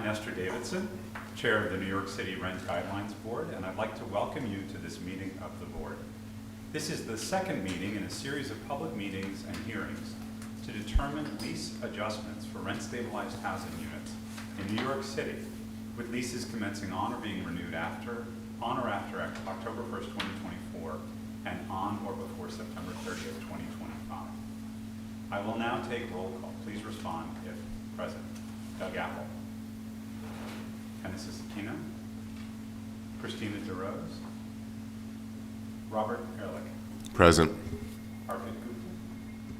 Nestor Davidson, Chair of the New York City Rent Guidelines Board, and I'd like to welcome you to this meeting of the Board. This is the second meeting in a series of public meetings and hearings to determine lease adjustments for rent-stabilized housing units in New York City, with leases commencing on or being renewed on or after October 1st, 2024, and on or before September 30th, 2025. I will now take roll call. Please respond if present. Doug Apple. Genesis Aquino. Christina DeRose. Robert Ehrlich. Present. Arpit Gupta.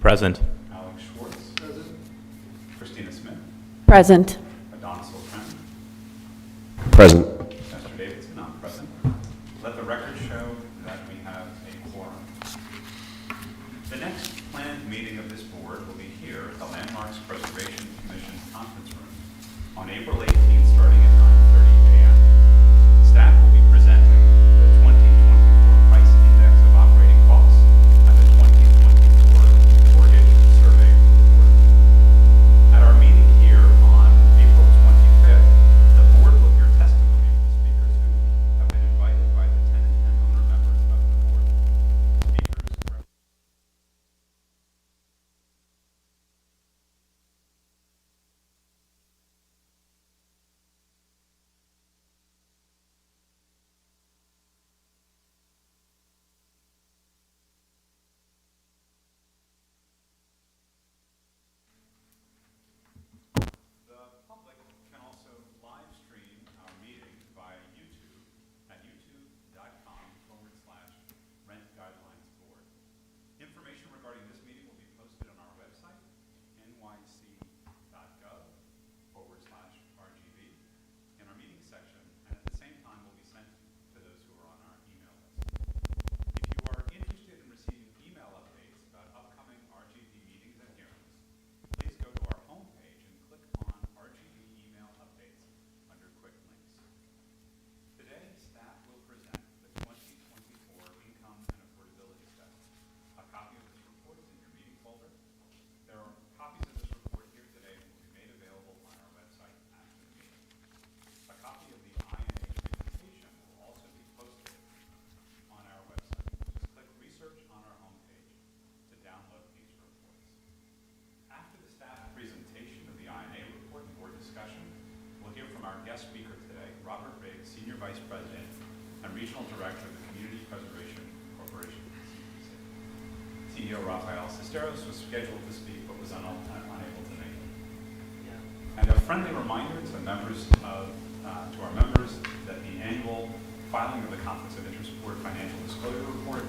Present. Alex Schwartz. Present. Christina Smith. Present. Adon Sultan. Present. Nestor Davidson, not present. Let the record show that we have a quorum. The next planned meeting of this board will be here at the Landmarks Preservation Commission conference room on April 18th, starting at 9:30 a.m. Staff will be presenting the 2024 Price Index of Operating Costs and the 2024 Mortgage Survey Report. At our meeting here on April 25th, the board will hear testimony from speakers who have been invited by the tenant and owner members of the board. Speakers The public can also live stream our meeting via YouTube at youtube.com/Rent Guidelines Board. Information regarding this meeting will be posted on our website, nyc.gov/RGB, in our meeting section, and at the same time will be sent to those who are on our email list. If you are interested in receiving email updates about upcoming RGB meetings and hearings, please go to our homepage and click on RGB email updates under quick links. Today, staff will present the 2024 Income and Affordability Study. A copy of this report is in your meeting folder. There are copies of this report here today and will be made available on our website after the meeting. A copy of the INA presentation will also be posted on our website. Just click Research on our homepage to download these reports. After the staff presentation of the INA report and board discussion, we'll hear from our guest speaker today, Robert Riggs, Senior Vice President and Regional Director of the Community Preservation Corporation, CPC. CEO Rafael Cesteros was scheduled to speak but was unable to make it. And a friendly reminder to our members that the annual filing of the Conflicts of Interest Board Financial Disclosure Report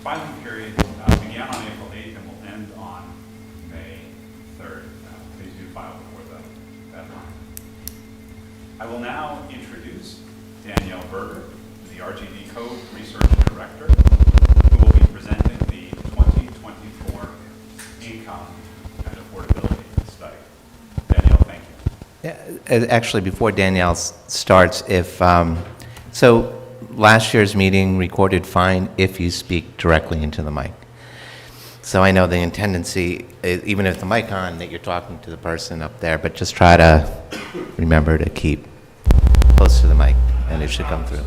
filing period began on April 8th and will end on May 3rd. Please do file before the deadline. I will now introduce Danielle Berger, the RGB Co-Research Director, who will be presenting the 2024 Income and Affordability Study. Danielle, thank you. Yeah, actually, before Danielle starts, so last year's meeting recorded fine if you speak directly into the mic. So I know the tendency, even if the mic on, that you're talking to the person up there, but just try to remember to keep close to the mic, and it should come through.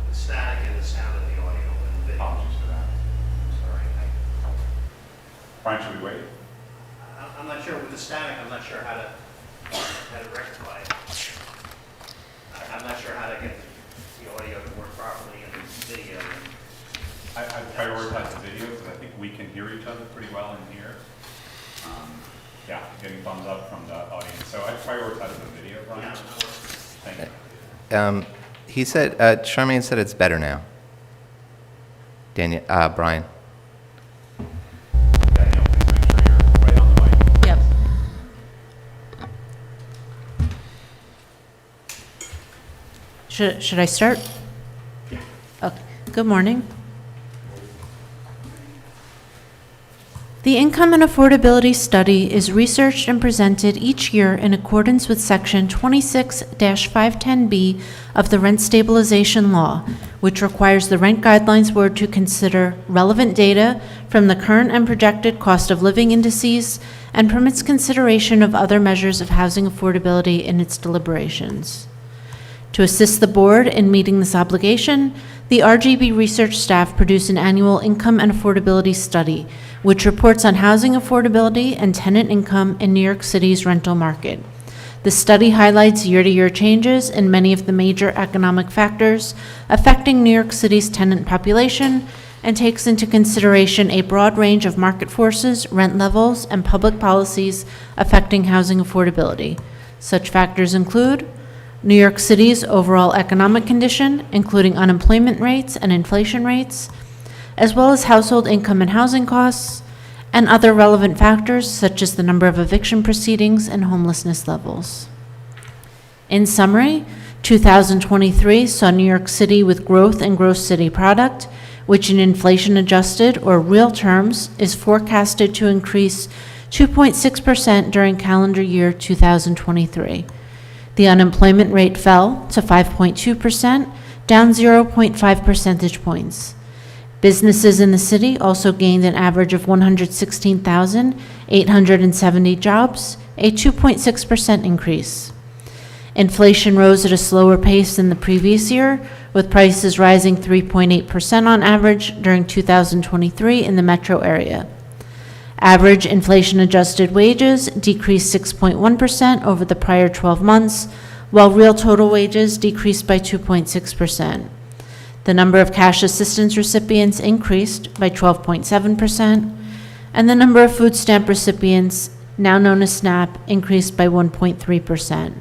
The static and the sound of the audio and the video. Apologies for that. Sorry. Brian, should we wait? I'm not sure with the static, I'm not sure how to rectify it. I'm not sure how to get the audio to work properly and the video. I prioritize the video because I think we can hear each other pretty well in here. Yeah, getting thumbs up from the audience. So I prioritize the video, Brian. Yeah, Thank you. He said, Charmaine said it's better now. Brian. Danielle, please make sure you're right on the mic. Yep. Should I start? Yeah. Okay. Good morning. The Income and Affordability Study is researched and presented each year in accordance with Section 26-510B of the Rent Stabilization Law, which requires the Rent Guidelines Board to consider relevant data from the current and projected cost of living indices and permits consideration of other measures of housing affordability in its deliberations. To assist the board in meeting this obligation, the RGB research staff produced an annual Income and Affordability Study, which reports on housing affordability and tenant income in New York City's rental market. The study highlights year-to-year changes in many of the major economic factors affecting New York City's tenant population and takes into consideration a broad range of market forces, rent levels, and public policies affecting housing affordability. Such factors include New York City's overall economic condition, including unemployment rates and inflation rates, as well as household income and housing costs, and other relevant factors such as the number of eviction proceedings and homelessness levels. In summary, 2023 saw New York City with growth in gross city product, which in inflation-adjusted or real terms is forecasted to increase 2.6% during calendar year 2023. The unemployment rate fell to 5.2%, down 0.5 percentage points. Businesses in the city also gained an average of 116,870 jobs, a 2.6% increase. Inflation rose at a slower pace than the previous year, with prices rising 3.8% on average during 2023 in the metro area. Average inflation-adjusted wages decreased 6.1% over the prior 12 months, while real total wages decreased by 2.6%. The number of cash assistance recipients increased by 12.7%, and the number of food stamp recipients, now known as SNAP, increased by 1.3%.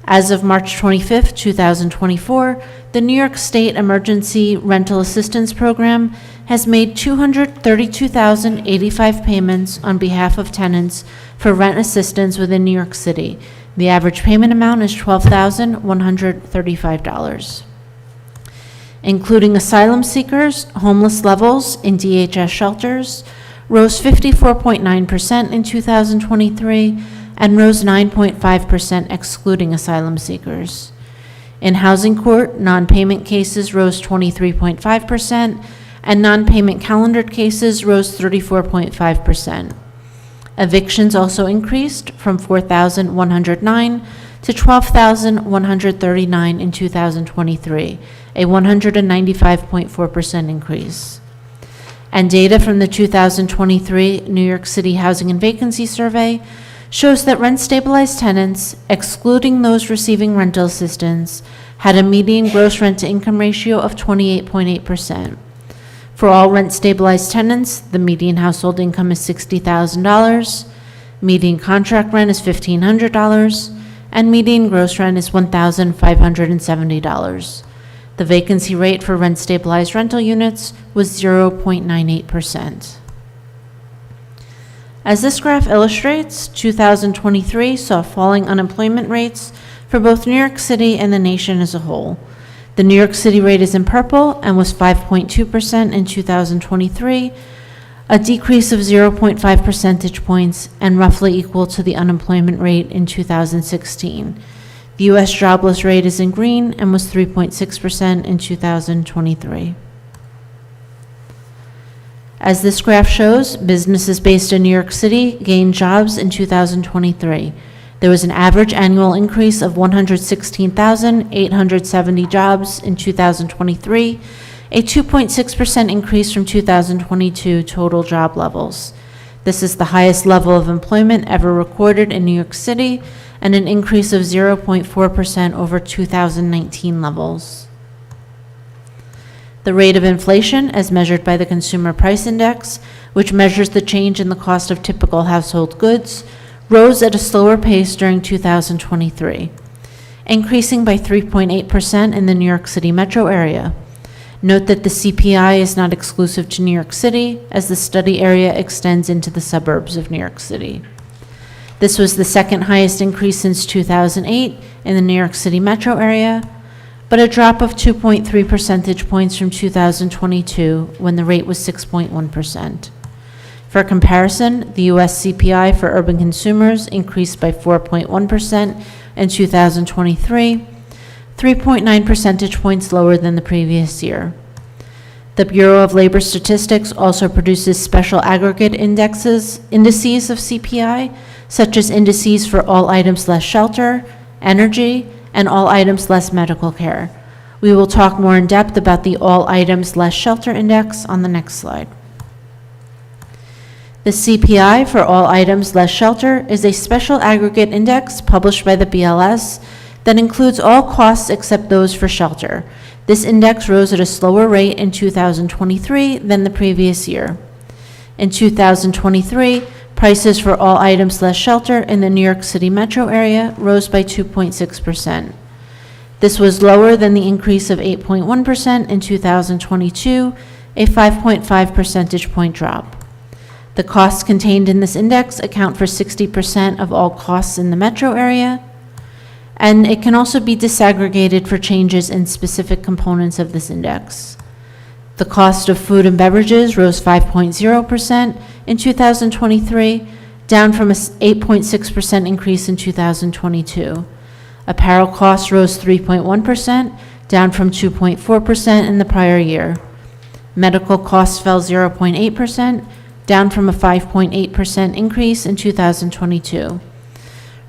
As of March 25, 2024, the New York State Emergency Rental Assistance Program has made 232,085 payments on behalf of tenants for rent assistance within New York City. The average payment amount is $12,135. Including asylum seekers, homeless levels in DHS shelters rose 54.9% in 2023 and rose 9.5% excluding asylum seekers. In housing court, non-payment cases rose 23.5% and non-payment calendared cases rose 34.5%. Evictions also increased from 4,109 to 12,139 in 2023, a 195.4% increase. And data from the 2023 New York City Housing and Vacancy Survey shows that rent-stabilized tenants, excluding those receiving rental assistance, had a median gross rent-to-income ratio of 28.8%. For all rent-stabilized tenants, the median household income is $60,000, median contract rent is $1,500, and median gross rent is $1,570. The vacancy rate for rent-stabilized rental units was 0.98%. As this graph illustrates, 2023 saw falling unemployment rates for both New York City and the nation as a whole. The New York City rate is in purple and was 5.2% in 2023, a decrease of 0.5 percentage points and roughly equal to the unemployment rate in 2016. The U.S. jobless rate is in green and was 3.6% in 2023. As this graph shows, businesses based in New York City gained jobs in 2023. There was an average annual increase of 116,870 jobs in 2023, a 2.6% increase from 2022 total job levels. This is the highest level of employment ever recorded in New York City and an increase of 0.4% over 2019 levels. The rate of inflation, as measured by the Consumer Price Index, which measures the change in the cost of typical household goods, rose at a slower pace during 2023, increasing by 3.8% in the New York City metro area. Note that the CPI is not exclusive to New York City, as the study area extends into the suburbs of New York City. This was the second highest increase since 2008 in the New York City metro area, but a drop of 2.3 percentage points from 2022 when the rate was 6.1%. For comparison, the U.S. CPI for urban consumers increased by 4.1% in 2023, 3.9 percentage points lower than the previous year. The Bureau of Labor Statistics also produces special aggregate indices of CPI, such as indices for all items less shelter, energy, and all items less medical care. We will talk more in depth about the all items less shelter index on the next slide. The CPI for all items less shelter is a special aggregate index published by the BLS that includes all costs except those for shelter. This index rose at a slower rate in 2023 than the previous year. In 2023, prices for all items less shelter in the New York City metro area rose by 2.6%. This was lower than the increase of 8.1% in 2022, a 5.5 percentage point drop. The costs contained in this index account for 60% of all costs in the metro area, and it can also be disaggregated for changes in specific components of this index. The cost of food and beverages rose 5.0% in 2023, down from an 8.6% increase in 2022. Apparel costs rose 3.1%, down from 2.4% in the prior year. Medical costs fell 0.8%, down from a 5.8% increase in 2022.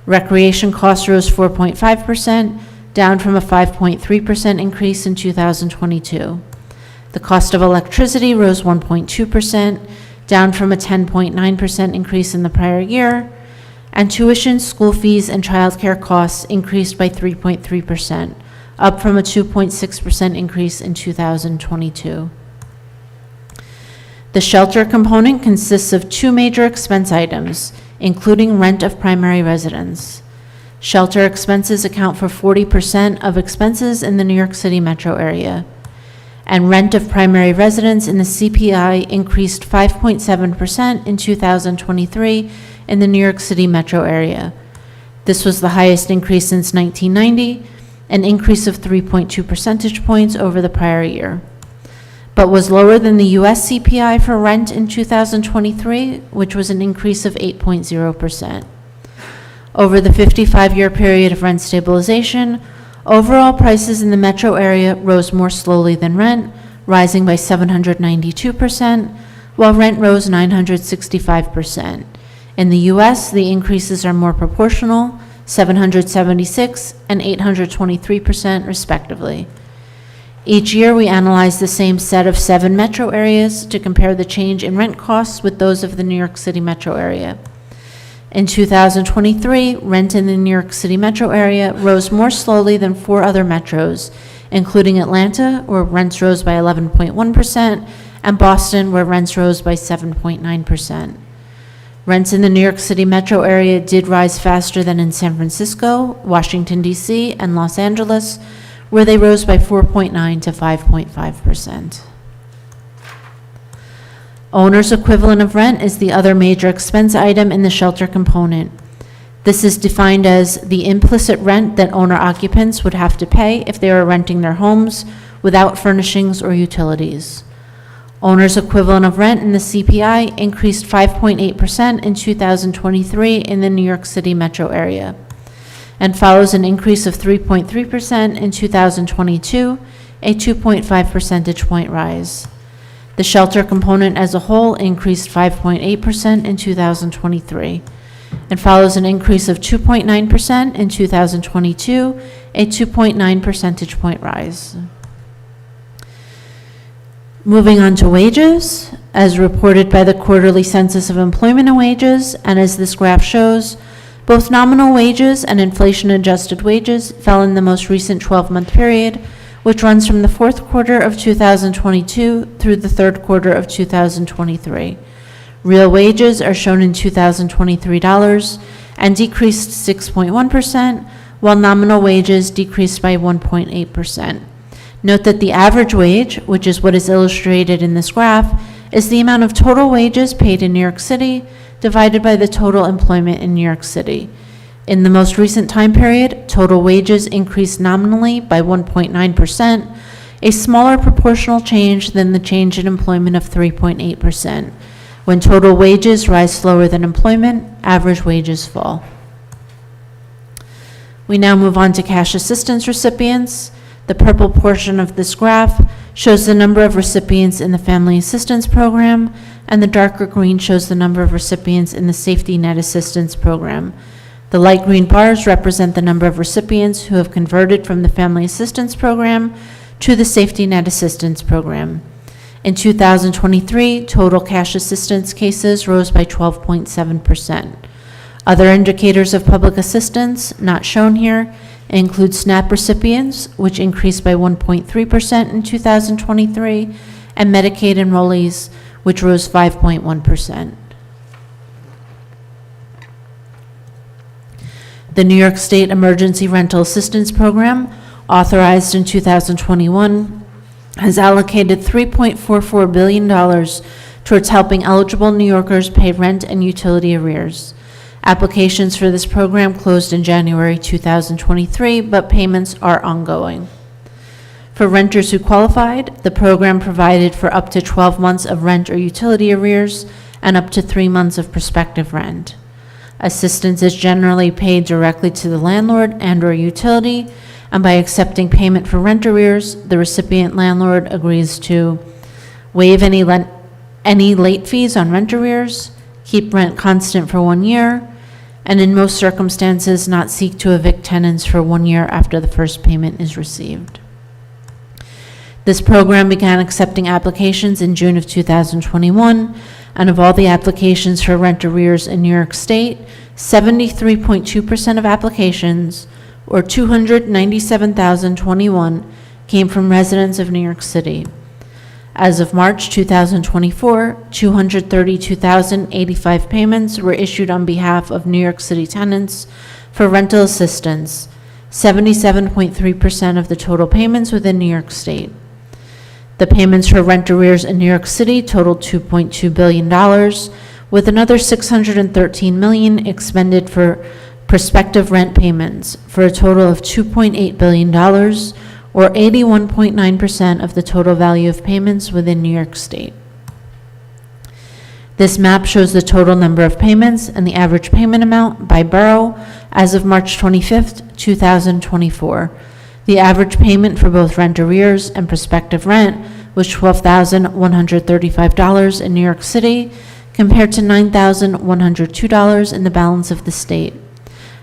Recreation costs rose 4.5%, down from a 5.3% increase in 2022. The cost of electricity rose 1.2%, down from a 10.9% increase in the prior year, and tuition, school fees, and childcare costs increased by 3.3%, up from a 2.6% increase in 2022. The shelter component consists of two major expense items, including rent of primary residence. Shelter expenses account for 40% of expenses in the New York City metro area, and rent of primary residence in the CPI increased 5.7% in 2023 in the New York City metro area. This was the highest increase since 1990, an increase of 3.2 percentage points over the prior year, but was lower than the US CPI for rent in 2023, which was an increase of 8.0%. Over the 55-year period of rent stabilization, overall prices in the metro area rose more slowly than rent, rising by 792%, while rent rose 965%. In the US, the increases are more proportional, 776 and 823% respectively. Each year, we analyze the same set of 7 metro areas to compare the change in rent costs with those of the New York City metro area. In 2023, rent in the New York City metro area rose more slowly than 4 other metros, including Atlanta, where rents rose by 11.1%, and Boston, where rents rose by 7.9%. Rents in the New York City metro area did rise faster than in San Francisco, Washington, D.C., and Los Angeles, where they rose by 4.9 to 5.5%. Owner's equivalent of rent is the other major expense item in the shelter component. This is defined as the implicit rent that owner occupants would have to pay if they were renting their homes without furnishings or utilities. Owner's equivalent of rent in the CPI increased 5.8% in 2023 in the New York City metro area, and follows an increase of 3.3% in 2022, a 2.5 percentage point rise. The shelter component as a whole increased 5.8% in 2023, and follows an increase of 2.9% in 2022, a 2.9 percentage point rise. Moving on to wages, as reported by the Quarterly Census of Employment and Wages, and as this graph shows, both nominal wages and inflation-adjusted wages fell in the most recent 12-month period, which runs from the fourth quarter of 2022 through the third quarter of 2023. Real wages are shown in 2023 dollars and decreased 6.1%, while nominal wages decreased by 1.8%. Note that the average wage, which is what is illustrated in this graph, is the amount of total wages paid in New York City divided by the total employment in New York City. In the most recent time period, total wages increased nominally by 1.9%, a smaller proportional change than the change in employment of 3.8%. When total wages rise slower than employment, average wages fall. We now move on to cash assistance recipients. The purple portion of this graph shows the number of recipients in the Family Assistance Program, and the darker green shows the number of recipients in the Safety Net Assistance Program. The light green bars represent the number of recipients who have converted from the Family Assistance Program to the Safety Net Assistance Program. In 2023, total cash assistance cases rose by 12.7%. Other indicators of public assistance, not shown here, include SNAP recipients, which increased by 1.3% in 2023, and Medicaid enrollees, which rose 5.1%. The New York State Emergency Rental Assistance Program, authorized in 2021, has allocated $3.44 billion towards helping eligible New Yorkers pay rent and utility arrears. Applications for this program closed in January 2023, but payments are ongoing. For renters who qualified, the program provided for up to 12 months of rent or utility arrears and up to 3 months of prospective rent. Assistance is generally paid directly to the landlord and/or utility, and by accepting payment for rent arrears, the recipient landlord agrees to waive any late fees on rent arrears, keep rent constant for 1 year, and in most circumstances not seek to evict tenants for 1 year after the first payment is received. This program began accepting applications in June of 2021, and of all the applications for rent arrears in New York State, 73.2% of applications, or 297,021, came from residents of New York City. As of March 2024, 232,085 payments were issued on behalf of New York City tenants for rental assistance, 77.3% of the total payments within New York State. The payments for rent arrears in New York City totaled $2.2 billion, with another $613 million expended for prospective rent payments, for a total of $2.8 billion, or 81.9% of the total value of payments within New York State. This map shows the total number of payments and the average payment amount by borough as of March 25th, 2024. The average payment for both rent arrears and prospective rent was $12,135 in New York City, compared to $9,102 in the balance of the state.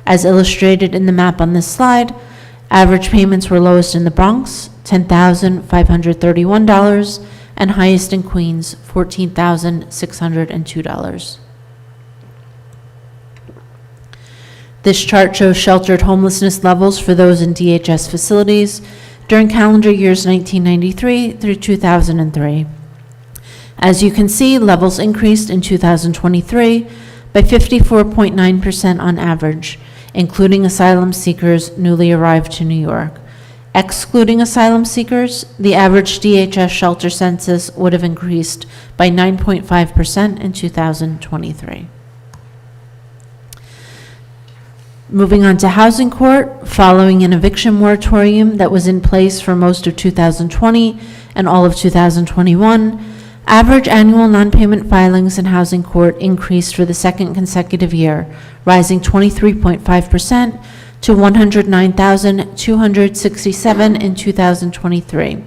As illustrated in the map on this slide, average payments were lowest in the Bronx, $10,531, and highest in Queens, $14,602. This chart shows sheltered homelessness levels for those in DHS facilities during calendar years 1993 through 2003. As you can see, levels increased in 2023 by 54.9% on average, including asylum seekers newly arrived to New York. Excluding asylum seekers, the average DHS shelter census would have increased by 9.5% in 2023. Moving on to housing court, following an eviction moratorium that was in place for most of 2020 and all of 2021, average annual non-payment filings in housing court increased for the second consecutive year, rising 23.5% to 109,267 in 2023.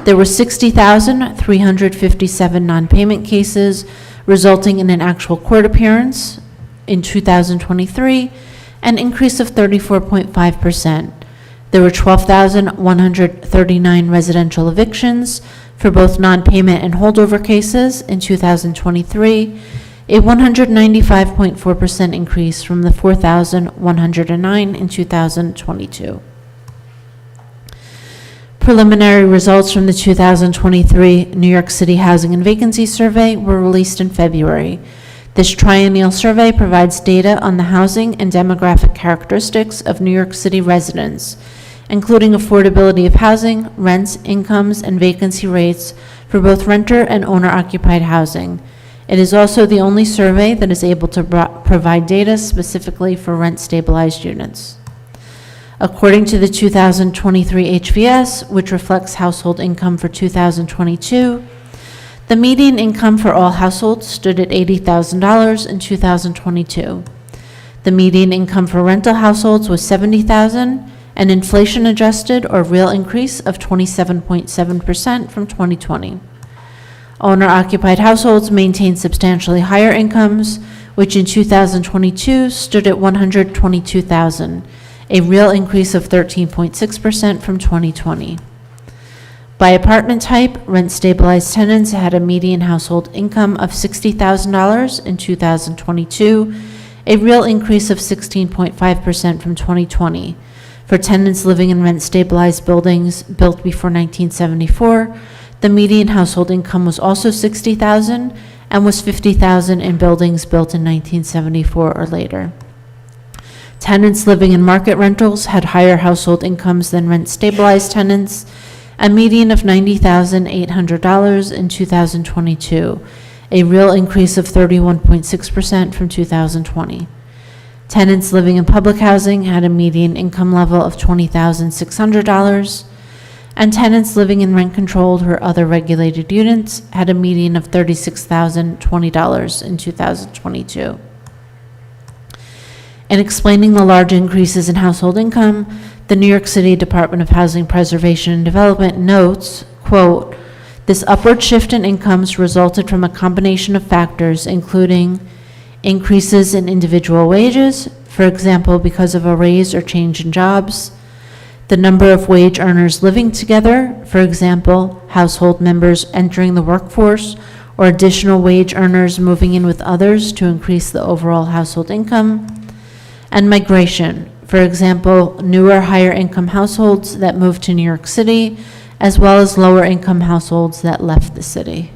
There were 60,357 non-payment cases, resulting in an actual court appearance in 2023, an increase of 34.5%. There were 12,139 residential evictions for both non-payment and holdover cases in 2023, a 195.4% increase from the 4,109 in 2022. Preliminary results from the 2023 New York City Housing and Vacancy Survey were released in February. This triennial survey provides data on the housing and demographic characteristics of New York City residents, including affordability of housing, rents, incomes, and vacancy rates for both renter and owner-occupied housing. It is also the only survey that is able to provide data specifically for rent-stabilized units. According to the 2023 HVS, which reflects household income for 2022, the median income for all households stood at $80,000 in 2022. The median income for rental households was $70,000, an inflation-adjusted or real increase of 27.7% from 2020. Owner-occupied households maintained substantially higher incomes, which in 2022 stood at $122,000, a real increase of 13.6% from 2020. By apartment type, rent-stabilized tenants had a median household income of $60,000 in 2022, a real increase of 16.5% from 2020. For tenants living in rent-stabilized buildings built before 1974, the median household income was also $60,000 and was $50,000 in buildings built in 1974 or later. Tenants living in market rentals had higher household incomes than rent-stabilized tenants, a median of $90,800 in 2022, a real increase of 31.6% from 2020. Tenants living in public housing had a median income level of $20,600, and tenants living in rent-controlled or other regulated units had a median of $36,020 in 2022. In explaining the large increases in household income, the New York City Department of Housing Preservation and Development notes, quote, "This upward shift in incomes resulted from a combination of factors, including increases in individual wages, for example, because of a raise or change in jobs, the number of wage earners living together, for example, household members entering the workforce or additional wage earners moving in with others to increase the overall household income, and migration, for example, newer higher income households that moved to New York City, as well as lower income households that left the city."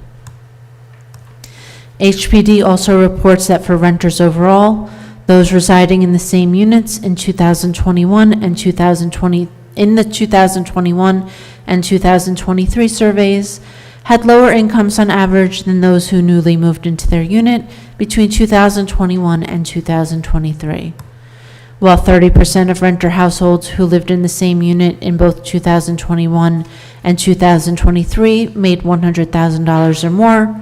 HPD also reports that for renters overall, those residing in the same units in 2021 and 2023 surveys had lower incomes on average than those who newly moved into their unit between 2021 and 2023. While 30% of renter households who lived in the same unit in both 2021 and 2023 made $100,000 or more,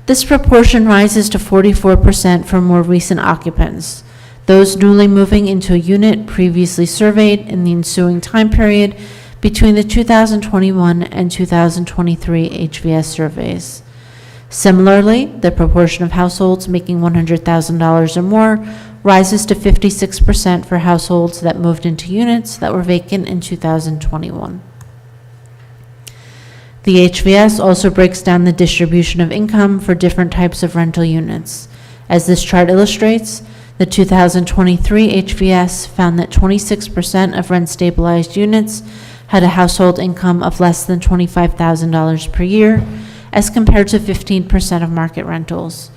this proportion rises to 44% for more recent occupants, those newly moving into a unit previously surveyed in the ensuing time period between the 2021 and 2023 HVS surveys. Similarly, the proportion of households making $100,000 or more rises to 56% for households that moved into units that were vacant in 2021. The HVS also breaks down the distribution of income for different types of rental units. As this chart illustrates, the 2023 HVS found that 26% of rent-stabilized units had a household income of less than $25,000 per year, as compared to 15% of market rentals.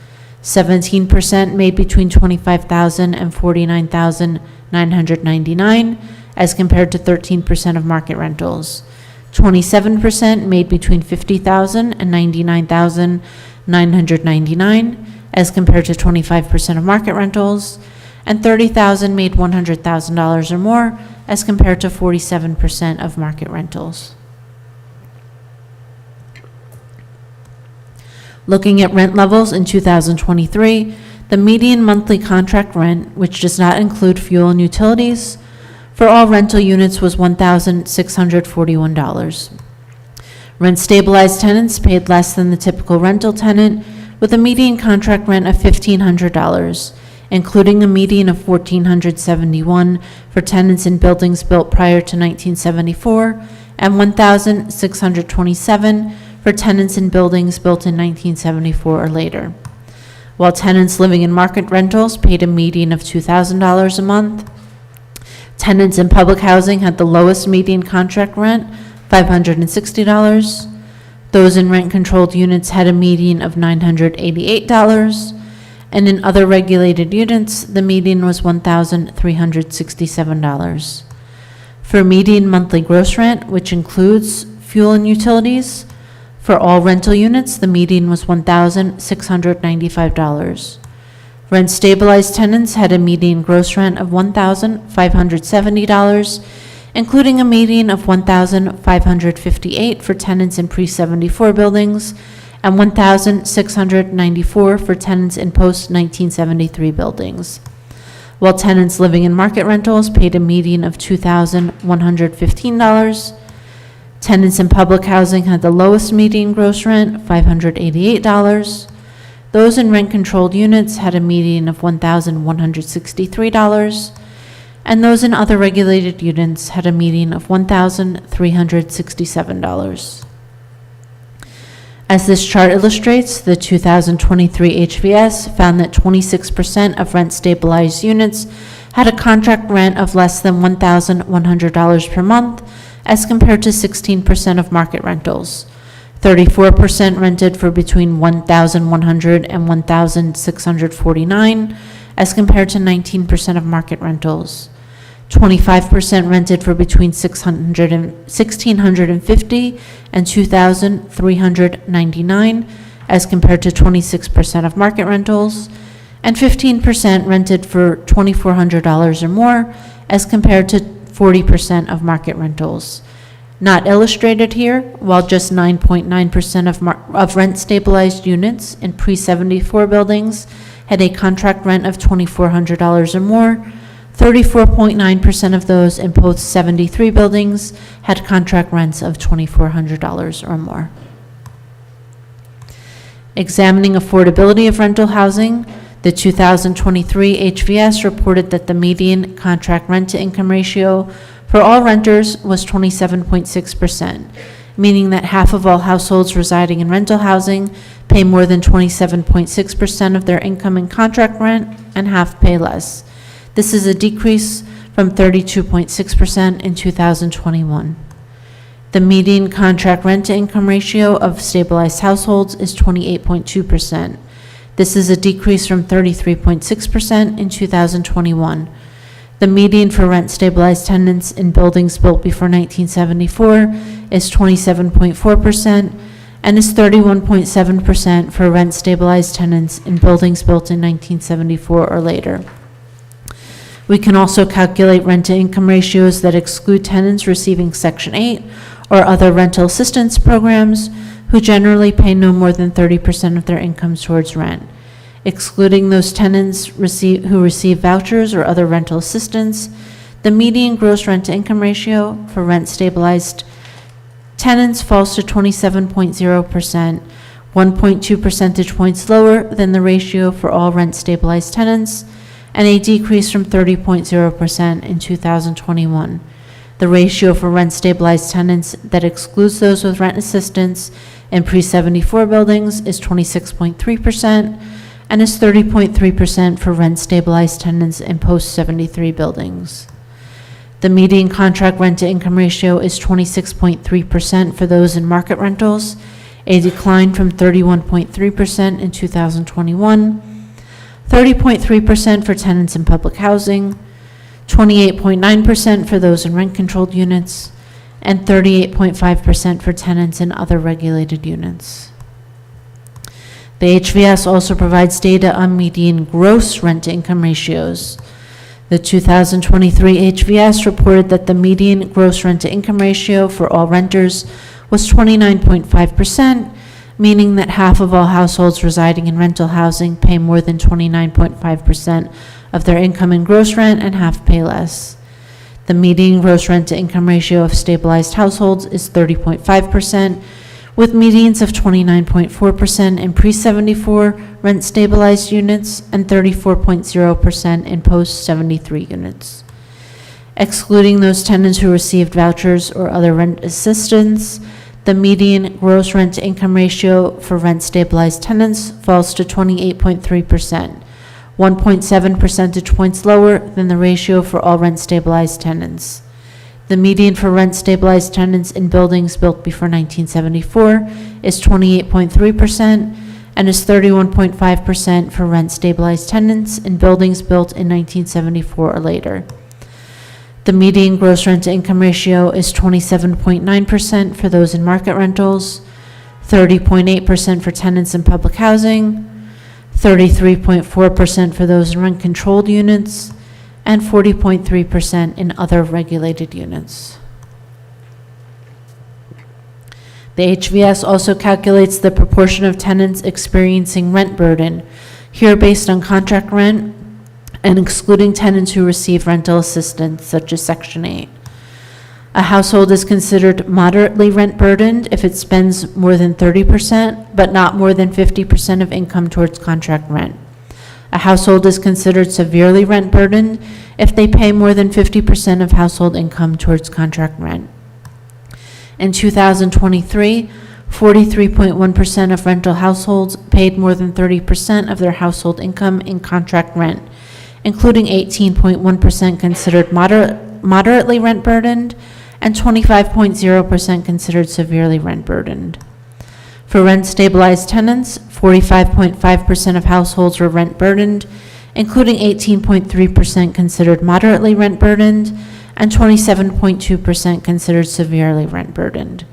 17% made between $25,000 and $49,999, as compared to 13% of market rentals. 27% made between $50,000 and $99,999, as compared to 25% of market rentals, and 30,000 made $100,000 or more, as compared to 47% of market rentals. Looking at rent levels in 2023, the median monthly contract rent, which does not include fuel and utilities, for all rental units was $1,641. Rent-stabilized tenants paid less than the typical rental tenant, with a median contract rent of $1,500, including a median of $1,471 for tenants in buildings built prior to 1974 and $1,627 for tenants in buildings built in 1974 or later. While tenants living in market rentals paid a median of $2,000 a month, tenants in public housing had the lowest median contract rent, $560. Those in rent-controlled units had a median of $988, and in other regulated units, the median was $1,367. For median monthly gross rent, which includes fuel and utilities, for all rental units, the median was $1,695. Rent-stabilized tenants had a median gross rent of $1,570, including a median of $1,558 for tenants in pre-74 buildings and $1,694 for tenants in post-1973 buildings. while tenants living in market rentals paid a median of $2,115. Tenants in public housing had the lowest median gross rent, $588. Those in rent-controlled units had a median of $1,163, and those in other regulated units had a median of $1,367. As this chart illustrates, the 2023 HVS found that 26% of rent-stabilized units had a contract rent of less than $1,100 per month, as compared to 16% of market rentals. 34% rented for between $1,100 and $1,649, as compared to 19% of market rentals. 25% rented for between $1,650 and $2,399, as compared to 26% of market rentals, and 15% rented for $2,400 or more, as compared to 40% of market rentals. Not illustrated here, while just 9.9% of rent-stabilized units in pre-74 buildings had a contract rent of $2,400 or more, 34.9% of those in post-73 buildings had contract rents of $2,400 or more. Examining affordability of rental housing, the 2023 HVS reported that the median contract rent-to-income ratio for all renters was 27.6%, meaning that half of all households residing in rental housing pay more than 27.6% of their income in contract rent, and half pay less. This is a decrease from 32.6% in 2021. The median contract rent-to-income ratio of stabilized households is 28.2%. This is a decrease from 33.6% in 2021. The median for rent-stabilized tenants in buildings built before 1974 is 27.4% and is 31.7% for rent-stabilized tenants in buildings built in 1974 or later. We can also calculate rent-to-income ratios that exclude tenants receiving Section 8 or other rental assistance programs who generally pay no more than 30% of their incomes towards rent. Excluding those tenants who receive vouchers or other rental assistance, the median gross rent-to-income ratio for rent-stabilized tenants falls to 27.0%, 1.2 percentage points lower than the ratio for all rent-stabilized tenants, and a decrease from 30.0% in 2021. The ratio for rent-stabilized tenants that excludes those with rent assistance in pre-74 buildings is 26.3%, and is 30.3% for rent-stabilized tenants in post-73 buildings. The median contract rent-to-income ratio is 26.3% for those in market rentals, a decline from 31.3% in 2021, 30.3% for tenants in public housing, 28.9% for those in rent-controlled units, and 38.5% for tenants in other regulated units. The HVS also provides data on median gross rent-to-income ratios. The 2023 HVS reported that the median gross rent-to-income ratio for all renters was 29.5%, meaning that half of all households residing in rental housing pay more than 29.5% of their income in gross rent and half pay less. The median gross rent-to-income ratio of stabilized households is 30.5%, with medians of 29.4% in pre-74 rent-stabilized units and 34.0% in post-73 units. Excluding those tenants who received vouchers or other rent assistance, the median gross rent-to-income ratio for rent-stabilized tenants falls to 28.3%, 1.7 percentage points lower than the ratio for all rent-stabilized tenants. The median for rent-stabilized tenants in buildings built before 1974 is 28.3% and is 31.5% for rent-stabilized tenants in buildings built in 1974 or later. The median gross rent-to-income ratio is 27.9% for those in market rentals, 30.8% for tenants in public housing, 33.4% for those in rent-controlled units, and 40.3% in other regulated units. The HVS also calculates the proportion of tenants experiencing rent burden, here based on contract rent, and excluding tenants who receive rental assistance, such as Section 8. A household is considered moderately rent burdened if it spends more than 30%, but not more than 50% of income towards contract rent. A household is considered severely rent burdened if they pay more than 50% of household income towards contract rent. In 2023, 43.1% of rental households paid more than 30% of their household income in contract rent, including 18.1% considered moderately rent burdened and 25.0% considered severely rent burdened. For rent-stabilized tenants, 45.5% of households were rent burdened, including 18.3% considered moderately rent burdened and 27.2% considered severely rent burdened.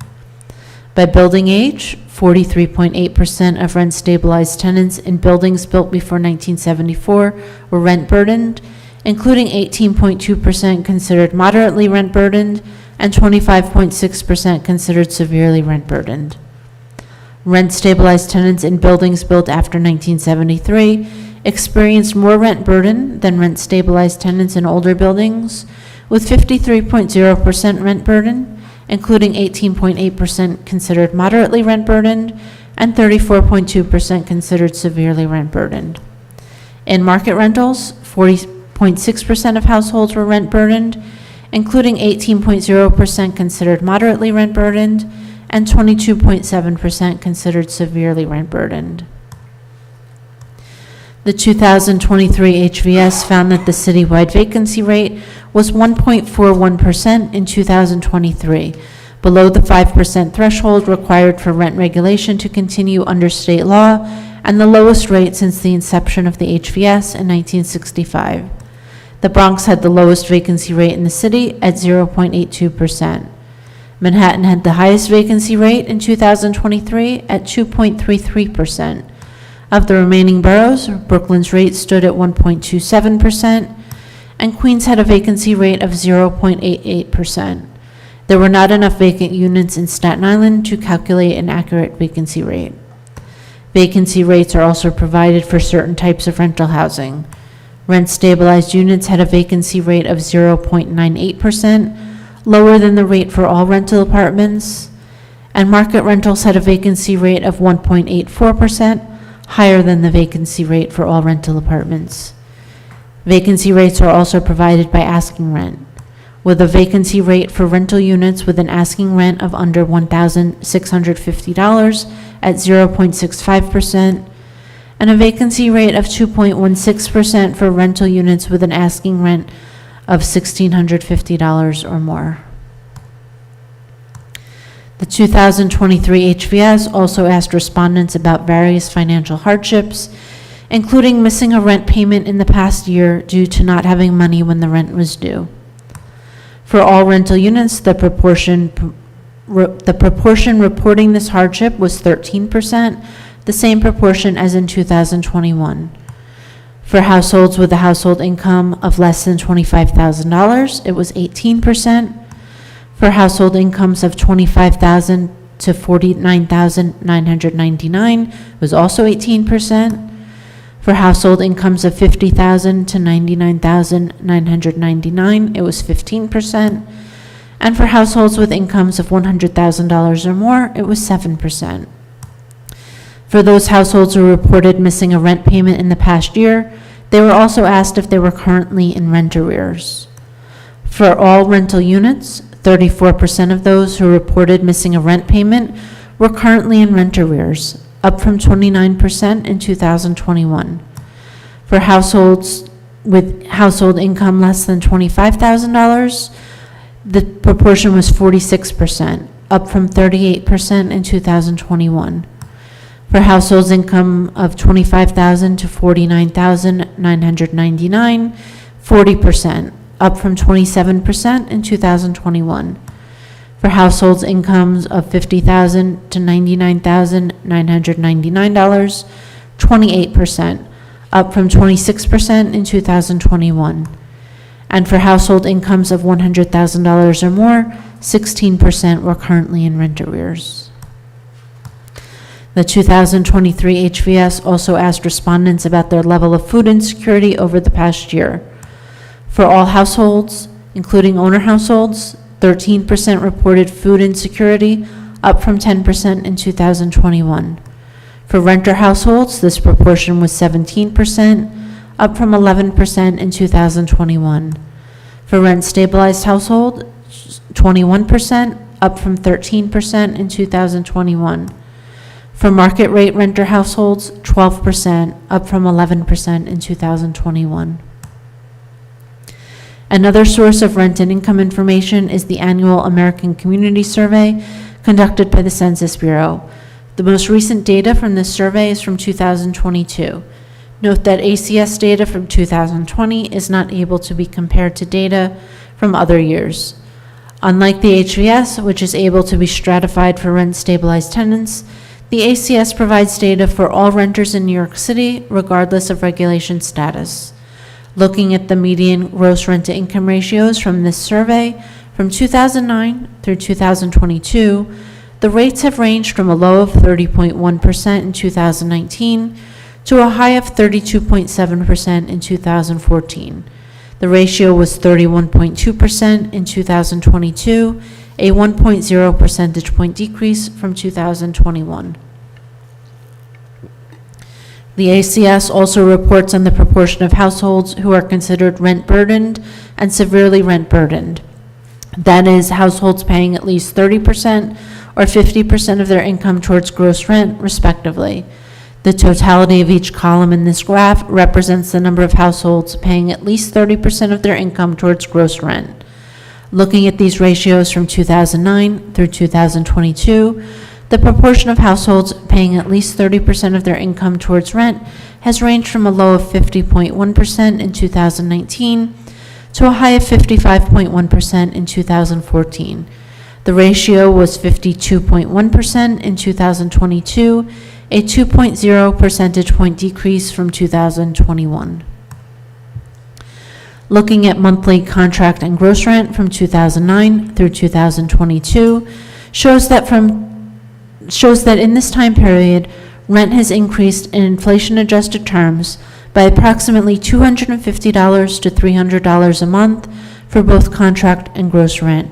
By building age, 43.8% of rent-stabilized tenants in buildings built before 1974 were rent burdened, including 18.2% considered moderately rent burdened and 25.6% considered severely rent burdened. Rent-stabilized tenants in buildings built after 1973 experienced more rent burden than rent-stabilized tenants in older buildings, with 53.0% rent burden, including 18.8% considered moderately rent burdened and 34.2% considered severely rent burdened. In market rentals, 40.6% of households were rent burdened, including 18.0% considered moderately rent burdened and 22.7% considered severely rent burdened. The 2023 HVS found that the citywide vacancy rate was 1.41% in 2023, below the 5% threshold required for rent regulation to continue under state law, and the lowest rate since the inception of the HVS in 1965. The Bronx had the lowest vacancy rate in the city at 0.82%. Manhattan had the highest vacancy rate in 2023 at 2.33%. Of the remaining boroughs, Brooklyn's rate stood at 1.27%, and Queens had a vacancy rate of 0.88%. There were not enough vacant units in Staten Island to calculate an accurate vacancy rate. Vacancy rates are also provided for certain types of rental housing. Rent-stabilized units had a vacancy rate of 0.98%, lower than the rate for all rental apartments, and market rentals had a vacancy rate of 1.84%, higher than the vacancy rate for all rental apartments. Vacancy rates are also provided by asking rent, with a vacancy rate for rental units with an asking rent of under $1,650 at 0.65%, and a vacancy rate of 2.16% for rental units with an asking rent of $1,650 or more. The 2023 HVS also asked respondents about various financial hardships, including missing a rent payment in the past year due to not having money when the rent was due. For all rental units, the proportion reporting this hardship was 13%, the same proportion as in 2021. For households with a household income of less than $25,000, it was 18%. For household incomes of $25,000 to $49,999, it was also 18%. For household incomes of $50,000 to $99,999, it was 15%. And for households with incomes of $100,000 or more, it was 7%. For those households who reported missing a rent payment in the past year, they were also asked if they were currently in rent arrears. For all rental units, 34% of those who reported missing a rent payment were currently in rent arrears, up from 29% in 2021. For households with household income less than $25,000, the proportion was 46%, up from 38% in 2021. For households income of $25,000 to $49,999, 40%, up from 27% in 2021. For households incomes of $50,000 to $99,999, 28%, up from 26% in 2021. And for household incomes of $100,000 or more, 16% were currently in rent arrears. The 2023 HVS also asked respondents about their level of food insecurity over the past year. For all households, including owner households, 13% reported food insecurity, up from 10% in 2021. For renter households, this proportion was 17%, up from 11% in 2021. For rent-stabilized households, 21%, up from 13% in 2021. For market rate renter households, 12%, up from 11% in 2021. Another source of rent and income information is the annual American Community Survey conducted by the Census Bureau. The most recent data from this survey is from 2022. Note that ACS data from 2020 is not able to be compared to data from other years. Unlike the HVS, which is able to be stratified for rent-stabilized tenants, the ACS provides data for all renters in New York City, regardless of regulation status. Looking at the median gross rent-to-income ratios from this survey, from 2009 through 2022, the rates have ranged from a low of 30.1% in 2019 to a high of 32.7% in 2014. The ratio was 31.2% in 2022, a 1.0 percentage point decrease from 2021. The ACS also reports on the proportion of households who are considered rent burdened and severely rent burdened. That is, households paying at least 30% or 50% of their income towards gross rent, respectively. The totality of each column in this graph represents the number of households paying at least 30% of their income towards gross rent. Looking at these ratios from 2009 through 2022, the proportion of households paying at least 30% of their income towards rent has ranged from a low of 50.1% in 2019 to a high of 55.1% in 2014. The ratio was 52.1% in 2022, a 2.0 percentage point decrease from 2021. Looking at monthly contract and gross rent from 2009 through 2022 shows that in this time period, rent has increased in inflation-adjusted terms by approximately $250 to $300 a month for both contract and gross rent.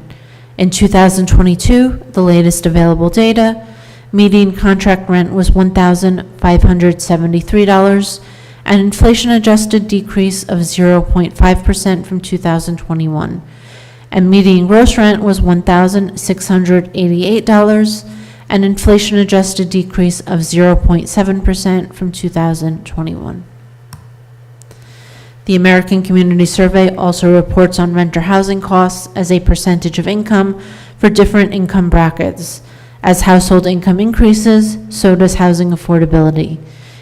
In 2022, the latest available data, median contract rent was $1,573, an inflation-adjusted decrease of 0.5% from 2021, and median gross rent was $1,688, an inflation-adjusted decrease of 0.7% from 2021. The American Community Survey also reports on renter housing costs as a percentage of income for different income brackets. As household income increases, so does housing affordability.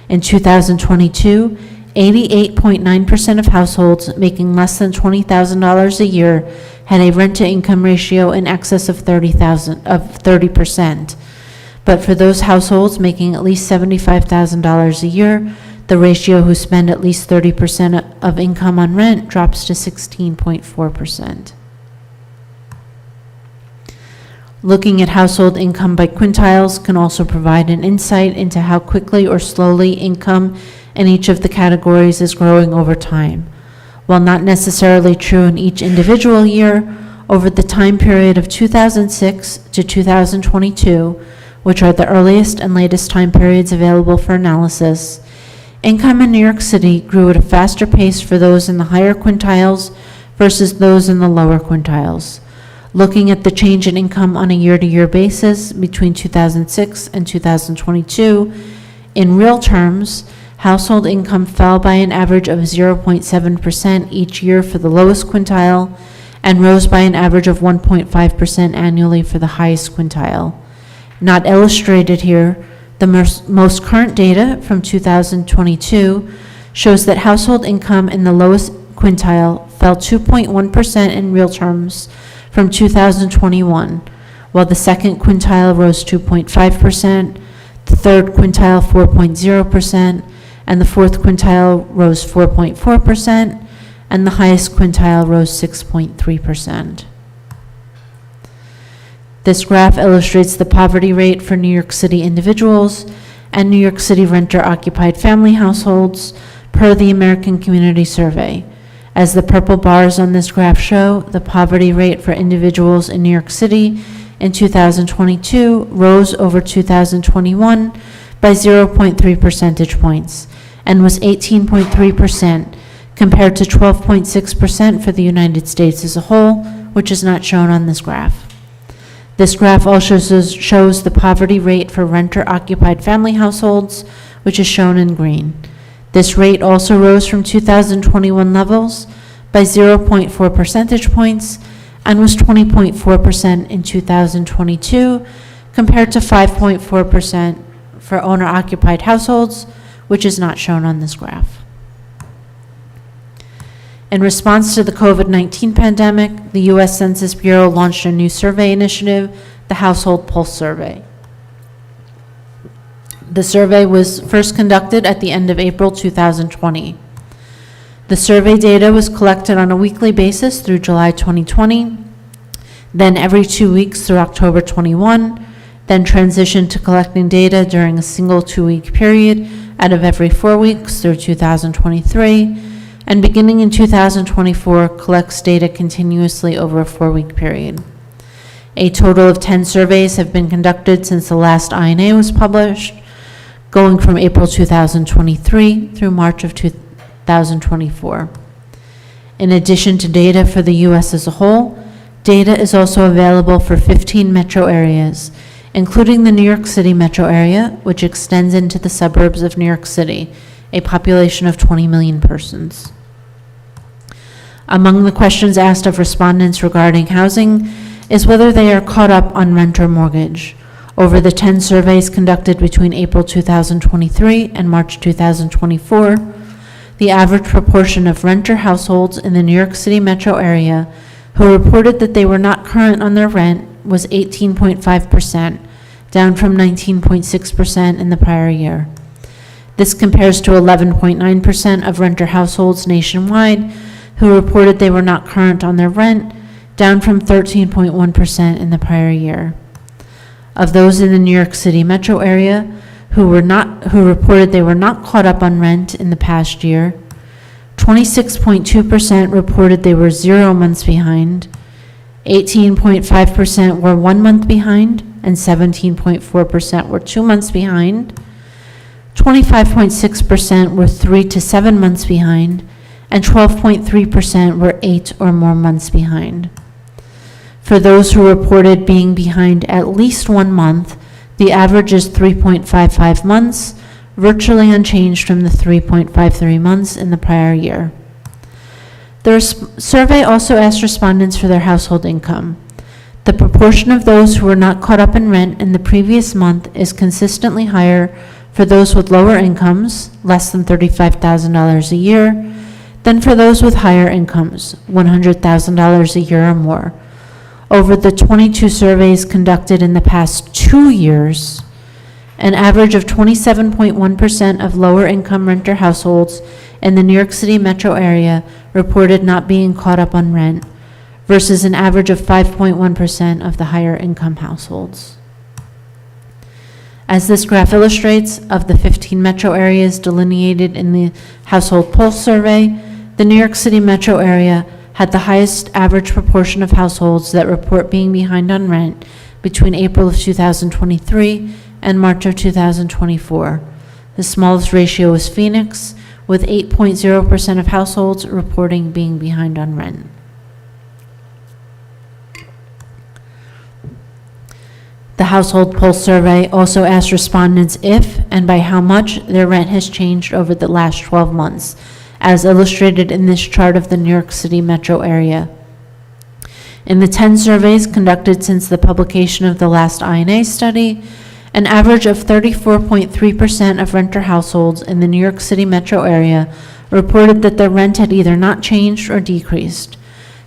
In 2022, 88.9% of households making less than $20,000 a year had a rent-to-income ratio in excess of 30%. But for those households making at least $75,000 a year, the ratio who spend at least 30% of income on rent drops to 16.4%. Looking at household income by quintiles can also provide an insight into how quickly or slowly income in each of the categories is growing over time. While not necessarily true in each individual year, over the time period of 2006 to 2022, which are the earliest and latest time periods available for analysis, income in New York City grew at a faster pace for those in the higher quintiles versus those in the lower quintiles. Looking at the change in income on a year-to-year basis between 2006 and 2022, in real terms, household income fell by an average of 0.7% each year for the lowest quintile and rose by an average of 1.5% annually for the highest quintile. Not illustrated here, the most current data from 2022 shows that household income in the lowest quintile fell 2.1% in real terms from 2021, while the second quintile rose 2.5%, the third quintile 4.0%, and the fourth quintile rose 4.4%, and the highest quintile rose 6.3%. This graph illustrates the poverty rate for New York City individuals and New York City renter-occupied family households per the American Community Survey. As the purple bars on this graph show, the poverty rate for individuals in New York City in 2022 rose over 2021 by 0.3 percentage points and was 18.3% compared to 12.6% for the United States as a whole, which is not shown on this graph. This graph also shows the poverty rate for renter-occupied family households, which is shown in green. This rate also rose from 2021 levels by 0.4 percentage points and was 20.4% in 2022 compared to 5.4% for owner-occupied households, which is not shown on this graph. In response to the COVID-19 pandemic, the U.S. Census Bureau launched a new survey initiative, the Household Pulse Survey. The survey was first conducted at the end of April 2020. The survey data was collected on a weekly basis through July 2020, then every 2 weeks through October 21, then transitioned to collecting data during a single 2-week period out of every 4 weeks through 2023, and beginning in 2024, collects data continuously over a 4-week period. A total of 10 surveys have been conducted since the last INA was published, going from April 2023 through March of 2024. In addition to data for the U.S. as a whole, data is also available for 15 metro areas, including the New York City metro area, which extends into the suburbs of New York City, a population of 20 million persons. Among the questions asked of respondents regarding housing is whether they are caught up on rent or mortgage. Over the 10 surveys conducted between April 2023 and March 2024, the average proportion of renter households in the New York City metro area who reported that they were not current on their rent was 18.5%, down from 19.6% in the prior year. This compares to 11.9% of renter households nationwide who reported they were not current on their rent, down from 13.1% in the prior year. Of those in the New York City metro area who reported they were not caught up on rent in the past year, 26.2% reported they were 0 months behind, 18.5% were 1 month behind, and 17.4% were 2 months behind. 25.6% were 3 to 7 months behind, and 12.3% were 8 or more months behind. For those who reported being behind at least 1 month, the average is 3.55 months, virtually unchanged from the 3.53 months in the prior year. The survey also asked respondents for their household income. The proportion of those who were not caught up in rent in the previous month is consistently higher for those with lower incomes, less than $35,000 a year, than for those with higher incomes, $100,000 a year or more. Over the 22 surveys conducted in the past 2 years, an average of 27.1% of lower income renter households in the New York City metro area reported not being caught up on rent, versus an average of 5.1% of the higher income households. As this graph illustrates, of the 15 metro areas delineated in the Household Pulse Survey, the New York City metro area had the highest average proportion of households that report being behind on rent between April of 2023 and March of 2024. The smallest ratio was Phoenix, with 8.0% of households reporting being behind on rent. The Household Pulse Survey also asked respondents if and by how much their rent has changed over the last 12 months, as illustrated in this chart of the New York City metro area. In the 10 surveys conducted since the publication of the last INA study, an average of 34.3% of renter households in the New York City metro area reported that their rent had either not changed or decreased.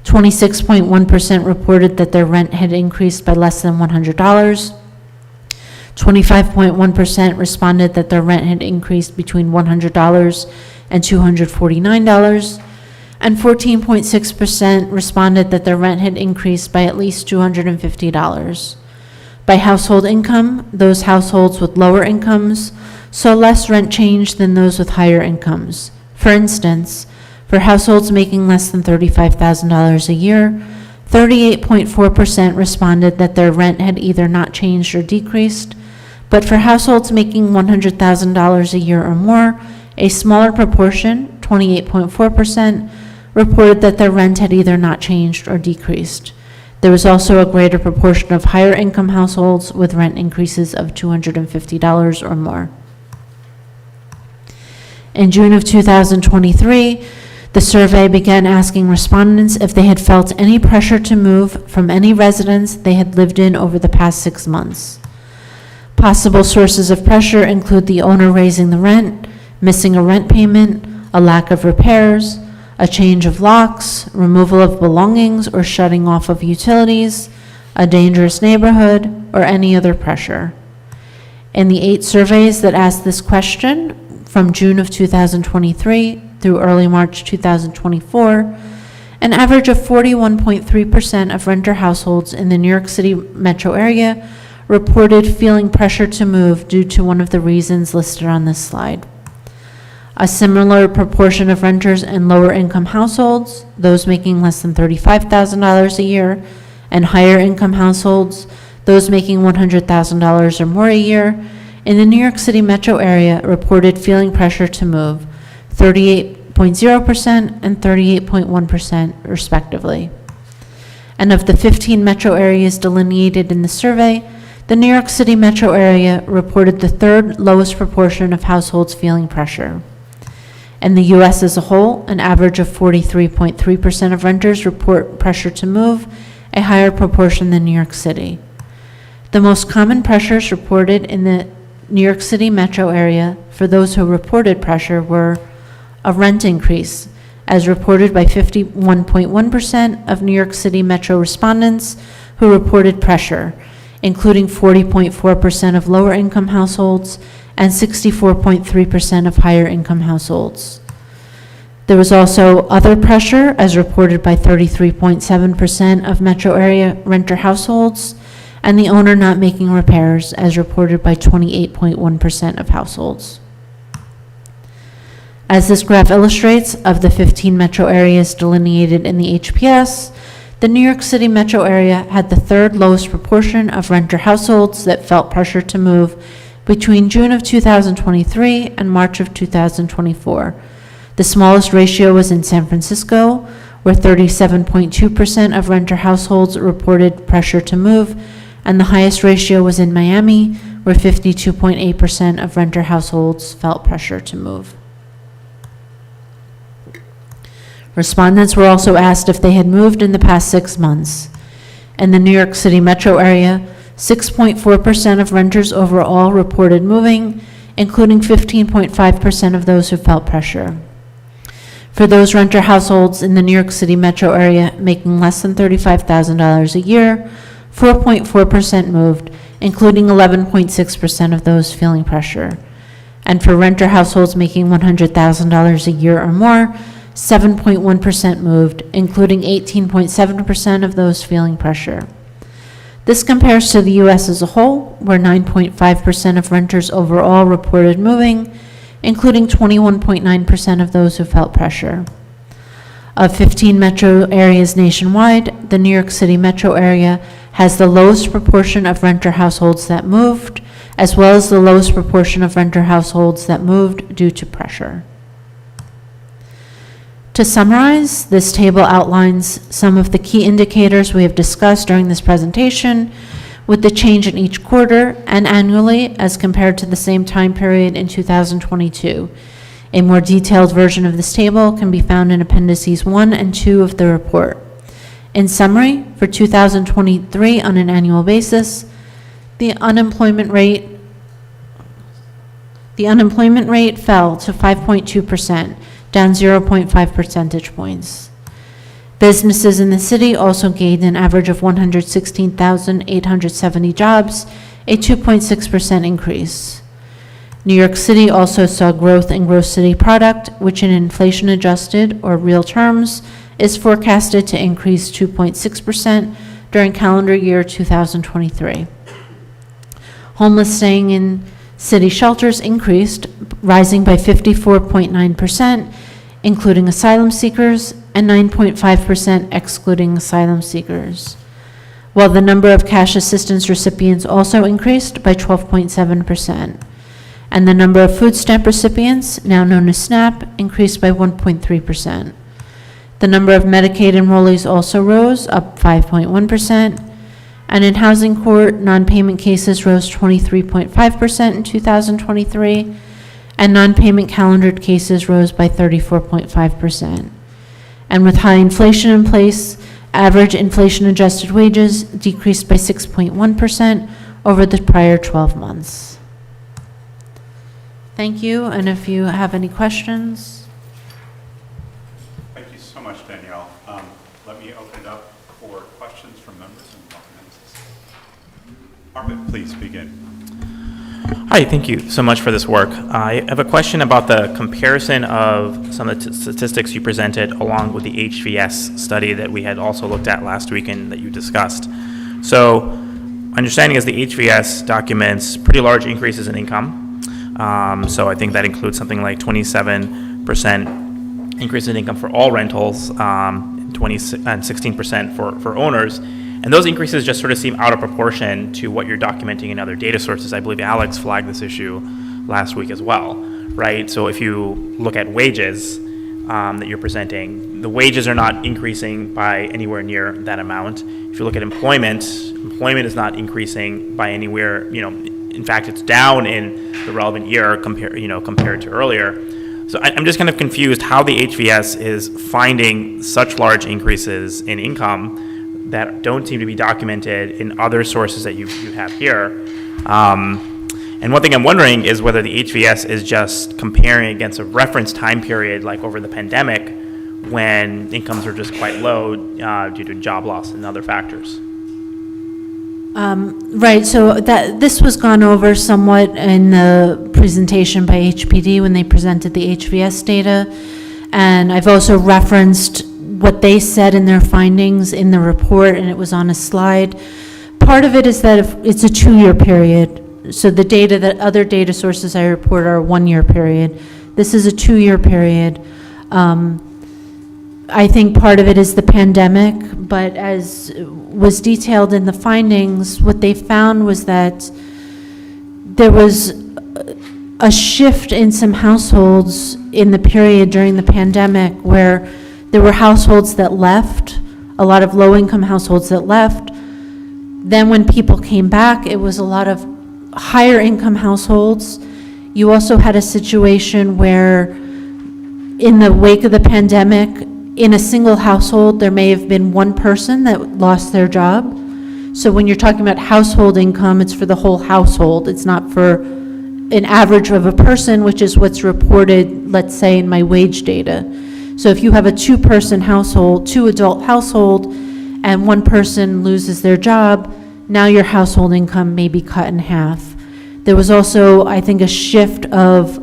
26.1% reported that their rent had increased by less than $100. 25.1% responded that their rent had increased between $100 and $249, and 14.6% responded that their rent had increased by at least $250. By household income, those households with lower incomes saw less rent change than those with higher incomes. For instance, for households making less than $35,000 a year, 38.4% responded that their rent had either not changed or decreased, but for households making $100,000 a year or more, a smaller proportion, 28.4%, reported that their rent had either not changed or decreased. There was also a greater proportion of higher income households with rent increases of $250 or more. In June of 2023, the survey began asking respondents if they had felt any pressure to move from any residence they had lived in over the past 6 months. Possible sources of pressure include the owner raising the rent, missing a rent payment, a lack of repairs, a change of locks, removal of belongings or shutting off of utilities, a dangerous neighborhood, or any other pressure. In the 8 surveys that asked this question, from June of 2023 through early March 2024, an average of 41.3% of renter households in the New York City metro area reported feeling pressure to move due to one of the reasons listed on this slide. A similar proportion of renters in lower income households, those making less than $35,000 a year, and higher income households, those making $100,000 or more a year, in the New York City metro area reported feeling pressure to move, 38.0% and 38.1% respectively. And of the 15 metro areas delineated in the survey, the New York City metro area reported the 3rd lowest proportion of households feeling pressure. In the U.S. as a whole, an average of 43.3% of renters report pressure to move, a higher proportion than New York City. The most common pressures reported in the New York City metro area for those who reported pressure were a rent increase, as reported by 51.1% of New York City metro respondents who reported pressure, including 40.4% of lower income households and 64.3% of higher income households. There was also other pressure, as reported by 33.7% of metro area renter households, and the owner not making repairs, as reported by 28.1% of households. As this graph illustrates, of the 15 metro areas delineated in the HPS, the New York City metro area had the 3rd lowest proportion of renter households that felt pressure to move between June of 2023 and March of 2024. The smallest ratio was in San Francisco, where 37.2% of renter households reported pressure to move, and the highest ratio was in Miami, where 52.8% of renter households felt pressure to move. Respondents were also asked if they had moved in the past 6 months. In the New York City metro area, 6.4% of renters overall reported moving, including 15.5% of those who felt pressure. For those renter households in the New York City metro area making less than $35,000 a year, 4.4% moved, including 11.6% of those feeling pressure. And for renter households making $100,000 a year or more, 7.1% moved, including 18.7% of those feeling pressure. This compares to the U.S. as a whole, where 9.5% of renters overall reported moving, including 21.9% of those who felt pressure. Of 15 metro areas nationwide, the New York City metro area has the lowest proportion of renter households that moved, as well as the lowest proportion of renter households that moved due to pressure. To summarize, this table outlines some of the key indicators we have discussed during this presentation, with the change in each quarter and annually as compared to the same time period in 2022. A more detailed version of this table can be found in Appendices 1 and 2 of the report. In summary, for 2023 on an annual basis, the unemployment rate fell to 5.2%, down 0.5 percentage points. Businesses in the city also gained an average of 116,870 jobs, a 2.6% increase. New York City also saw growth in gross city product, which in inflation-adjusted or real terms is forecasted to increase 2.6% during calendar year 2023. Homeless staying in City shelters increased, rising by 54.9%, including asylum seekers, and 9.5% excluding asylum seekers, while the number of cash assistance recipients also increased by 12.7%. And the number of food stamp recipients, now known as SNAP, increased by 1.3%. The number of Medicaid enrollees also rose, up 5.1%. And in housing court, non-payment cases rose 23.5% in 2023, and non-payment calendared cases rose by 34.5%. And with high inflation in place, average inflation-adjusted wages decreased by 6.1% over the prior 12 months. Thank you, and if you have any questions. Thank you so much, Danielle. Let me open it up for questions from members and Arpit, please begin. Hi, thank you so much for this work. I have a question about the comparison of some of the statistics you presented along with the HVS study that we had also looked at last week and that you discussed. So, my understanding is the HVS documents pretty large increases in income. So I think that includes something like 27% increase in income for all rentals, and 16% for owners. And those increases just sort of seem out of proportion to what you're documenting in other data sources. I believe Alex flagged this issue last week as well, right? So if you look at wages that you're presenting, the wages are not increasing by anywhere near that amount. If you look at employment is not increasing by anywhere, in fact, it's down in the relevant year compared to earlier. So I'm just kind of confused how the HVS is finding such large increases in income that don't seem to be documented in other sources that you have here. And one thing I'm wondering is whether the HVS is just comparing against a reference time period like over the pandemic when incomes are just quite low due to job loss and other factors. Right, so this was gone over somewhat in the presentation by HPD when they presented the HVS data. And I've also referenced what they said in their findings in the report, and it was on a slide. Part of it is that if it's a 2-year period. So the data that other data sources I report are a 1-year period. This is a 2-year period. I think part of it is the pandemic, but as was detailed in the findings, what they found was that there was a shift in some households in the period during the pandemic where there were households that left, a lot of low-income households that left. Then when people came back, it was a lot of higher-income households. You also had a situation where in the wake of the pandemic, in a single household, there may have been one person that lost their job. So when you're talking about household income, it's for the whole household. It's not for an average of a person, which is what's reported, let's say, in my wage data. So if you have a 2-person household, 2-adult household, and one person loses their job, now your household income may be cut in half. There was also, I think, a shift of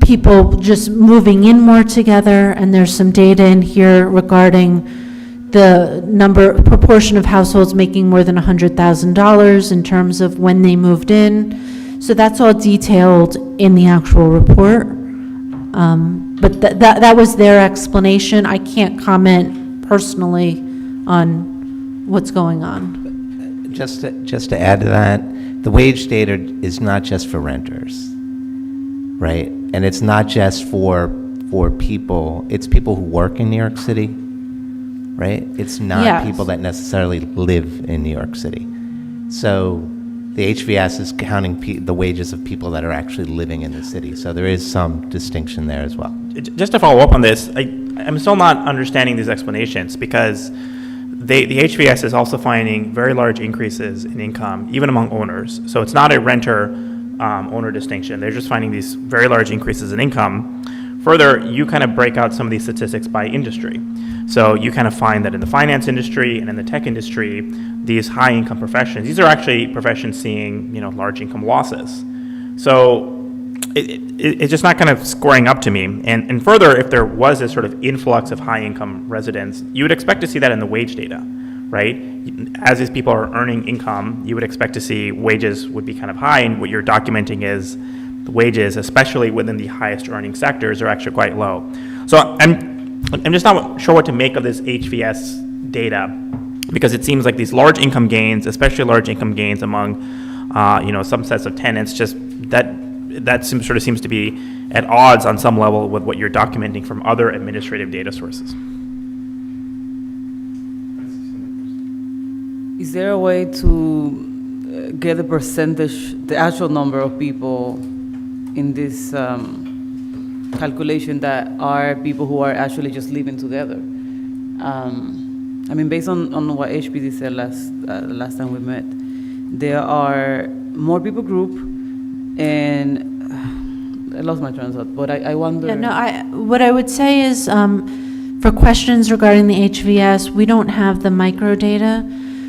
people just moving in more together, and there's some data in here regarding the proportion of households making more than $100,000 in terms of when they moved in. So that's all detailed in the actual report. But that was their explanation. I can't comment personally on what's going on. Just to add to that, the wage data is not just for renters, right? And it's not just for people, it's people who work in New York City, right? It's not Yes. people that necessarily live in New York City. So the HVS is counting the wages of people that are actually living in the city. So there is some distinction there as well. Just to follow up on this, I'm still not understanding these explanations because the HVS is also finding very large increases in income, even among owners. So it's not a renter-owner distinction. They're just finding these very large increases in income. Further, you kind of break out some of these statistics by industry. So you kind of find that in the finance industry and in the tech industry, these high-income professions, these are actually professions seeing, large income losses. So it's just not kind of scoring up to me. And further, if there was this sort of influx of high-income residents, you would expect to see that in the wage data, right? As these people are earning income, you would expect to see wages would be kind of high, and what you're documenting is the wages, especially within the highest earning sectors, are actually quite low. So I'm just not sure what to make of this HVS data, because it seems like these large income gains, especially large income gains among, some sets of tenants, just that seems to be at odds on some level with what you're documenting from other administrative data sources. Is there a way to get the percentage, the actual number of people in this calculation that are people who are actually just living together? Based on what HPD said last time we met, there are more people group, and I lost my train of thought, but I wonder. Yeah, no, what I would say is, for questions regarding the HVS, we don't have the micro data.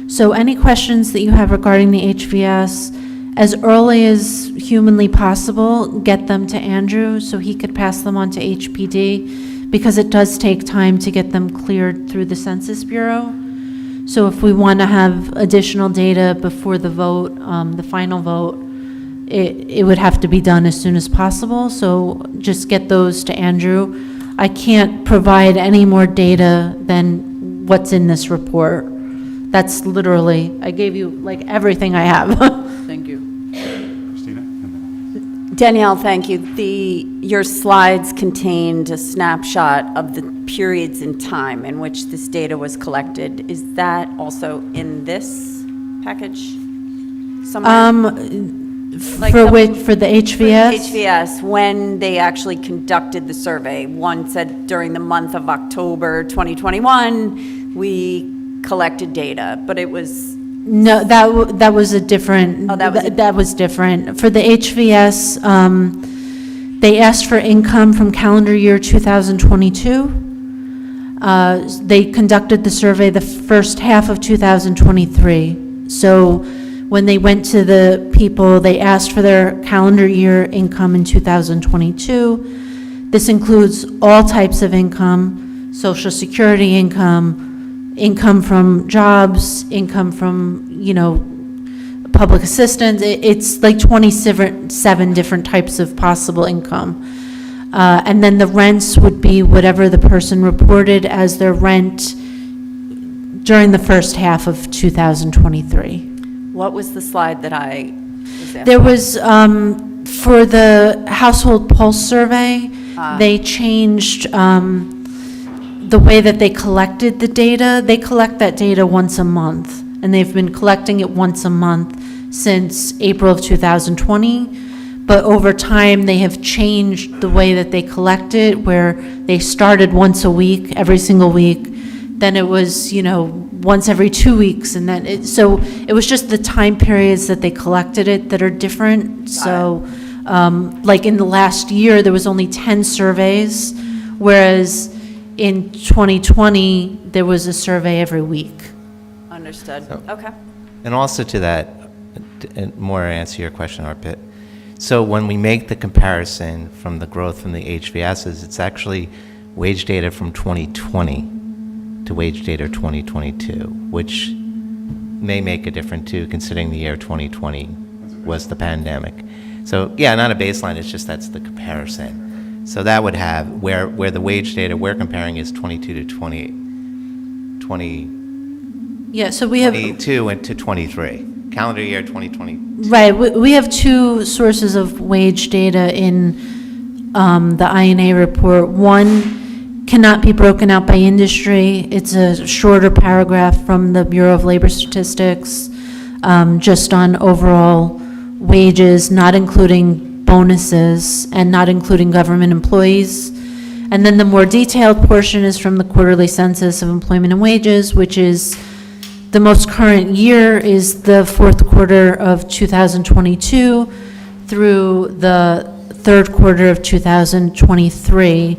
So any questions that you have regarding the HVS, as early as humanly possible, get them to Andrew so he could pass them on to HPD, because it does take time to get them cleared through the Census Bureau. So if we want to have additional data before the vote, the final vote, it would have to be done as soon as possible. So just get those to Andrew. I can't provide any more data than what's in this report. That's literally, I gave you like everything I have. Thank you. Christina? And then- Danielle, thank you. Your slides contained a snapshot of the periods in time in which this data was collected. Is that also in this package somewhere? Like For the HVS? HVS, when they actually conducted the survey. One said during the month of October 2021, we collected data, but it was. No, that was a different. Oh, that was different. For the HVS, they asked for income from calendar year 2022. They conducted the survey the first half of 2023. So when they went to the people, they asked for their calendar year income in 2022. This includes all types of income: Social Security income, income from jobs, income from, public assistance. It's like 27 different types of possible income. And then the rents would be whatever the person reported as their rent during the first half of 2023. What was the slide that I was after? There was, for the household pulse survey, they changed the way that they collected the data. They collect that data once a month, and they've been collecting it once a month since April of 2020. But over time, they have changed the way that they collect it, where they started once a week, every single week. Then it was, once every 2 weeks, and then so it was just the time periods that they collected it that are different. So, like in the last year, there was only 10 surveys, whereas in 2020, there was a survey every week. Understood. Okay. And also to that, and more answer your question, Arpit. So when we make the comparison from the growth from the HVSs, it's actually wage data from 2020 to wage data 2022, which may make a difference too, considering the year 2020 was the pandemic. So yeah, not a baseline, it's just that's the comparison. So that would have, where the wage data we're comparing is 22 to 20, Yeah, so we have, 22 and to 23, calendar year 2020. right, we have two sources of wage data in the INA report. One cannot be broken out by industry. It's a shorter paragraph from the Bureau of Labor Statistics, just on overall wages, not including bonuses and not including government employees. And then the more detailed portion is from the quarterly census of employment and wages, which is the most current year is the fourth quarter of 2022 through the third quarter of 2023.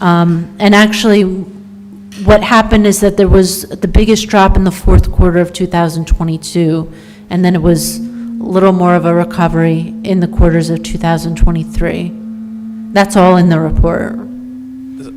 And actually, what happened is that there was the biggest drop in the fourth quarter of 2022, and then it was a little more of a recovery in the quarters of 2023. That's all in the report.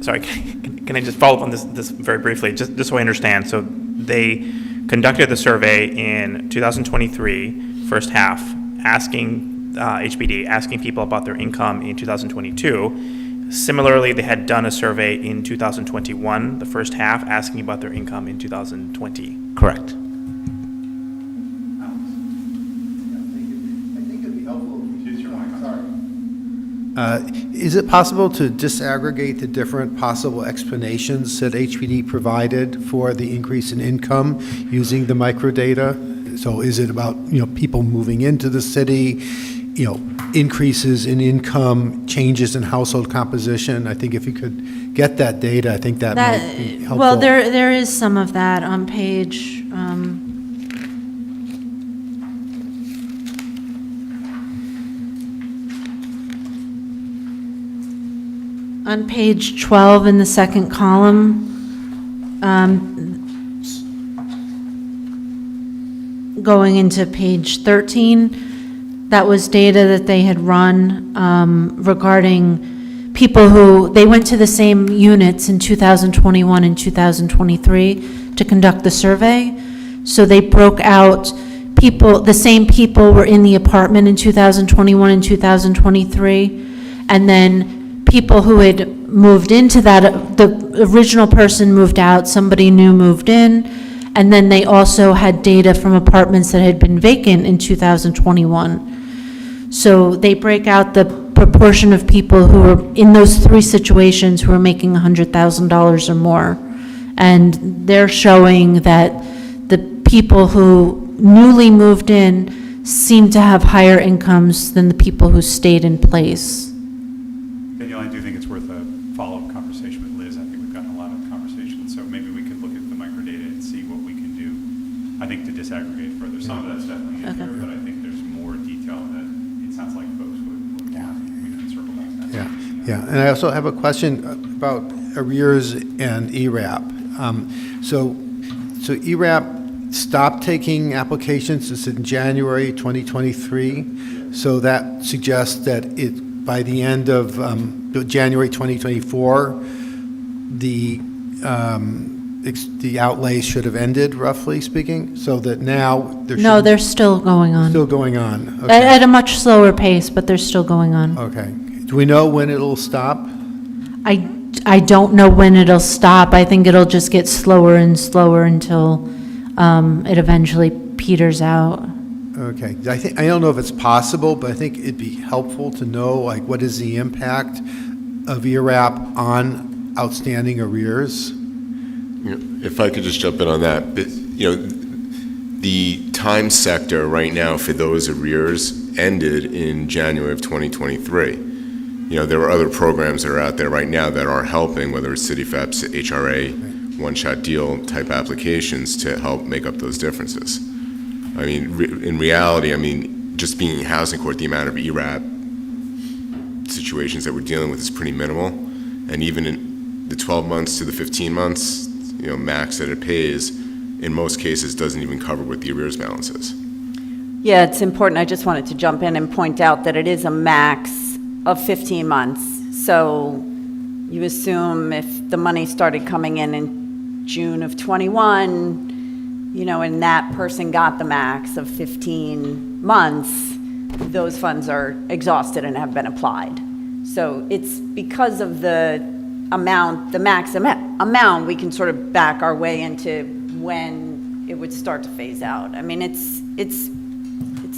Sorry, can I just follow up on this very briefly, just so I understand? So they conducted the survey in 2023, first half, asking HPD, asking people about their income in 2022. Similarly, they had done a survey in 2021, the first half, asking about their income in 2020. Correct. Is it possible to disaggregate the different possible explanations that HPD provided for the increase in income using the microdata? So is it about, people moving into the city, increases in income, changes in household composition? I think if you could get that data, I think that might be helpful. Well, there is some of that on page, on page 12 in the second column, going into page 13, that was data that they had run regarding people who, they went to the same units in 2021 and 2023 to conduct the survey. So they broke out people, the same people were in the apartment in 2021 and 2023, and then people who had moved into that, the original person moved out, somebody new moved in, and then they also had data from apartments that had been vacant in 2021. So they break out the proportion of people who were in those three situations who were making $100,000 or more. And they're showing that the people who newly moved in seem to have higher incomes than the people who stayed in place. Danielle, I do think it's worth a follow-up conversation with Liz. I think we've gotten a lot of conversations, so maybe we could look at the microdata and see what we can do. I think to disaggregate further, some of that's definitely in here, but I think there's more detail that it sounds like folks would want. We can circle back to that. Yeah, and I also have a question about arrears and ERAP. So ERAP stopped taking applications in January 2023. So that suggests that by the end of January 2024, the outlays should have ended, roughly speaking, so that now No, they're still going on. still going on. Okay. At a much slower pace, but they're still going on. Okay. Do we know when it'll stop? I don't know when it'll stop. I think it'll just get slower and slower until it eventually peters out. Okay. I don't know if it's possible, but I think it'd be helpful to know, like, what is the impact of ERAP on outstanding arrears? If I could just jump in on that, but, the time sector right now for those arrears ended in January of 2023. There are other programs that are out there right now that are helping, whether it's City FEPS, HRA, one-shot deal type applications to help make up those differences. I mean, in reality, just being in housing court, the amount of ERAP situations that we're dealing with is pretty minimal. And even in the 12 months to the 15 months, max that it pays, in most cases doesn't even cover what the arrears balance is. Yeah, it's important. I just wanted to jump in and point out that it is a max of 15 months. So you assume if the money started coming in June of 21, and that person got the max of 15 months, those funds are exhausted and have been applied. So it's because of the amount, the max amount, we can sort of back our way into when it would start to phase out. It's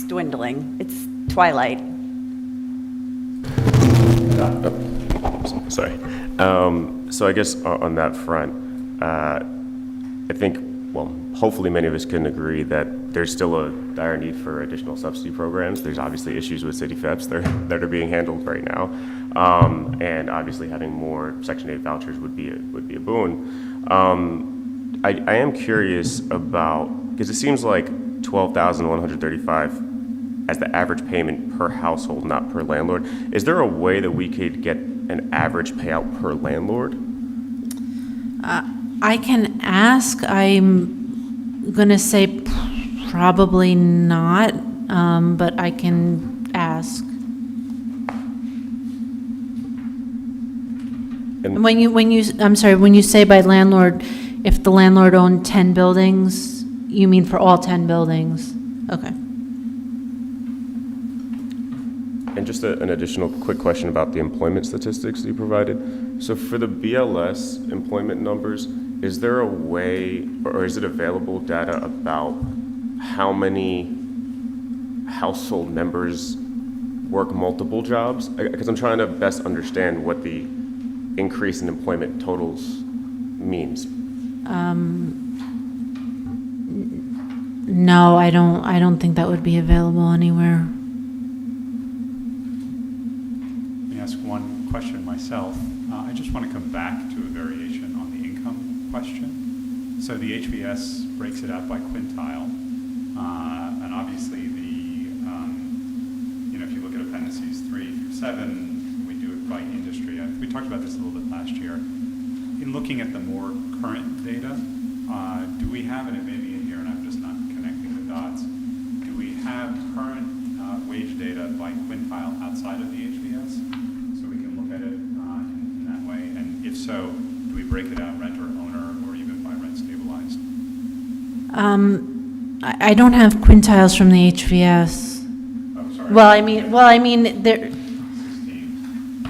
dwindling. It's twilight. Sorry. So I guess on that front, I think, hopefully many of us can agree that there's still a dire need for additional subsidy programs. There's obviously issues with city FEPS that are being handled right now. And obviously having more Section 8 vouchers would be a boon. I am curious about, because it seems like $12,135 as the average payment per household, not per landlord. Is there a way that we could get an average payout per landlord? I can ask. I'm going to say probably not, but I can ask. And when you say by landlord, if the landlord owned 10 buildings, You mean for all 10 buildings? Okay. And just an additional quick question about the employment statistics that you provided. So for the BLS employment numbers, is there a way, or is it available data about how many household members work multiple jobs? Because I'm trying to best understand what the increase in employment totals means. No, I don't think that would be available anywhere. Let me ask one question myself. I just want to come back to a variation on the income question. So the HVS breaks it out by quintile, and obviously if you look at appendices 3 through 7, we do it by industry. We talked about this a little bit last year. In looking at the more current data, do we have, and it may be in here and I'm just not connecting the dots, do we have current wage data by quintile outside of the HVS? So we can look at it in that way. And if so, do we break it out renter, owner, or even by rent stabilized? I don't have quintiles from the HVS. Oh, sorry. Well, I mean, there, 16.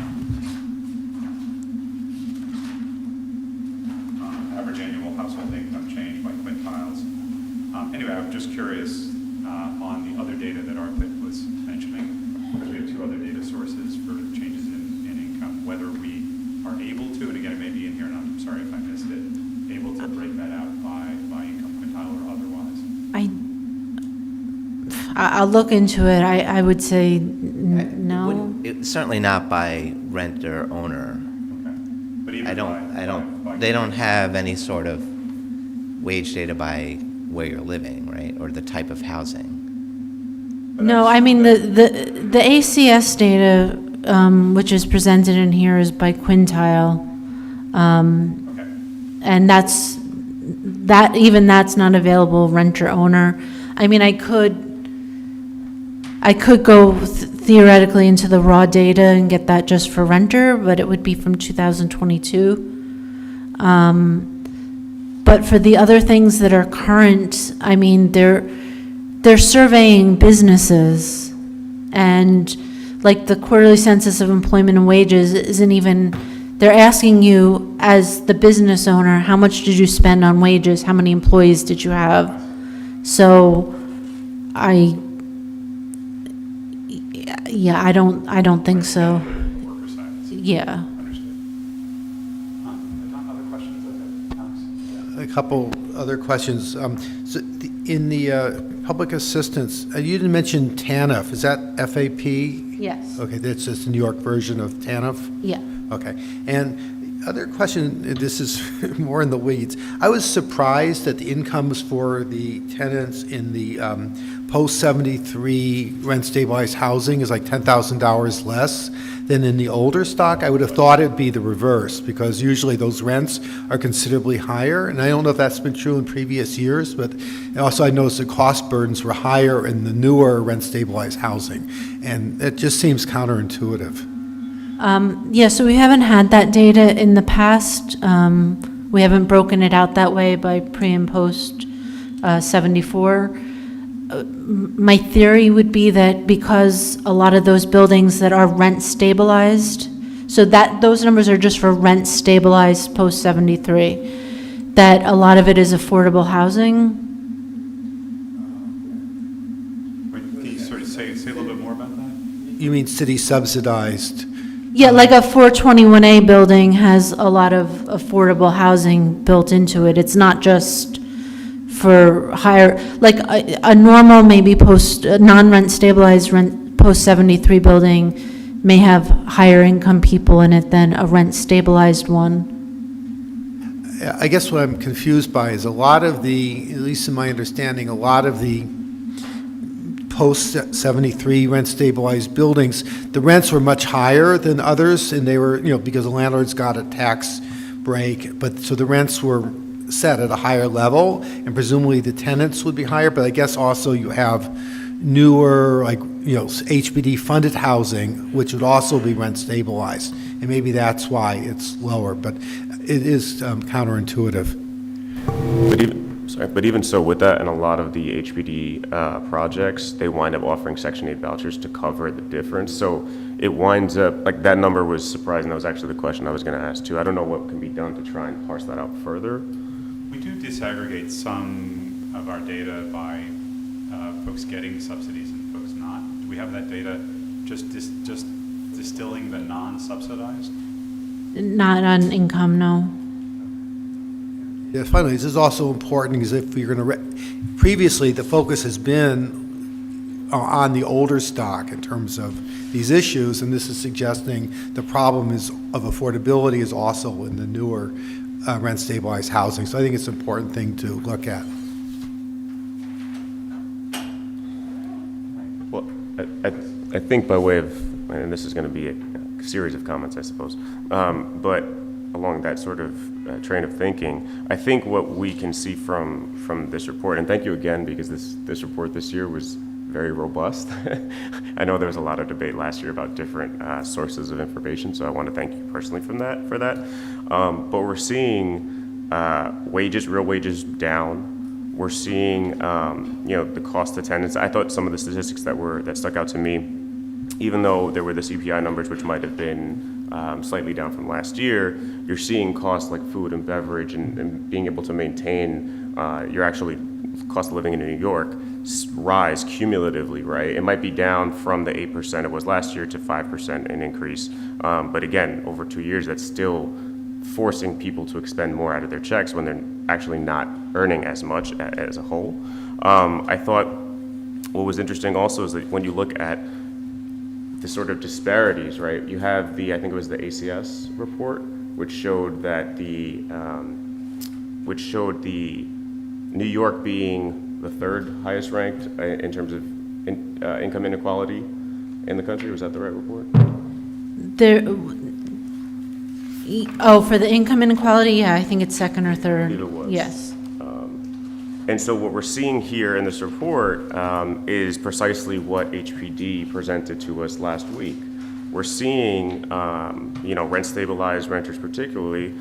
Average annual household income change by quintiles. Anyway, I'm just curious on the other data that Arpit was mentioning, because we have two other data sources for changes in income, whether we are able to, and again, it may be in here, and I'm sorry if I missed it, able to break that out by income quintile or otherwise. I'll look into it. I would say no. Certainly not by renter owner. Okay. But even They don't have any sort of wage data by where you're living, right, or the type of housing. No, I mean, the ACS data, which is presented in here, is by quintile. Okay. And that's not available renter owner. I mean, I could go theoretically into the raw data and get that just for renter, but it would be from 2022. But for the other things that are current, I mean, they're surveying businesses, and like the quarterly census of employment and wages isn't even, they're asking you as the business owner, how much did you spend on wages? How many employees did you have? So I don't think so. Worker size. Yeah. Understood. Other questions? Okay. Alex? A couple other questions. In the public assistance, you didn't mention TANF. Is that FAP? Yes. Okay, that's just the New York version of TANF? Yeah. Okay. And other question, this is more in the weeds. I was surprised that the incomes for the tenants in the post-73 rent-stabilized housing is like $10,000 less than in the older stock. I would have thought it'd be the reverse, because usually those rents are considerably higher. And I don't know if that's been true in previous years, but also I noticed the cost burdens were higher in the newer rent-stabilized housing. And it just seems counterintuitive. Yeah, so we haven't had that data in the past. We haven't broken it out that way by pre and post 74. My theory would be that because a lot of those buildings that are rent stabilized, so that those numbers are just for rent stabilized post 73, that a lot of it is affordable housing. Wait, can you sort of say a little bit more about that? You mean city subsidized? Yeah, like a 421A building has a lot of affordable housing built into it. It's not just for higher, like a normal maybe non-rent stabilized rent post 73 building may have higher income people in it than a rent stabilized one. I guess what I'm confused by is a lot of the, at least in my understanding, a lot of the post-73 rent-stabilized buildings, the rents were much higher than others, and they were, because the landlords got a tax break, but so the rents were set at a higher level, and presumably the tenants would be higher, but I guess also you have newer, HBD-funded housing, which would also be rent-stabilized, and maybe that's why it's lower, but it is counterintuitive. Sorry, but even so, with that, and a lot of the HPD projects, they wind up offering Section 8 vouchers to cover the difference. So it winds up, like, that number was surprising. That was actually the question I was going to ask, too. I don't know what can be done to try and parse that out further. We do disaggregate some of our data by folks getting subsidies and folks not. Do we have that data just distilling the non-subsidized? Not on income, no. Yeah, finally, this is also important because if you're going to, previously, the focus has been on the older stock in terms of these issues, and this is suggesting the problem of affordability is also in the newer rent-stabilized housing. So I think it's an important thing to look at. Well, I think by way of, and this is going to be a series of comments, I suppose, but along that sort of train of thinking, I think what we can see from this report, and thank you again, because this report this year was very robust. I know there was a lot of debate last year about different sources of information, so I want to thank you personally for that. But we're seeing real wages down. We're seeing the cost of tenants. I thought some of the statistics that stuck out to me, even though there were the CPI numbers, which might have been slightly down from last year, you're seeing costs like food and beverage and being able to maintain your actually cost of living in New York rise cumulatively, right? It might be down from the 8% it was last year to 5% an increase. But again, over 2 years, that's still forcing people to expend more out of their checks when they're actually not earning as much as a whole. I thought what was interesting also is that when you look at the sort of disparities, right? You have I think it was the ACS report, which showed that New York being the third highest ranked in terms of income inequality in the country. Was that the right report? For the income inequality, yeah, I think it's second or third. I believe it was. Yes. And so what we're seeing here in this report is precisely what HPD presented to us last week. We're seeing, rent-stabilized renters particularly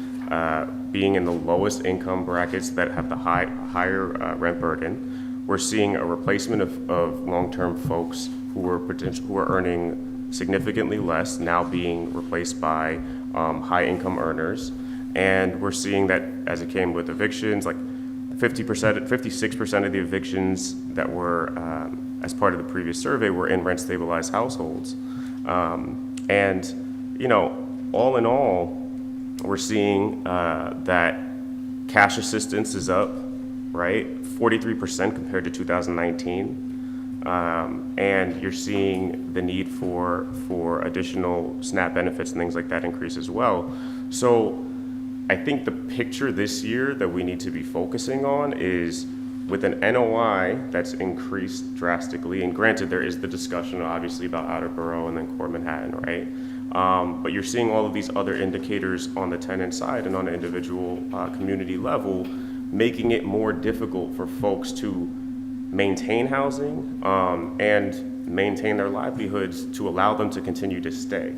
being in the lowest income brackets that have the higher rent burden. We're seeing a replacement of long-term folks who are earning significantly less, now being replaced by high-income earners. And we're seeing that as it came with evictions, like 56% of the evictions that were, as part of the previous survey, were in rent-stabilized households. All in all, we're seeing that cash assistance is up, right? 43% compared to 2019. And you're seeing the need for additional SNAP benefits and things like that increase as well. So I think the picture this year that we need to be focusing on is with an NOI that's increased drastically, and granted there is the discussion obviously about outer borough and then core Manhattan, right? But you're seeing all of these other indicators on the tenant side and on an individual community level, making it more difficult for folks to maintain housing and maintain their livelihoods to allow them to continue to stay.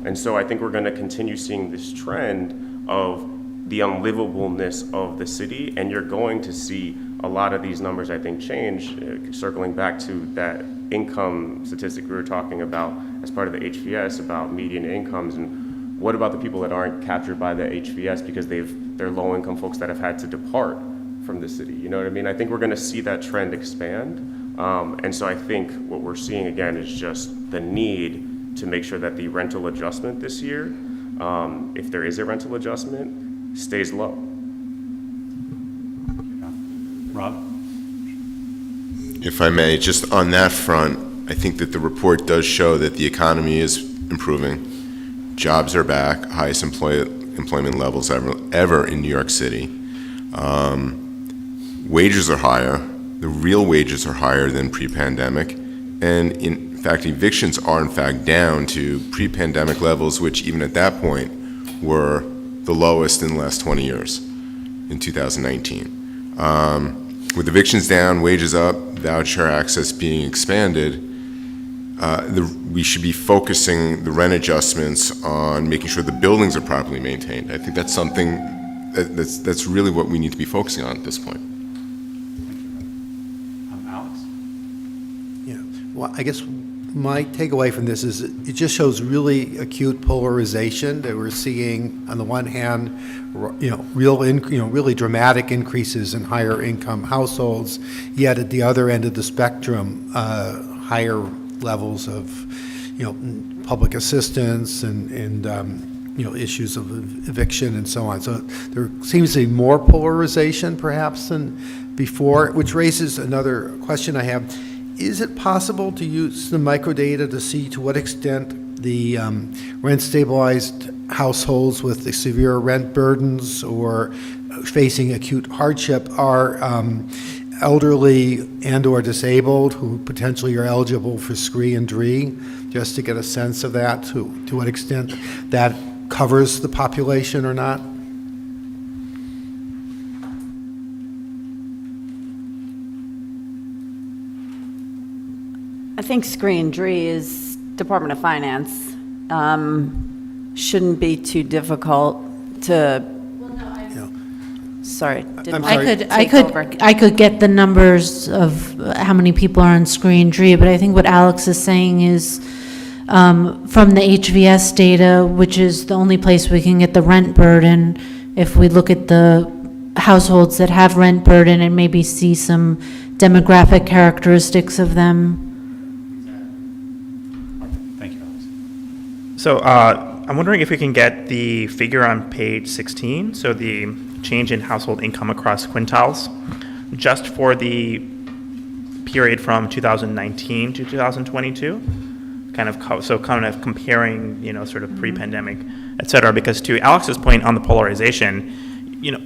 And so I think we're going to continue seeing this trend of the unlivableness of the city, and you're going to see a lot of these numbers, I think, change, circling back to that income statistic we were talking about as part of the HVS about median incomes, and what about the people that aren't captured by the HVS because they're low-income folks that have had to depart from the city, you know what I mean? I think we're gonna see that trend expand, and so I think what we're seeing again is just the need to make sure that the rental adjustment this year, if there is a rental adjustment, stays low. Rob? If I may, just on that front, I think that the report does show that the economy is improving. Jobs are back, highest employment levels ever in New York City. Wages are higher. The real wages are higher than pre-pandemic. And in fact, evictions are in fact down to pre-pandemic levels, which even at that point were the lowest in the last 20 years in 2019. With evictions down, wages up, voucher access being expanded, we should be focusing the rent adjustments on making sure the buildings are properly maintained. I think that's something that's really what we need to be focusing on at this point. I guess my takeaway from this is it just shows really acute polarization that we're seeing. On the one hand, really dramatic increases in higher income households, yet at the other end of the spectrum, higher levels of, public assistance and issues of eviction and so on. So there seems to be more polarization perhaps than before, which raises another question I have. Is it possible to use the microdata to see to what extent the rent-stabilized households with the severe rent burdens or facing acute hardship are elderly and/or disabled who potentially are eligible for SCREE and DREE, just to get a sense of that, to what extent that covers the population or not? I think SCREE and DREE is Department of Finance. Shouldn't be too difficult to. Sorry, didn't I'm want to sorry. take over. I could get the numbers of how many people are on Screen Tree, but I think what Alex is saying is from the HVS data, which is the only place we can get the rent burden, if we look at the households that have rent burden and maybe see some demographic characteristics of them. Thank you, Alex. So I'm wondering if we can get the figure on page 16, so the change in household income across quintiles, just for the period from 2019 to 2022, kind of comparing, sort of pre-pandemic, et cetera, because to Alex's point on the polarization,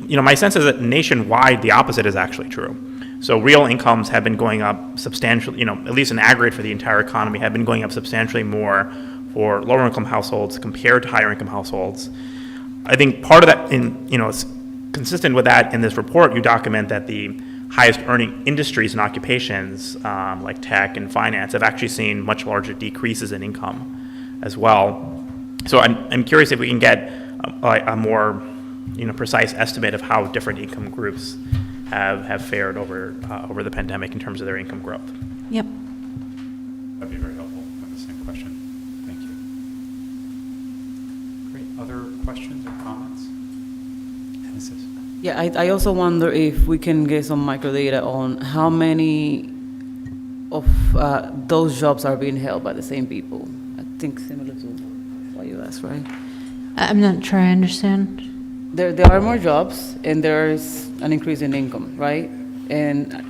my sense is that nationwide the opposite is actually true. So real incomes have been going up substantially, at least in aggregate for the entire economy, have been going up substantially more for lower income households compared to higher income households. I think part of that, it's consistent with that in this report, you document that the highest earning industries and occupations, like tech and finance, have actually seen much larger decreases in income as well. So I'm curious if we can get a more precise estimate of how different income groups have fared over the pandemic in terms of their income growth. Yep. That'd be very helpful. I have the same question. Thank you. Great. Other questions or comments? Genesis. Yeah, I also wonder if we can get some microdata on how many of those jobs are being held by the same people. I think similar to what you asked, right? I'm not sure I understand. There are more jobs, and there's an increase in income, right? And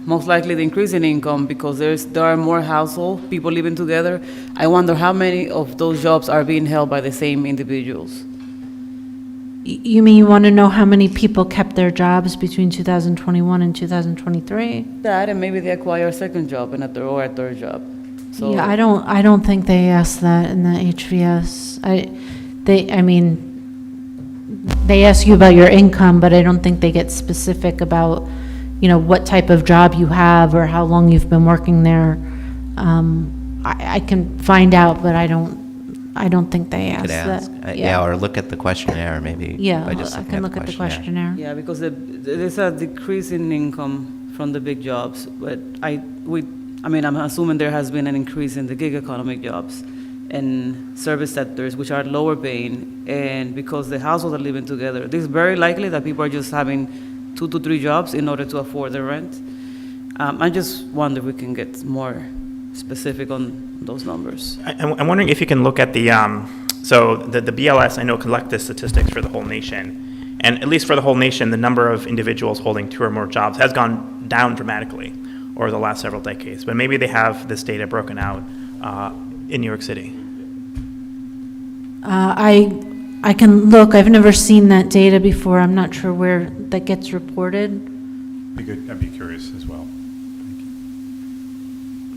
most likely the increase in income, because there are more household people living together. I wonder how many of those jobs are being held by the same individuals. You mean you want to know how many people kept their jobs between 2021 and 2023? That, and maybe they acquire a second job or a third job. So Yeah, I don't think they asked that in the HVS. They ask you about your income, but I don't think they get specific about, what type of job you have or how long you've been working there. I can find out, but I don't think they asked Could ask. that. Yeah, or look at the questionnaire, maybe. Yeah, by just I looking can look at the questionnaire. Yeah, because there's a decrease in income from the big jobs, but I'm assuming there has been an increase in the gig economic jobs and service sectors, which are lower paying, and because the households are living together, it's very likely that people are just having 2 to 3 jobs in order to afford their rent. I just wonder if we can get more specific on those numbers. I'm wondering if you can look at the BLS, I know, collect the statistics for the whole nation. And at least for the whole nation, the number of individuals holding 2 or more jobs has gone down dramatically over the last several decades. But maybe they have this data broken out in New York City. I can look. I've never seen that data before. I'm not sure where that gets reported. Be good. I'd be curious as well. Thank you.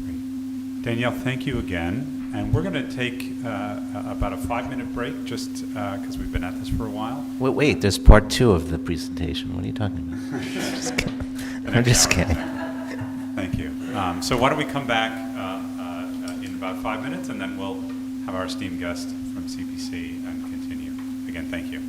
Great. Danielle, thank you again. And we're going to take about a 5-minute break just because we've been at this for a while. Wait, there's part 2 of the presentation. What are you talking about? Just kidding. I'm just kidding. Thank you. So why don't we come back in about 5 minutes, and then we'll have our esteemed guest from CPC and continue. Again, thank you.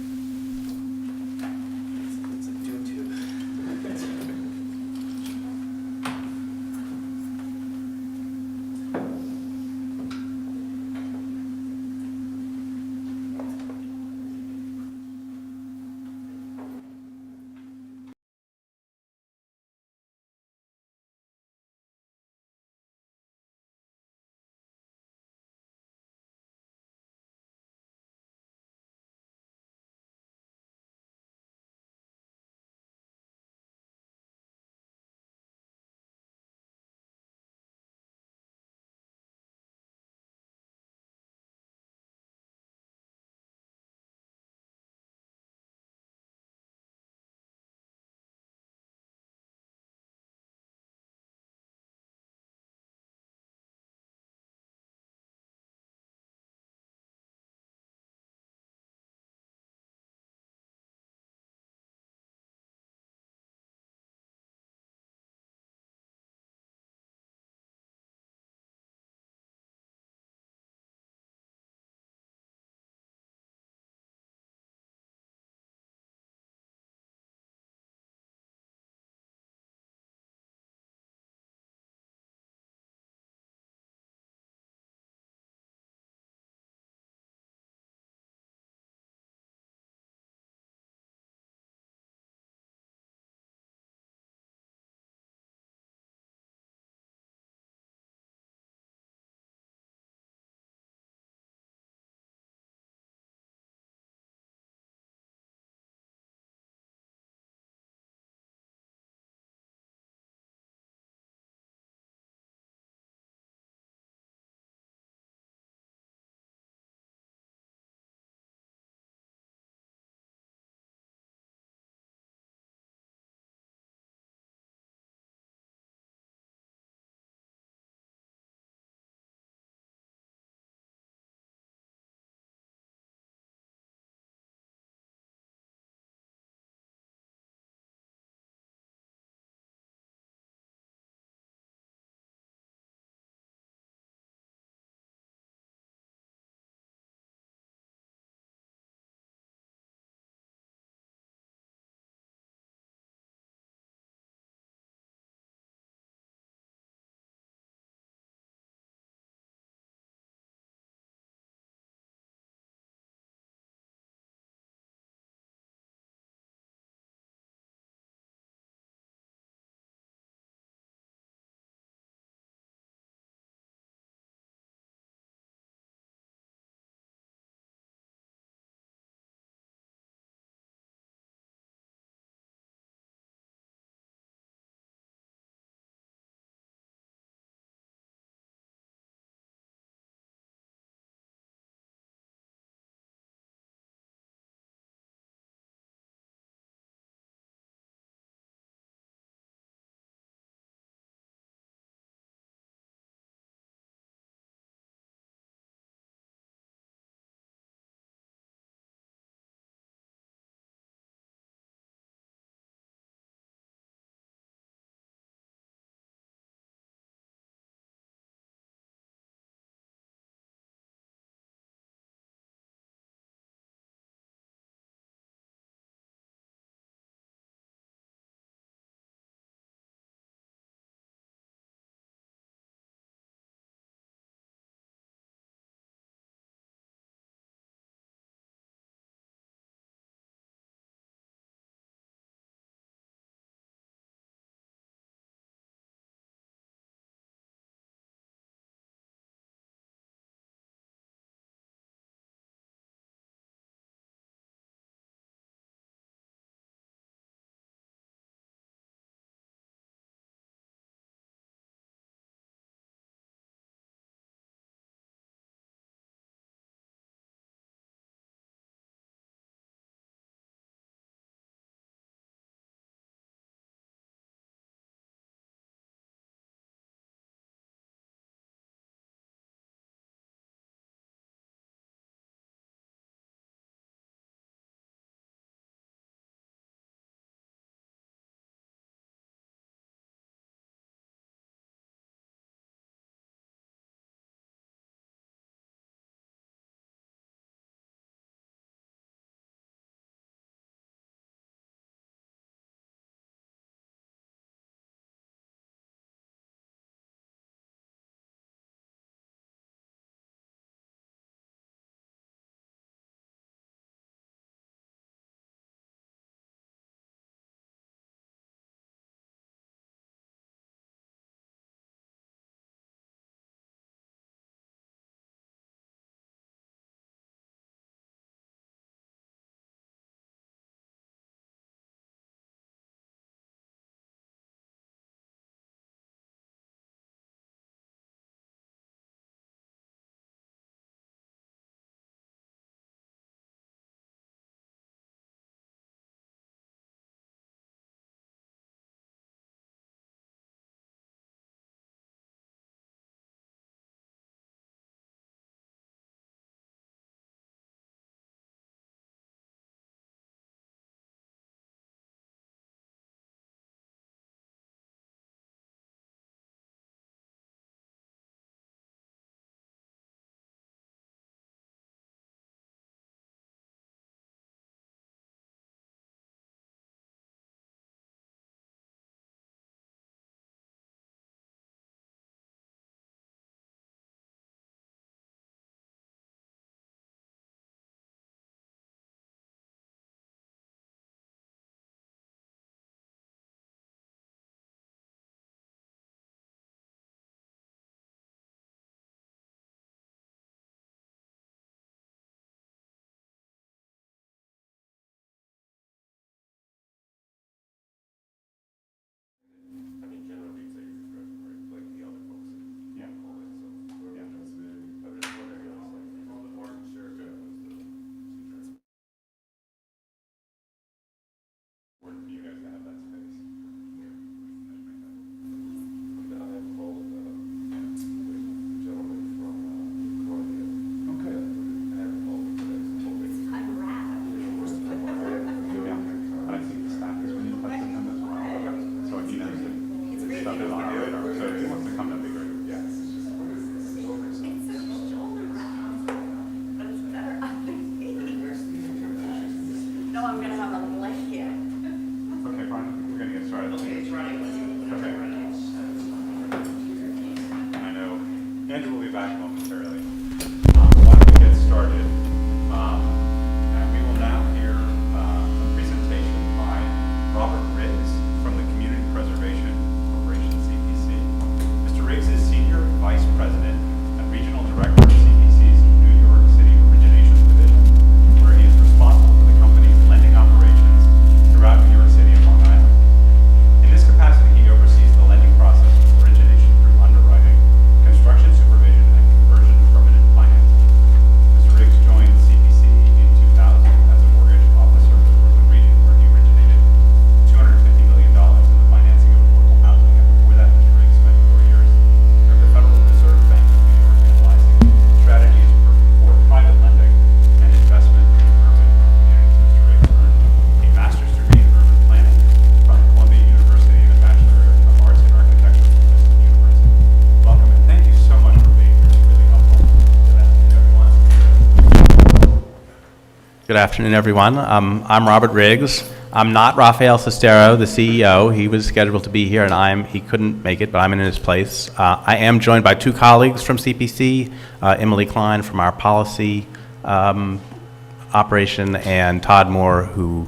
Good afternoon, everyone. I'm Robert Riggs. I'm not Rafael Sestero, the CEO. He was scheduled to be here, and he couldn't make it, but I'm in his place. I am joined by two colleagues from CPC, Emily Klein from our policy operation, and Todd Moore, who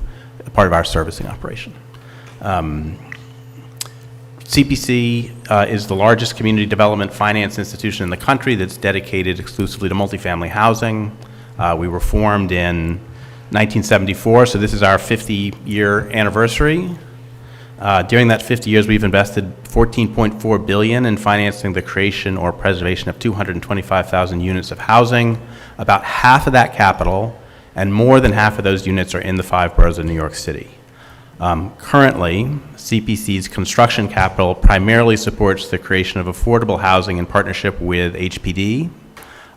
part of our servicing operation. CPC is the largest community development finance institution in the country that's dedicated exclusively to multifamily housing. We were formed in 1974, so this is our 50-year anniversary. During that 50 years, we've invested $14.4 billion in financing the creation or preservation of 225,000 units of housing. About half of that capital and more than half of those units are in the 5 boroughs of New York City. Currently, CPC's construction capital primarily supports the creation of affordable housing in partnership with HPD.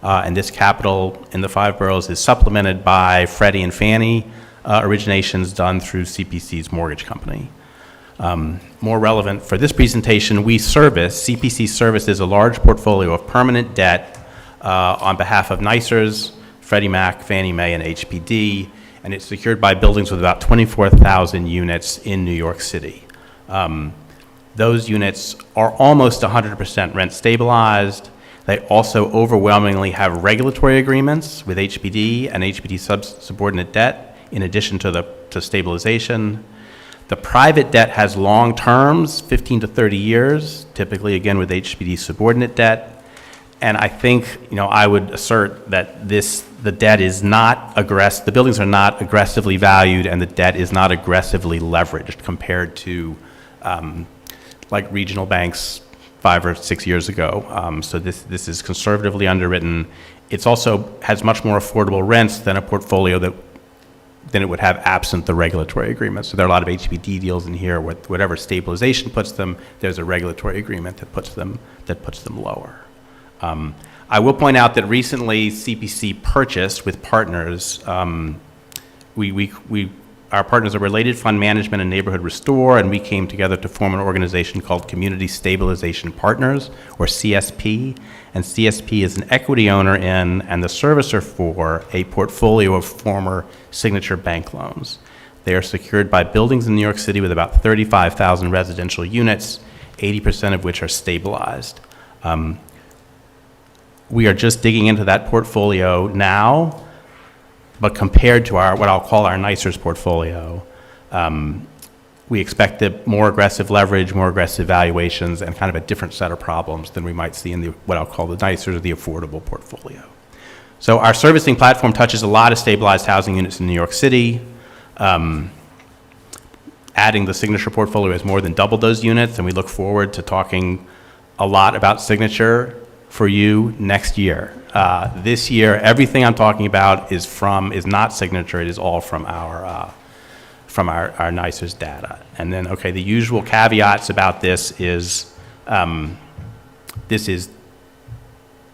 And this capital in the 5 boroughs is supplemented by Freddie and Fannie originations done through CPC's mortgage company. More relevant for this presentation, CPC services a large portfolio of permanent debt on behalf of NYCers, Freddie Mac, Fannie Mae, and HPD, and it's secured by buildings with about 24,000 units in New York City. Those units are almost 100% rent stabilized. They also overwhelmingly have regulatory agreements with HPD and HPD subordinate debt, in addition to stabilization. The private debt has long terms, 15 to 30 years, typically again with HPD subordinate debt. And I think, I would assert that the debt is not the buildings are not aggressively valued, and the debt is not aggressively leveraged compared to like regional banks 5 or 6 years ago. So this is conservatively underwritten. It's also has much more affordable rents than a portfolio than it would have absent the regulatory agreement. So there are a lot of HPD deals in here with whatever stabilization puts them, there's a regulatory agreement that puts them lower. I will point out that recently CPC purchased with partners, our partners are Related Fund Management and Neighborhood Restore, and we came together to form an organization called Community Stabilization Partners, or CSP. And CSP is an equity owner in and the servicer for a portfolio of former Signature Bank loans. They are secured by buildings in New York City with about 35,000 residential units, 80% of which are stabilized. We are just digging into that portfolio now, but compared to what I'll call our NYCers portfolio, we expect more aggressive leverage, more aggressive valuations, and kind of a different set of problems than we might see in what I'll call the NYCers or the affordable portfolio. So our servicing platform touches a lot of stabilized housing units in New York City. Adding the Signature portfolio has more than doubled those units, and we look forward to talking a lot about Signature for you next year. This year, everything I'm talking about is not Signature. It is all from our NYCers data. And then, the usual caveats about this is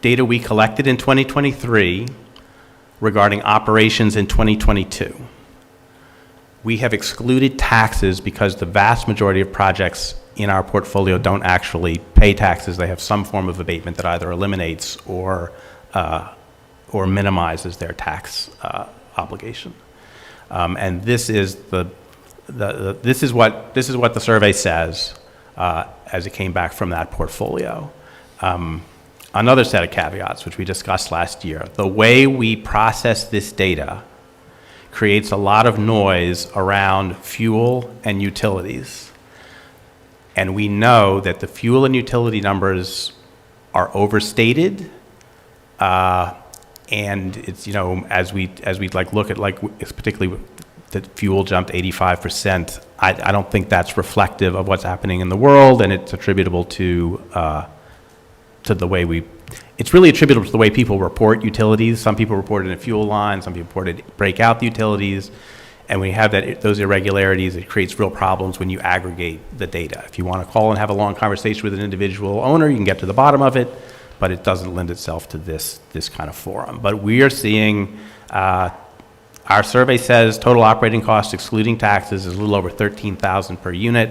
data we collected in 2023 regarding operations in 2022. We have excluded taxes because the vast majority of projects in our portfolio don't actually pay taxes. They have some form of abatement that either eliminates or minimizes their tax obligation. And this is this is what the survey says as it came back from that portfolio. Another set of caveats, which we discussed last year, the way we process this data creates a lot of noise around fuel and utilities. And we know that the fuel and utility numbers are overstated. And it's, as we look at it's particularly that fuel jumped 85%, I don't think that's reflective of what's happening in the world, and it's attributable to the way it's really attributable to the way people report utilities. Some people report it in a fuel line, some people break out the utilities, and when you have those irregularities, it creates real problems when you aggregate the data. If you want to call and have a long conversation with an individual owner, you can get to the bottom of it, but it doesn't lend itself to this kind of forum. But we are seeing, our survey says total operating costs excluding taxes is a little over $13,000 per unit.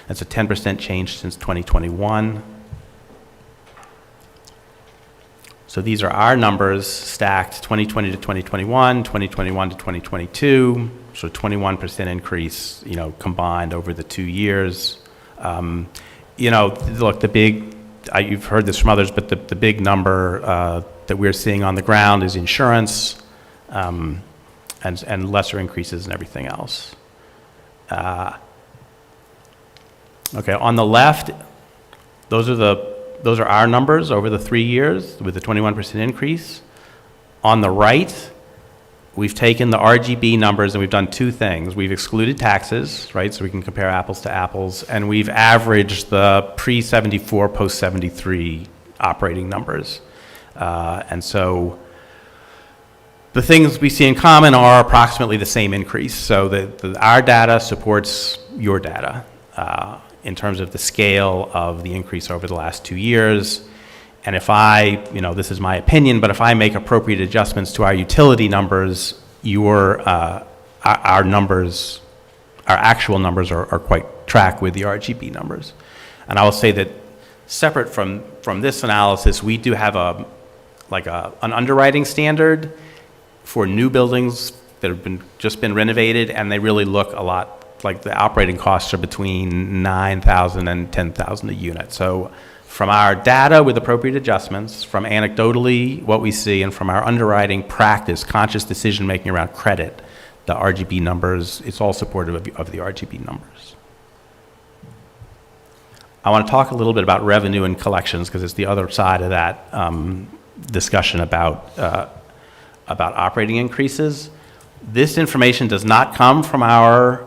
That's a 10% change since 2021. So these are our numbers stacked 2020 to 2021, 2021 to 2022, so 21% increase, combined over the 2 years. Look, you've heard this from others, but the big number that we're seeing on the ground is insurance, and lesser increases in everything else. Okay, on the left, those are our numbers over the 3 years with the 21% increase. On the right, we've taken the RGB numbers and we've done two things. We've excluded taxes, right, so we can compare apples to apples, and we've averaged the pre-74, post-73 operating numbers. And so the things we see in common are approximately the same increase. So our data supports your data in terms of the scale of the increase over the last 2 years. And if this is my opinion, but if I make appropriate adjustments to our utility numbers, our actual numbers are quite track with the RGB numbers. And I will say that separate from this analysis, we do have an underwriting standard for new buildings that have just been renovated, and they really look a lot like the operating costs are between $9,000 and $10,000 a unit. So from our data with appropriate adjustments, from anecdotally what we see, and from our underwriting practice, conscious decision-making around credit, the RGB numbers, it's all supportive of the RGB numbers. I want to talk a little bit about revenue and collections because it's the other side of that discussion about operating increases. This information does not come from our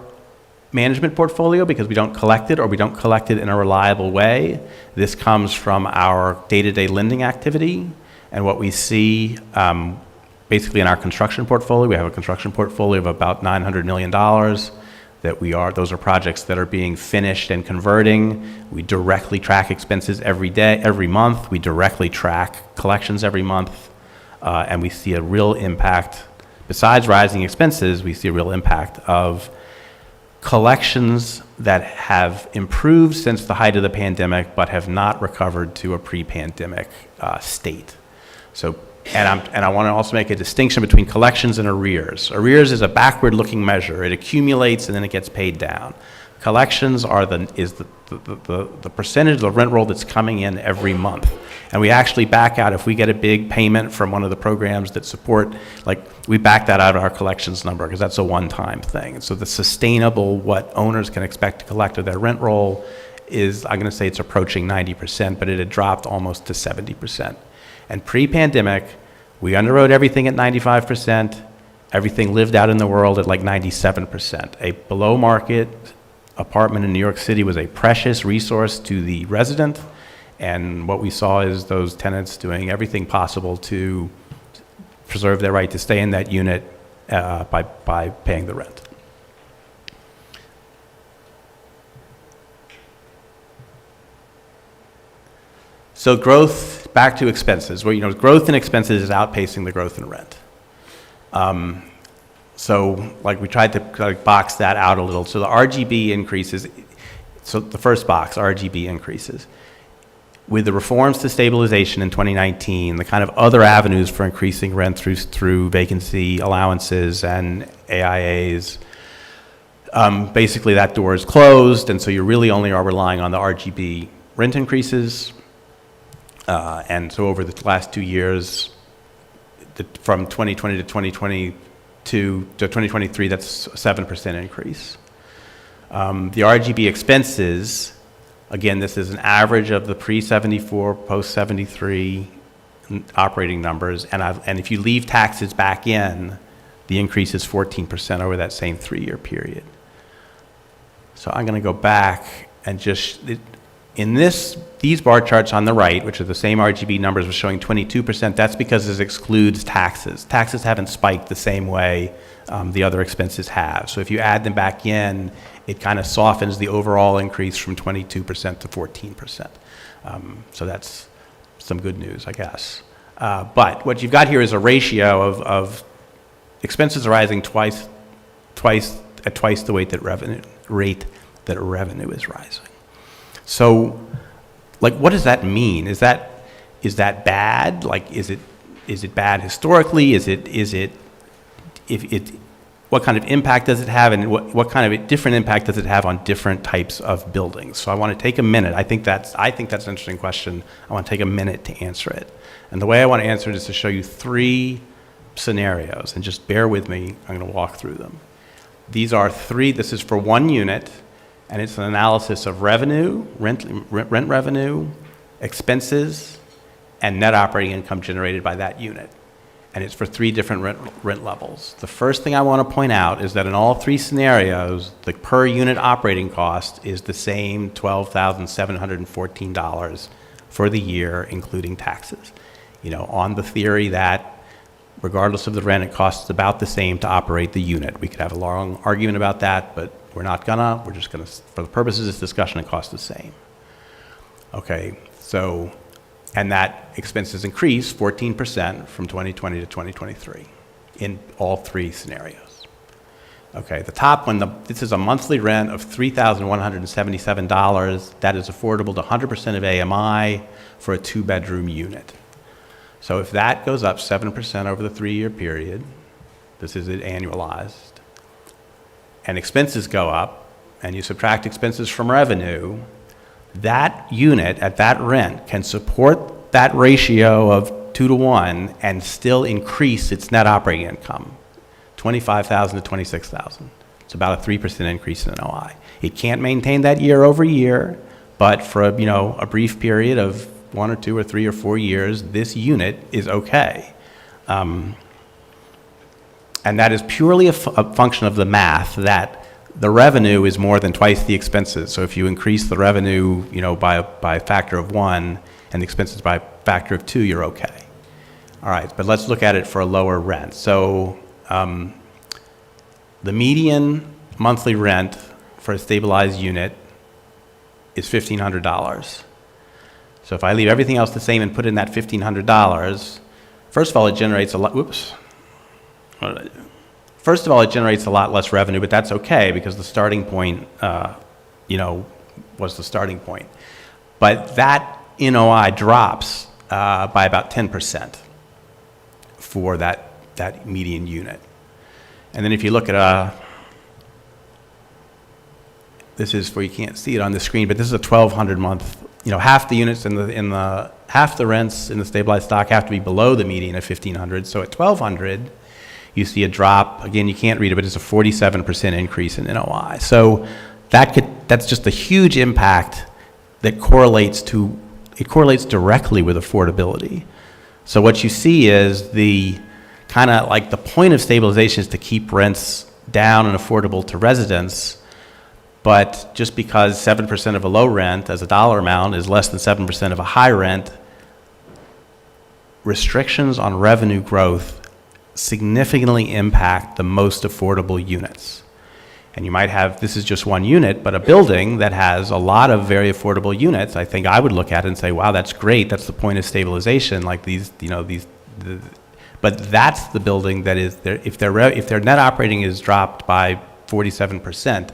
management portfolio because we don't collect it, or we don't collect it in a reliable way. This comes from our day-to-day lending activity, and what we see basically in our construction portfolio. We have a construction portfolio of about $900 million those are projects that are being finished and converting. We directly track expenses every month. We directly track collections every month, and we see a real impact. Besides rising expenses, we see a real impact of collections that have improved since the height of the pandemic but have not recovered to a pre-pandemic state. So, and I want to also make a distinction between collections and arrears. Arrears is a backward-looking measure. It accumulates and then it gets paid down. Collections is the percentage of the rent roll that's coming in every month. And we actually back out, if we get a big payment from one of the programs that support, we back that out of our collections number because that's a one-time thing. And so the sustainable, what owners can expect to collect of their rent roll is, I'm going to say it's approaching 90%, but it had dropped almost to 70%. And pre-pandemic, we underwrote everything at 95%. Everything lived out in the world at 97%. A below-market apartment in New York City was a precious resource to the resident, and what we saw is those tenants doing everything possible to preserve their right to stay in that unit by paying the rent. So growth, back to expenses. Well, growth in expenses is outpacing the growth in rent. So we tried to box that out a little. So the RGB increases, so the first box, RGB increases. With the reforms to stabilization in 2019, the kind of other avenues for increasing rent through vacancy allowances and AIAs, basically that door is closed, and so you really only are relying on the RGB rent increases. And so over the last 2 years, from 2020 to 2022 to 2023, that's a 7% increase. The RGB expenses, again, this is an average of the pre-74, post-73 operating numbers, and if you leave taxes back in, the increase is 14% over that same 3-year period. So I'm going to go back and in these bar charts on the right, which are the same RGB numbers, was showing 22%. That's because this excludes taxes. Taxes haven't spiked the same way the other expenses have. So if you add them back in, it kind of softens the overall increase from 22% to 14%. So that's some good news, I guess. But what you've got here is a ratio of expenses rising twice the rate that revenue is rising. So, what does that mean? Is that is that bad? Like, is it bad historically? What kind of impact does it have, and what kind of a different impact does it have on different types of buildings? So I want to take a minute. I think that's an interesting question. I want to take a minute to answer it. And the way I want to answer it is to show you 3 scenarios, and just bear with me. I'm going to walk through them. These are 3. This is for 1 unit, and it's an analysis of revenue, rent revenue, expenses, and net operating income generated by that unit. And it's for 3 different rent levels. The first thing I want to point out is that in all 3 scenarios, the per unit operating cost is the same $12,714 for the year, including taxes. On the theory that regardless of the rent, it costs about the same to operate the unit. We could have a long argument about that, but we're not gonna. We're just gonna, for the purposes of this discussion, it costs the same. Okay, so, and that expenses increase 14% from 2020 to 2023 in all 3 scenarios. Okay, the top one, this is a monthly rent of $3,177. That is affordable to 100% of AMI for a 2-bedroom unit. So if that goes up 7% over the 3-year period, this is it annualized, and expenses go up, and you subtract expenses from revenue, that unit at that rent can support that ratio of 2 to 1 and still increase its net operating income, $25,000 to $26,000. It's about a 3% increase in NOI. It can't maintain that year over year, but for a brief period of 1 or 2 or 3 or 4 years, this unit is okay. And that is purely a function of the math, that the revenue is more than twice the expenses. So if you increase the revenue, by a factor of 1 and the expenses by a factor of 2, you're okay. All right, but let's look at it for a lower rent. So the median monthly rent for a stabilized unit is $1,500. So if I leave everything else the same and put in that $1,500, first of all, it generates a lot, whoops. What did I do? First of all, it generates a lot less revenue, but that's okay because the starting point, was the starting point. But that NOI drops by about 10% for that median unit. And then if you look at this is where you can't see it on the screen, but this is a 1,200 month. Half the units half the rents in the stabilized stock have to be below the median of 1,500. So at 1,200, you see a drop. Again, you can't read it, but it's a 47% increase in NOI. So that's just a huge impact that correlates directly with affordability. So what you see is the kind of like the point of stabilization is to keep rents down and affordable to residents. But just because 7% of a low rent as a dollar amount is less than 7% of a high rent, restrictions on revenue growth significantly impact the most affordable units. And you might have, this is just 1 unit, but a building that has a lot of very affordable units, I think I would look at it and say, wow, that's great. That's the point of stabilization. Like but that's the building that is, if their net operating is dropped by 47%,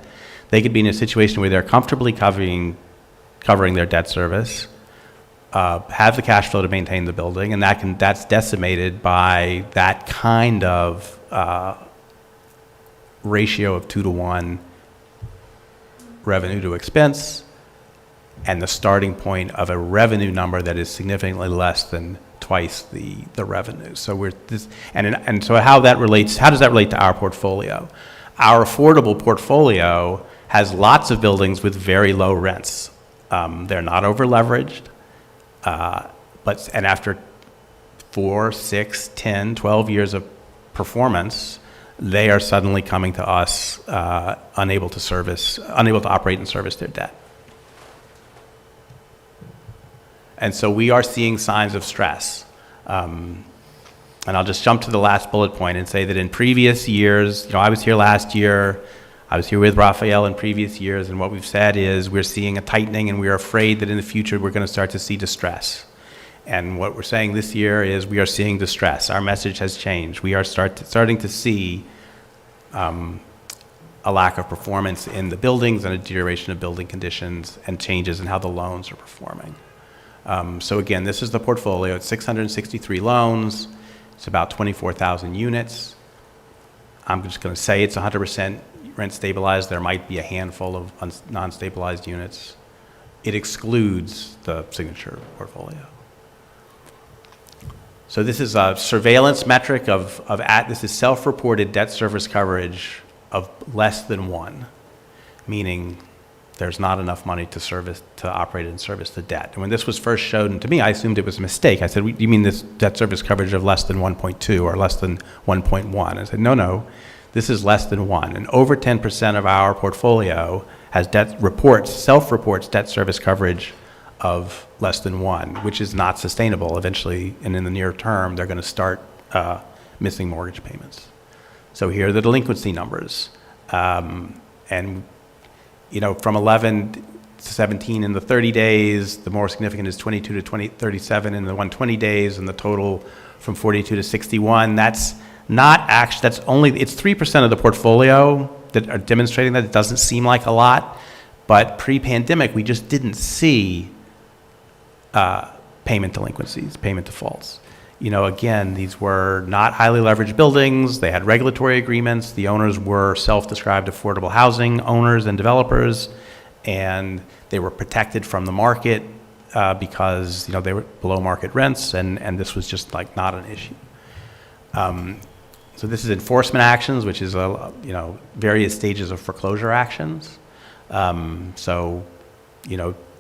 they could be in a situation where they're comfortably covering their debt service, have the cash flow to maintain the building, and that's decimated by that kind of ratio of 2 to 1 revenue to expense, and the starting point of a revenue number that is significantly less than twice the revenue. So so how does that relate to our portfolio? Our affordable portfolio has lots of buildings with very low rents. They're not over-leveraged, and after 4, 6, 10, 12 years of performance, they are suddenly coming to us unable to operate and service their debt. And so we are seeing signs of stress. And I'll just jump to the last bullet point and say that in previous years, I was here last year, I was here with Raphael in previous years, and what we've said is we're seeing a tightening and we're afraid that in the future we're going to start to see distress. And what we're saying this year is we are seeing distress. Our message has changed. We are starting to see a lack of performance in the buildings and a deterioration of building conditions and changes in how the loans are performing. So again, this is the portfolio. It's 663 loans. It's about 24,000 units. I'm just going to say it's 100% rent stabilized. There might be a handful of non-stabilized units. It excludes the Signature portfolio. So this is a surveillance metric this is self-reported debt service coverage of less than 1, meaning there's not enough money to operate and service the debt. And when this was first shown to me, I assumed it was a mistake. I said, you mean this debt service coverage of less than 1.2 or less than 1.1? I said, no, this is less than 1. And over 10% of our portfolio has self-reports debt service coverage of less than 1, which is not sustainable. Eventually, and in the near term, they're going to start missing mortgage payments. So here are the delinquency numbers. And from 11 to 17 in the 30 days, the more significant is 22 to 37 in the 120 days, and the total from 42 to 61. That's not actually, it's 3% of the portfolio that are demonstrating that. It doesn't seem like a lot, but pre-pandemic, we just didn't see payment delinquencies, payment defaults. Again, these were not highly leveraged buildings. They had regulatory agreements. The owners were self-described affordable housing owners and developers, and they were protected from the market because they were below market rents, and this was just not an issue. So this is enforcement actions, which is various stages of foreclosure actions.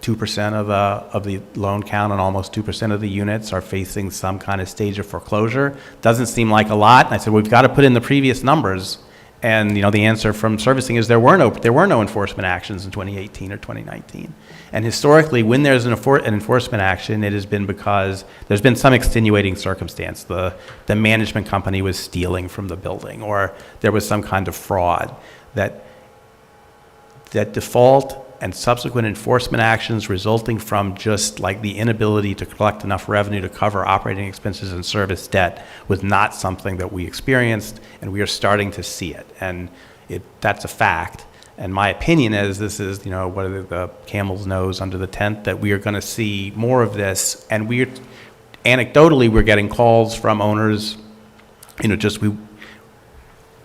2% of the loan count and almost 2% of the units are facing some kind of stage of foreclosure. Doesn't seem like a lot. And I said, we've got to put in the previous numbers. And the answer from servicing is there were no enforcement actions in 2018 or 2019. And historically, when there's an enforcement action, it has been because there's been some extenuating circumstance. The management company was stealing from the building, or there was some kind of fraud. That default and subsequent enforcement actions resulting from just the inability to collect enough revenue to cover operating expenses and service debt was not something that we experienced, and we are starting to see it. And that's a fact. And my opinion is this is, the camel's nose under the tent, that we are going to see more of this. And anecdotally, we're getting calls from owners,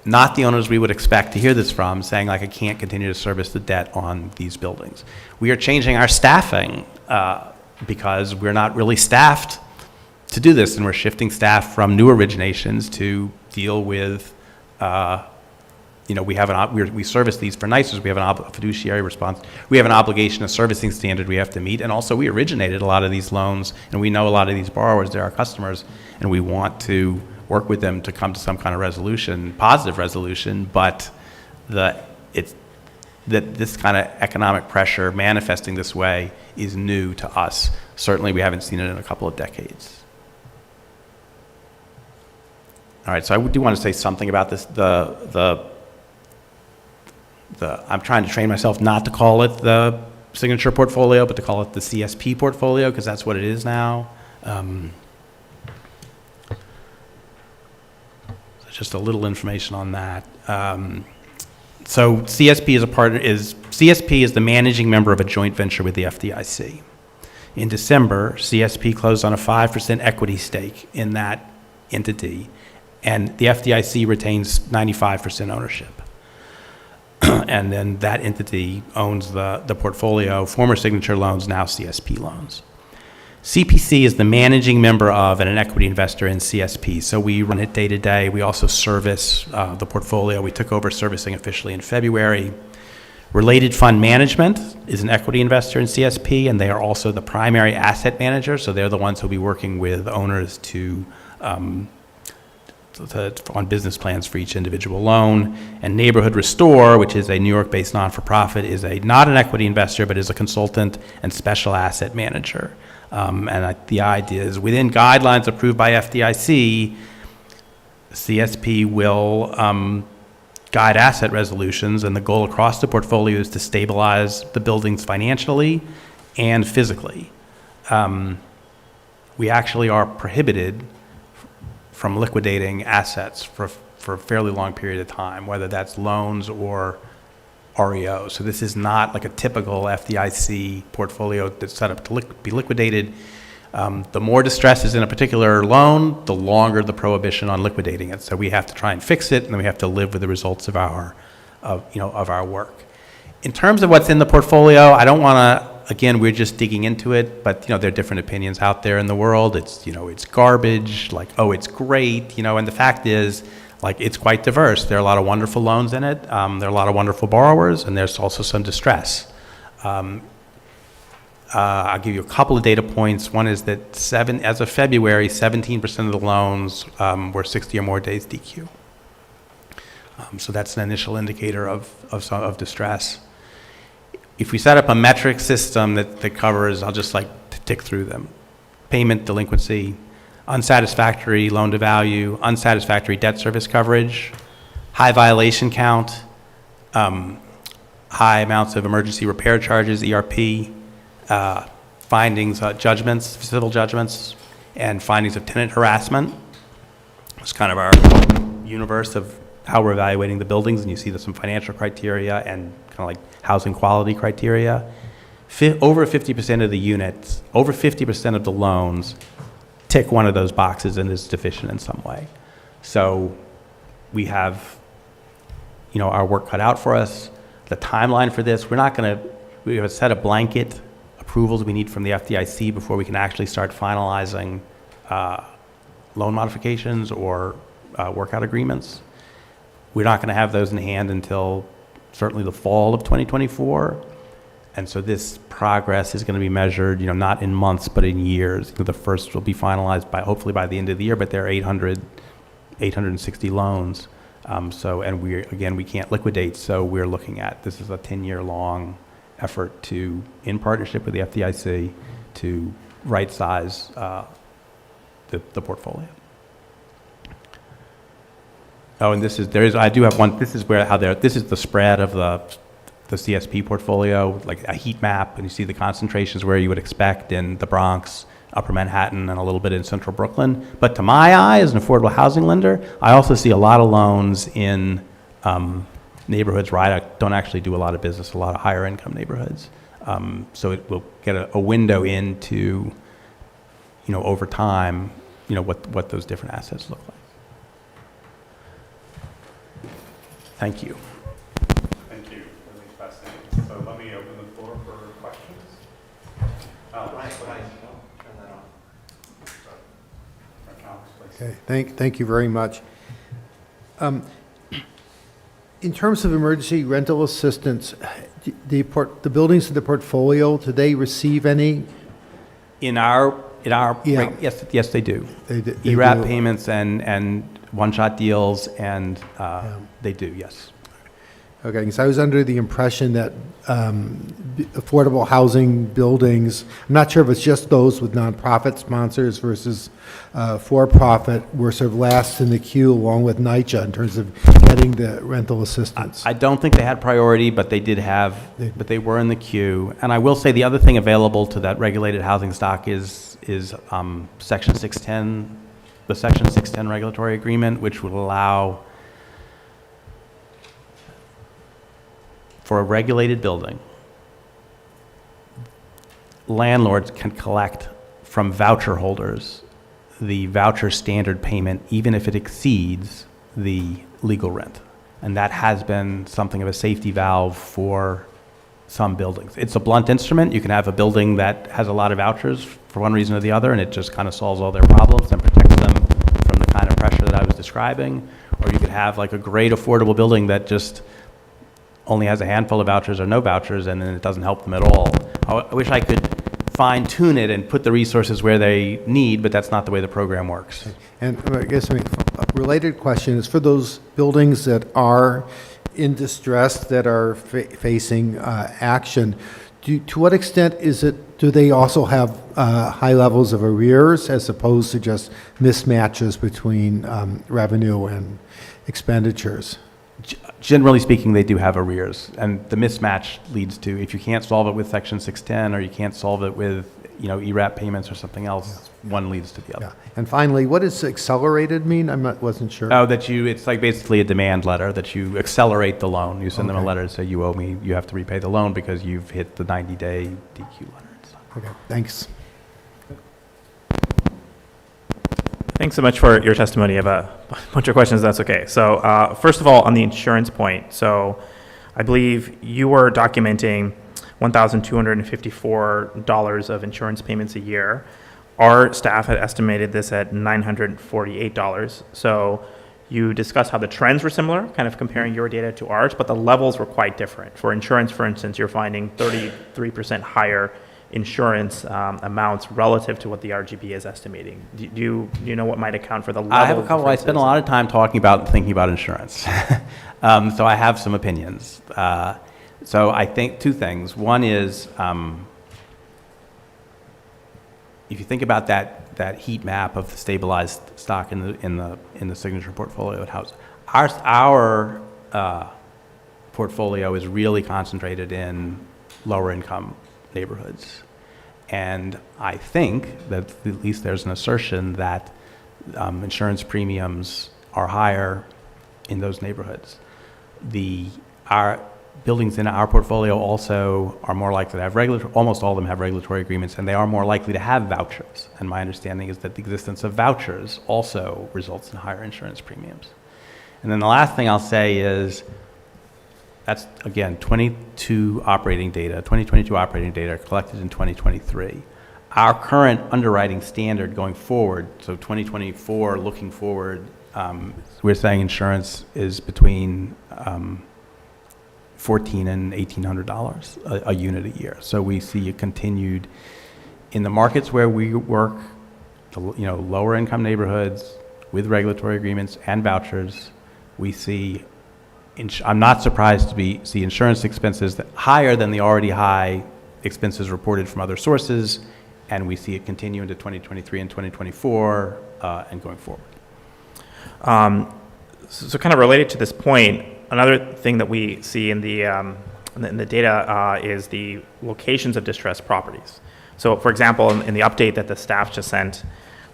not the owners we would expect to hear this from, saying I can't continue to service the debt on these buildings. We are changing our staffing because we're not really staffed to do this, and we're shifting staff from new originations to deal with, we service these for NYCers. We have a fiduciary response. We have an obligation, a servicing standard we have to meet, and also we originated a lot of these loans, and we know a lot of these borrowers. They're our customers, and we want to work with them to come to some kind of resolution, positive resolution, but that this kind of economic pressure manifesting this way is new to us. Certainly we haven't seen it in a couple of decades. All right, so I do want to say something about this. I'm trying to train myself not to call it the Signature portfolio, but to call it the CSP portfolio, because that's what it is now. Just a little information on that. So CSP is the managing member of a joint venture with the FDIC. In December, CSP closed on a 5% equity stake in that entity, and the FDIC retains 95% ownership. And then that entity owns the portfolio, former Signature loans, now CSP loans. CPC is the managing member of and an equity investor in CSP, so we run it day to day. We also service the portfolio. We took over servicing officially in February. Related Fund Management is an equity investor in CSP, and they are also the primary asset manager, so they're the ones who will be working with owners on business plans for each individual loan. And Neighborhood Restore, which is a New York-based non-for-profit, is not an equity investor, but is a consultant and special asset manager. The idea is within guidelines approved by FDIC, CSP will guide asset resolutions, and the goal across the portfolio is to stabilize the buildings financially and physically. We actually are prohibited from liquidating assets for a fairly long period of time, whether that's loans or REO. So this is not like a typical FDIC portfolio that's set up to be liquidated. The more distress is in a particular loan, the longer the prohibition on liquidating it. So we have to try and fix it, and then we have to live with the results of our work. In terms of what's in the portfolio, I don't want to, again, we're just digging into it, but, there are different opinions out there in the world. It's, it's garbage, like, oh, it's great, and the fact is, like, it's quite diverse. There are a lot of wonderful loans in it. There are a lot of wonderful borrowers, and there's also some distress. I'll give you a couple of data points. One is that as of February, 17% of the loans were 60 or more days DQ. So that's an initial indicator of distress. If we set up a metric system that covers, I'll just like to tick through them: payment delinquency, unsatisfactory loan to value, unsatisfactory debt service coverage, high violation count, high amounts of emergency repair charges, ERP, findings, judgments, civil judgments, and findings of tenant harassment. It's kind of our universe of how we're evaluating the buildings, and you see there's some financial criteria and kind of like housing quality criteria. Over 50% of the units, over 50% of the loans tick one of those boxes and is deficient in some way. So we have, our work cut out for us. The timeline for this, we have a set of blanket approvals we need from the FDIC before we can actually start finalizing loan modifications or workout agreements. We're not going to have those in hand until certainly the fall of 2024. And so this progress is going to be measured, not in months, but in years. The first will be finalized hopefully by the end of the year, but there are 860 loans. And we can't liquidate. So we're looking at, this is a 10-year long effort to, in partnership with the FDIC, to right-size the portfolio. Oh, and this is the spread of the CSP portfolio, like a heat map, and you see the concentrations where you would expect in the Bronx, Upper Manhattan, and a little bit in Central Brooklyn. But to my eye, as an affordable housing lender, I also see a lot of loans in neighborhoods where I don't actually do a lot of business, a lot of higher income neighborhoods. So it will get a window into, over time, what those different assets look like. Thank you. Thank you. Really fascinating. So let me open the floor for questions. Turn that on. Okay, thank you very much. In terms of emergency rental assistance, the buildings in the portfolio, do they receive any? Yeah. Yes, they do. They ERAP do. payments and one-shot deals, and they do, yes. Okay, because I was under the impression that affordable housing buildings, I'm not sure if it's just those with nonprofit sponsors versus for-profit, were sort of last in the queue along with NYCHA in terms of getting the rental assistance. I don't think they had priority, but they they were in the queue. And I will say the other thing available to that regulated housing stock is Section 610, the Section 610 regulatory agreement, which would allow for a regulated building, landlords can collect from voucher holders the voucher standard payment, even if it exceeds the legal rent. And that has been something of a safety valve for some buildings. It's a blunt instrument. You can have a building that has a lot of vouchers for one reason or the other, and it just kind of solves all their problems and protects them from the kind of pressure that I was describing. Or you could have like a great affordable building that just only has a handful of vouchers or no vouchers, and then it doesn't help them at all. I wish I could fine-tune it and put the resources where they need, but that's not the way the program works. And I guess a related question is for those buildings that are in distress, that are facing action, to what extent do they also have high levels of arrears as opposed to just mismatches between revenue and expenditures? Generally speaking, they do have arrears, and the mismatch leads to, if you can't solve it with Section 610 or you can't solve it with ERAP payments or something else, one leads to the other. Yeah. And finally, what does accelerated mean? Wasn't sure. Oh, it's like basically a demand letter that you accelerate the loan. You send them a Okay. letter to say you owe me, you have to repay the loan because you've hit the 90-day DQ letter. Okay, thanks. Thanks so much for your testimony. I have a bunch of questions, that's okay. So first of all, on the insurance point, so I believe you were documenting $1,254 of insurance payments a year. Our staff had estimated this at $948. So you discussed how the trends were similar, kind of comparing your data to ours, but the levels were quite different. For insurance, for instance, you're finding 33% higher insurance amounts relative to what the RGB is estimating. Do you know what might account for the level? I have a couple. I spend a lot of time talking about and thinking about insurance. So I have some opinions. So I think two things. One is, if you think about that heat map of the stabilized stock in the signature portfolio at house, our portfolio is really concentrated in lower income neighborhoods. And I think that at least there's an assertion that insurance premiums are higher in those neighborhoods. Our buildings in our portfolio also are more likely to have almost all of them have regulatory agreements, and they are more likely to have vouchers. And my understanding is that the existence of vouchers also results in higher insurance premiums. And then the last thing I'll say is, that's, again, 2022 operating data collected in 2023. Our current underwriting standard going forward, so 2024 looking forward, we're saying insurance is between $1,400 and $1,800 a unit a year. So we see a continued, in the markets where we work, lower income neighborhoods with regulatory agreements and vouchers, we see, I'm not surprised to see insurance expenses higher than the already high expenses reported from other sources, and we see it continue into 2023 and 2024 and going forward. So kind of related to this point, another thing that we see in the data is the locations of distressed properties. So for example, in the update that the staff just sent,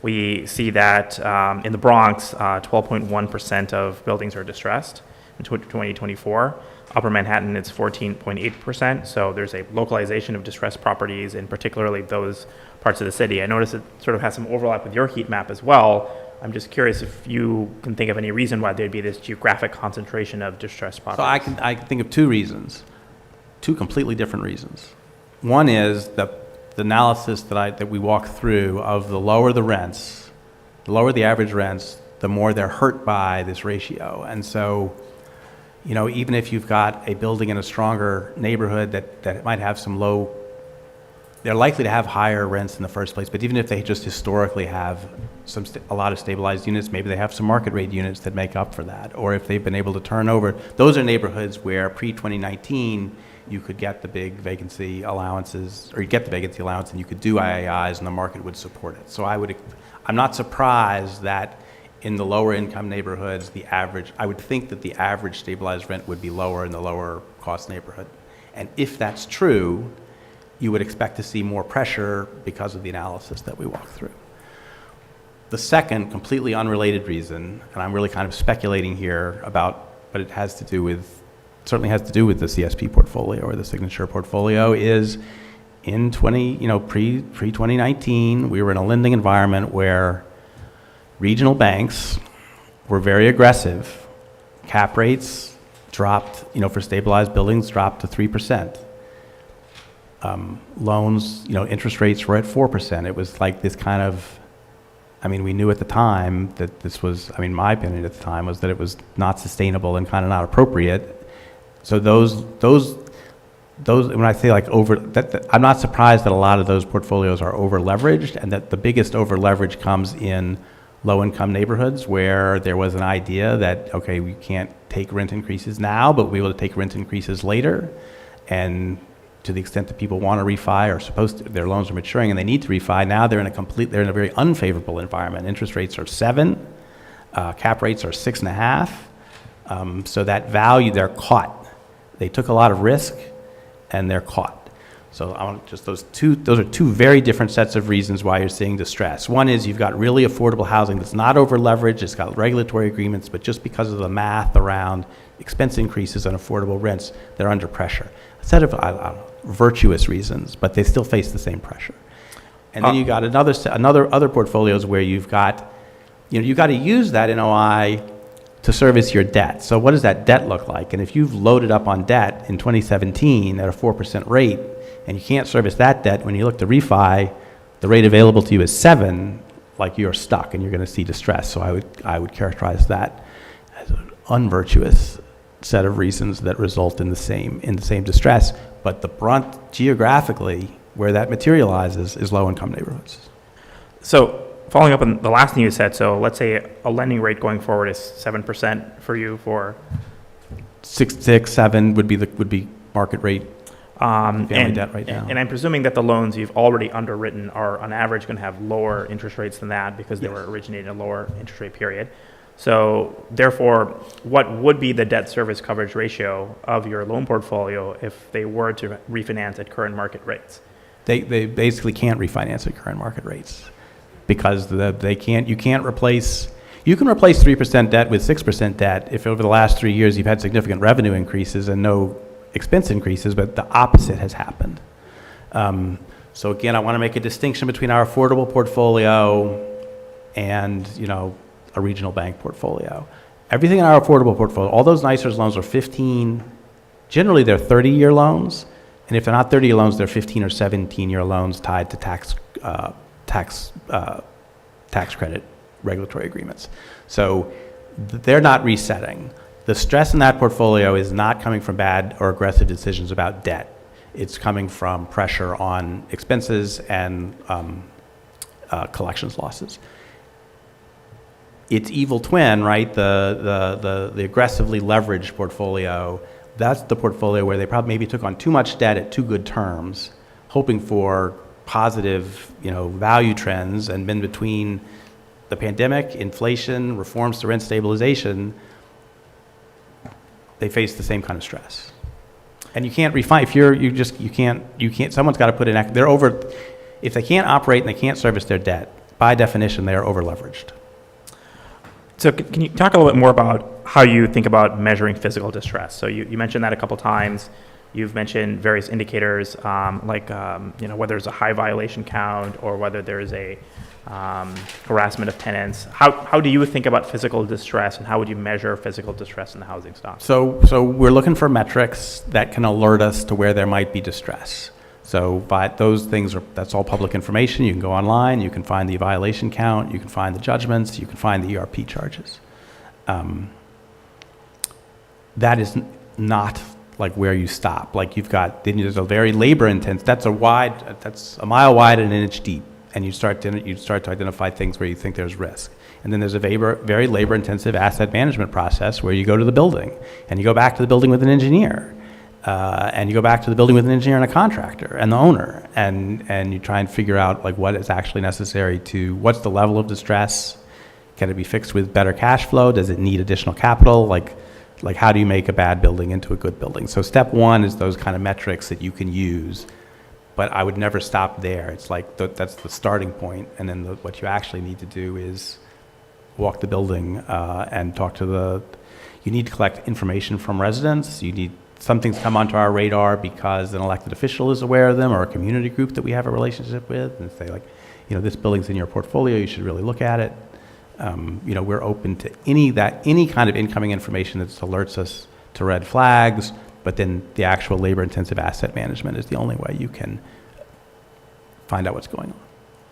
we see that in the Bronx, 12.1% of buildings are distressed in 2024. Upper Manhattan, it's 14.8%. So there's a localization of distressed properties in particularly those parts of the city. I noticed it sort of has some overlap with your heat map as well. I'm just curious if you can think of any reason why there'd be this geographic concentration of distressed properties. So I can think of two reasons, two completely different reasons. One is the analysis that we walk through of the lower the rents, the lower the average rents, the more they're hurt by this ratio. And so, even if you've got a building in a stronger neighborhood that might have some low, they're likely to have higher rents in the first place, but even if they just historically have a lot of stabilized units, maybe they have some market rate units that make up for that. Or if they've been able to turn over, those are neighborhoods where pre-2019, you could get the big vacancy allowances, or you get the vacancy allowance and you could do IAIs and the market would support it. So I'm not surprised that in the lower income neighborhoods, I would think that the average stabilized rent would be lower in the lower cost neighborhood. And if that's true, you would expect to see more pressure because of the analysis that we walk through. The second, completely unrelated reason, and I'm really kind of speculating here but it certainly has to do with the CSP portfolio or the signature portfolio, is in pre-2019, we were in a lending environment where regional banks were very aggressive. Cap rates dropped, for stabilized buildings, dropped to 3%. Loans, interest rates were at 4%. It was like this kind of, we knew at the time that this was, my opinion at the time was that it was not sustainable and kind of not appropriate. So those, when I say like I'm not surprised that a lot of those portfolios are over leveraged, and that the biggest over leverage comes in low-income neighborhoods where there was an idea that, okay, we can't take rent increases now, but we'll be able to take rent increases later. And to the extent that people want to refi or their loans are maturing and they need to refi, now they're in a very unfavorable environment. Interest rates are 7, cap rates are 6.5. So that value, they're caught. They took a lot of risk and they're caught. So I want just those are two very different sets of reasons why you're seeing distress. One is you've got really affordable housing that's not over leveraged, it's got regulatory agreements, but just because of the math around expense increases and affordable rents, they're under pressure. A set of, I don't know, virtuous reasons, but they still face the same pressure. And then you got other portfolios where you've got, you've got to use that NOI to service your debt. So what does that debt look like? And if you've loaded up on debt in 2017 at a 4% rate, and you can't service that debt, when you look to refi, the rate available to you is 7%, like you're stuck and you're going to see distress. So I would characterize that as an unvirtuous set of reasons that result in the same distress. But the brunt geographically where that materializes is low-income neighborhoods. So following up on the last thing you said, so let's say a lending rate going forward is 7% for you for 6, 7 would be market rate family debt right now. And I'm presuming that the loans you've already underwritten are on average going to have lower interest rates than that because they were originated in a lower interest rate period. So therefore, what would be the debt service coverage ratio of your loan portfolio if they were to refinance at current market rates? They basically can't refinance at current market rates because you can replace 3% debt with 6% debt if over the last 3 years you've had significant revenue increases and no expense increases, but the opposite has happened. So again, I want to make a distinction between our affordable portfolio and, a regional bank portfolio. Everything in our affordable portfolio, all those NYCERS loans are generally they're 30-year loans, and if they're not 30-year loans, they're 15 or 17-year loans tied to tax credit regulatory agreements. So they're not resetting. The stress in that portfolio is not coming from bad or aggressive decisions about debt. It's coming from pressure on expenses and collections losses. Its evil twin, right, the aggressively leveraged portfolio, that's the portfolio where they probably maybe took on too much debt at too good terms, hoping for positive, value trends, and in between the pandemic, inflation, reforms to rent stabilization, they face the same kind of stress. And you can't refinance, you can't, someone's got to put in, if they can't operate and they can't service their debt, by definition, they are over leveraged. So can you talk a little bit more about how you think about measuring physical distress? So you mentioned that a couple times. You've mentioned various indicators whether there's a high violation count or whether there's a harassment of tenants. How do you think about physical distress, and how would you measure physical distress in the housing stock? So we're looking for metrics that can alert us to where there might be distress. So but those things that's all public information. You can go online, you can find the violation count, you can find the judgments, you can find the ERP charges. That is not like where you stop. Like then there's a very labor intense, that's a mile wide and an inch deep. And you start to identify things where you think there's risk. And then there's a very labor intensive asset management process where you go to the building and you go back to the building with an engineer. And you go back to the building with an engineer and a contractor and the owner, and you try and figure out what is actually necessary what's the level of distress? Can it be fixed with better cash flow? Does it need additional capital? Like how do you make a bad building into a good building? So step one is those kind of metrics that you can use, but I would never stop there. It's that's the starting point, and then what you actually need to do is walk the building and talk to you need to collect information from residents. Some things come onto our radar because an elected official is aware of them, or a community group that we have a relationship with, and say this building's in your portfolio, you should really look at it. We're open to any kind of incoming information that alerts us to red flags, but then the actual labor-intensive asset management is the only way you can find out what's going on.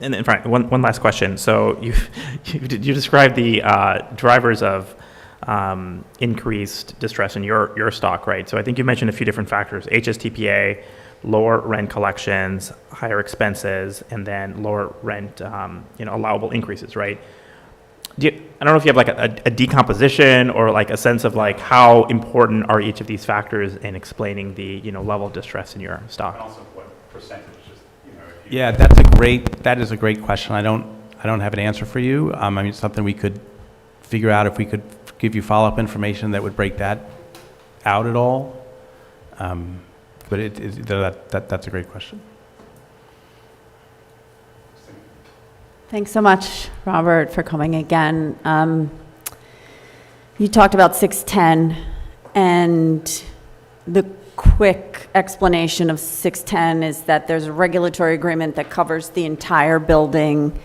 And then, one last question. So you described the drivers of increased distress in your stock, right? So I think you mentioned a few different factors: HSTPA, lower rent collections, higher expenses, and then lower rent, allowable increases, right? I don't know if you have a decomposition or a sense of how important are each of these factors in explaining the level of distress in your stock. And also what percentage? Yeah, that is a great question. I don't have an answer for you. It's something we could figure out if we could give you follow-up information that would break that out at all. but that's a great question. Thanks so much, Robert, for coming again. You talked about 610, and the quick explanation of 610 is that there's a regulatory agreement that covers the entire building,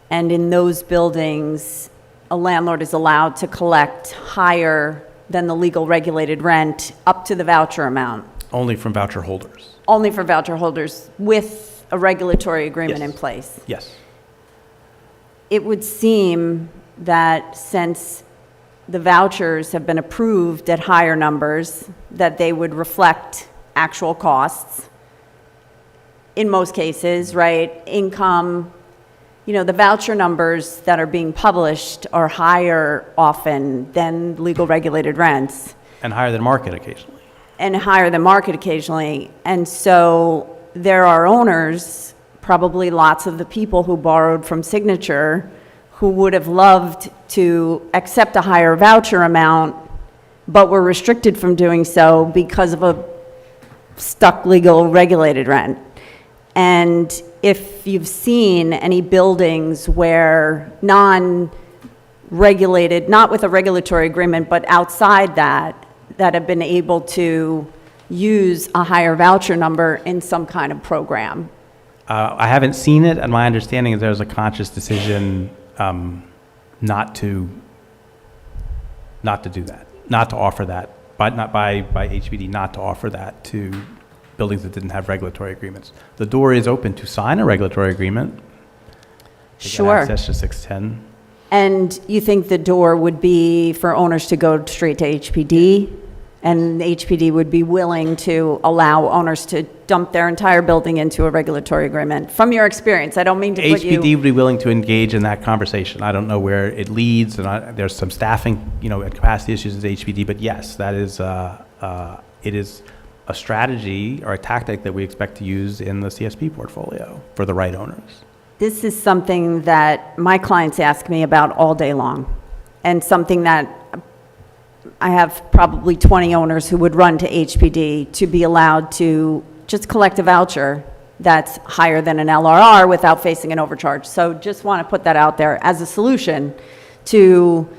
and in those buildings, a landlord is allowed to collect higher than the legal regulated rent up to the voucher amount. Only from voucher holders. Only for voucher holders with a regulatory agreement Yes. in place. Yes. It would seem that since the vouchers have been approved at higher numbers, that they would reflect actual costs in most cases, right? Income, the voucher numbers that are being published are higher often than legal regulated rents. And higher than market occasionally. And higher than market occasionally. And so there are owners, probably lots of the people who borrowed from Signature, who would have loved to accept a higher voucher amount, but were restricted from doing so because of a stuck legal regulated rent. And if you've seen any buildings where non-regulated, not with a regulatory agreement, but outside that have been able to use a higher voucher number in some kind of program. I haven't seen it, and my understanding is there's a conscious decision not to do that, not to offer that, but not by HPD not to offer that to buildings that didn't have regulatory agreements. The door is open to sign a regulatory agreement. To Sure. get access to 610. And you think the door would be for owners to go straight to HPD? And HPD would be willing to allow owners to dump their entire building into a regulatory agreement? From your experience, I don't mean to put you... HPD would be willing to engage in that conversation. I don't know where it leads, and there's some staffing, and capacity issues at HPD, but yes, that is, it is a strategy or a tactic that we expect to use in the CSP portfolio for the right owners. This is something that my clients ask me about all day long, and something that I have probably 20 owners who would run to HPD to be allowed to just collect a voucher that's higher than an LRR without facing an overcharge. So just want to put that out there as a solution to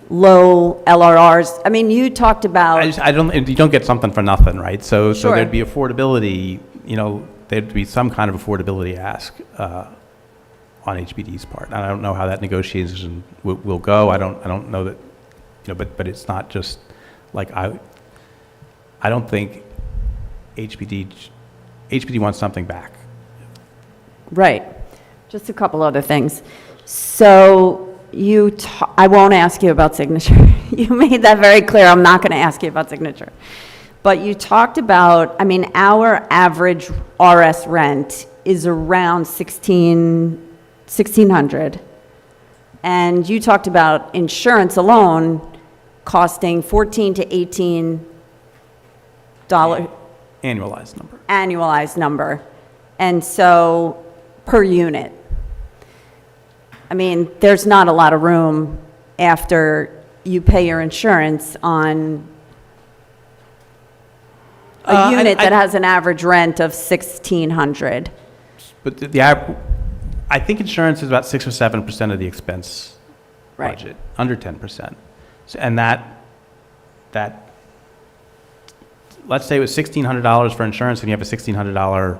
low LRRs. I mean, you talked about... You don't get something for nothing, right? So Sure. there'd be affordability, there'd be some kind of affordability ask on HPD's part. And I don't know how that negotiation will go. I don't know that, but it's not just like I don't think HPD wants something back. Right. Just a couple other things. So I won't ask you about Signature. You made that very clear. I'm not going to ask you about Signature. But you talked about, our average RS rent is around $1,600. And you talked about insurance alone costing $14 to $18 Annualized number. And so per unit. There's not a lot of room after you pay your insurance on a unit that has an average rent of $1,600. But I think insurance is about 6 or 7% of the expense Right. budget, under 10%. And that let's say it was $1,600 for insurance, and you have a $1,600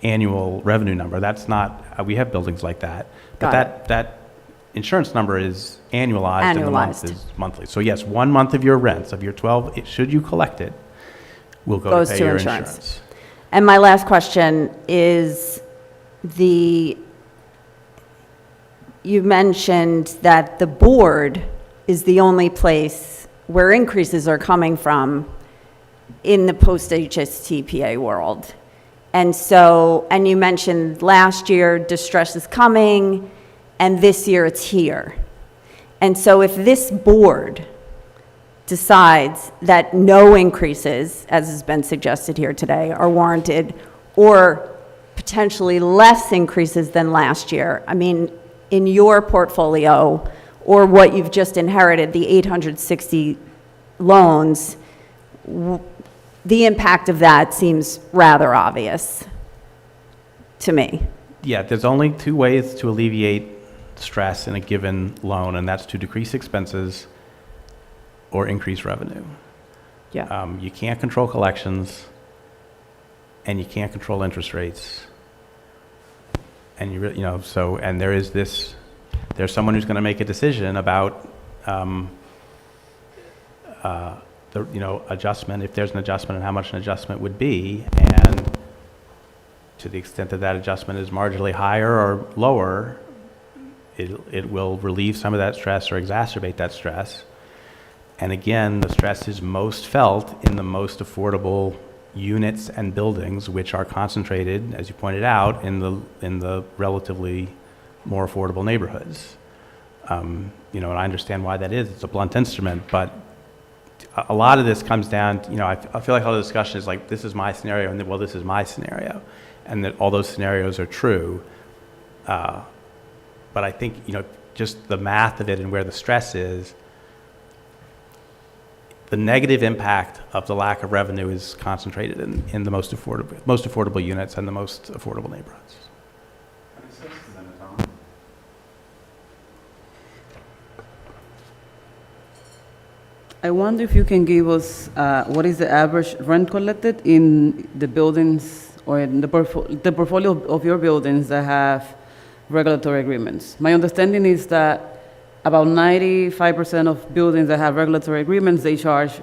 annual revenue number. That's not, we have buildings like that. But that insurance number is annualized, and the month is monthly. So yes, 1 month of your rents, of your 12, should you collect it, will go Goes to pay to your insurance. And my last question is you mentioned that the board is the only place where increases are coming from in the post-HSTPA world. And you mentioned last year distress is coming, and this year it's here. And so if this board decides that no increases, as has been suggested here today, are warranted, or potentially less increases than last year, in your portfolio, or what you've just inherited, the 860 loans, the impact of that seems rather obvious to me. Yeah, there's only two ways to alleviate stress in a given loan, and that's to decrease expenses or increase revenue. Yeah. You can't control collections, and you can't control interest rates. And and there's someone who's going to make a decision about adjustment, if there's an adjustment, and how much an adjustment would be, and to the extent that that adjustment is marginally higher or lower, it will relieve some of that stress or exacerbate that stress. And again, the stress is most felt in the most affordable units and buildings, which are concentrated, as you pointed out, in the relatively more affordable neighborhoods. And I understand why that is. It's a blunt instrument, but a lot of this comes down to, I feel like all the discussion is like, this is my scenario, and then, well, this is my scenario, and that all those scenarios are true. But I think, just the math of it and where the stress is, the negative impact of the lack of revenue is concentrated in the most affordable units and the most affordable neighborhoods. I wonder if you can give us what is the average rent collected in the buildings or in the portfolio of your buildings that have regulatory agreements. My understanding is that about 95% of buildings that have regulatory agreements, they charge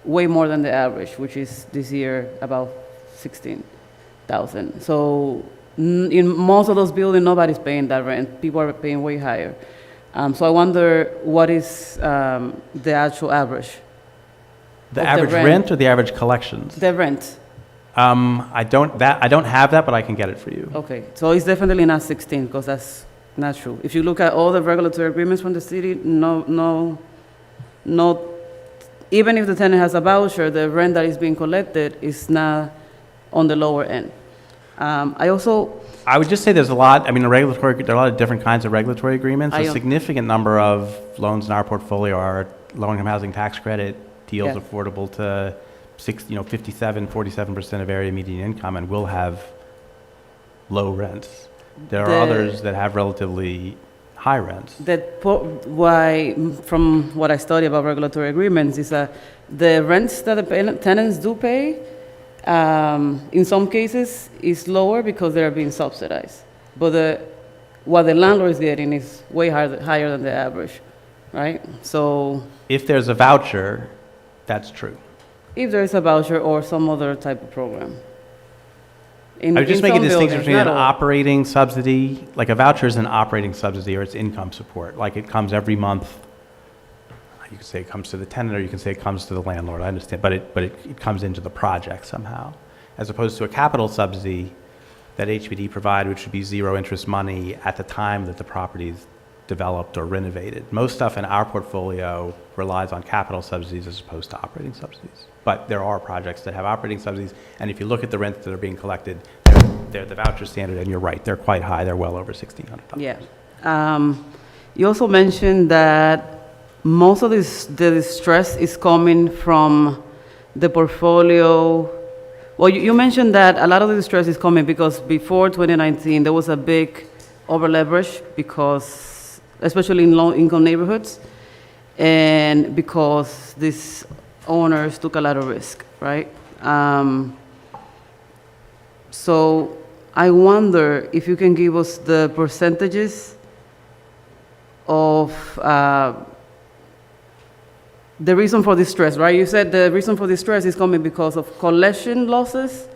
way more than the average, which is this year about $16,000. So in most of those buildings, nobody's paying that rent. People are paying way higher. So I wonder what is the actual average? The average rent or the average collections? The rent. I don't have that, but I can get it for you. Okay, so it's definitely not 16 because that's not true. If you look at all the regulatory agreements from the city, no, even if the tenant has a voucher, the rent that is being collected is not on the lower end. I would just say there's a lot, there are a lot of different kinds of regulatory agreements. A significant number of loans in our portfolio are low-income housing tax credit deals affordable to 47% of area median income and will have low rents. There are others that have relatively high rents. Why, from what I study about regulatory agreements, is that the rents that the tenants do pay, in some cases, is lower because they're being subsidized. But what the landlord is getting is way higher than the average, right? So if there's a voucher, that's true. If there's a voucher or some other type of program. I would just make a distinction between an operating subsidy, like a voucher is an operating subsidy or it's income support. Like it comes every month. You can say it comes to the tenant or you can say it comes to the landlord, I understand, but it comes into the project somehow. As opposed to a capital subsidy that HPD provide, which would be zero interest money at the time that the property is developed or renovated. Most stuff in our portfolio relies on capital subsidies as opposed to operating subsidies. But there are projects that have operating subsidies, and if you look at the rents that are being collected, they're the voucher standard, and you're right, they're quite high. They're well over $1,600. Yeah. You also mentioned that most of the stress is coming from the portfolio. Well, you mentioned that a lot of the stress is coming because before 2019, there was a big over-leverage because, especially in low-income neighborhoods, and because these owners took a lot of risk, right? So I wonder if you can give us the percentages of the reason for this stress, right? You said the reason for this stress is coming because of collection losses,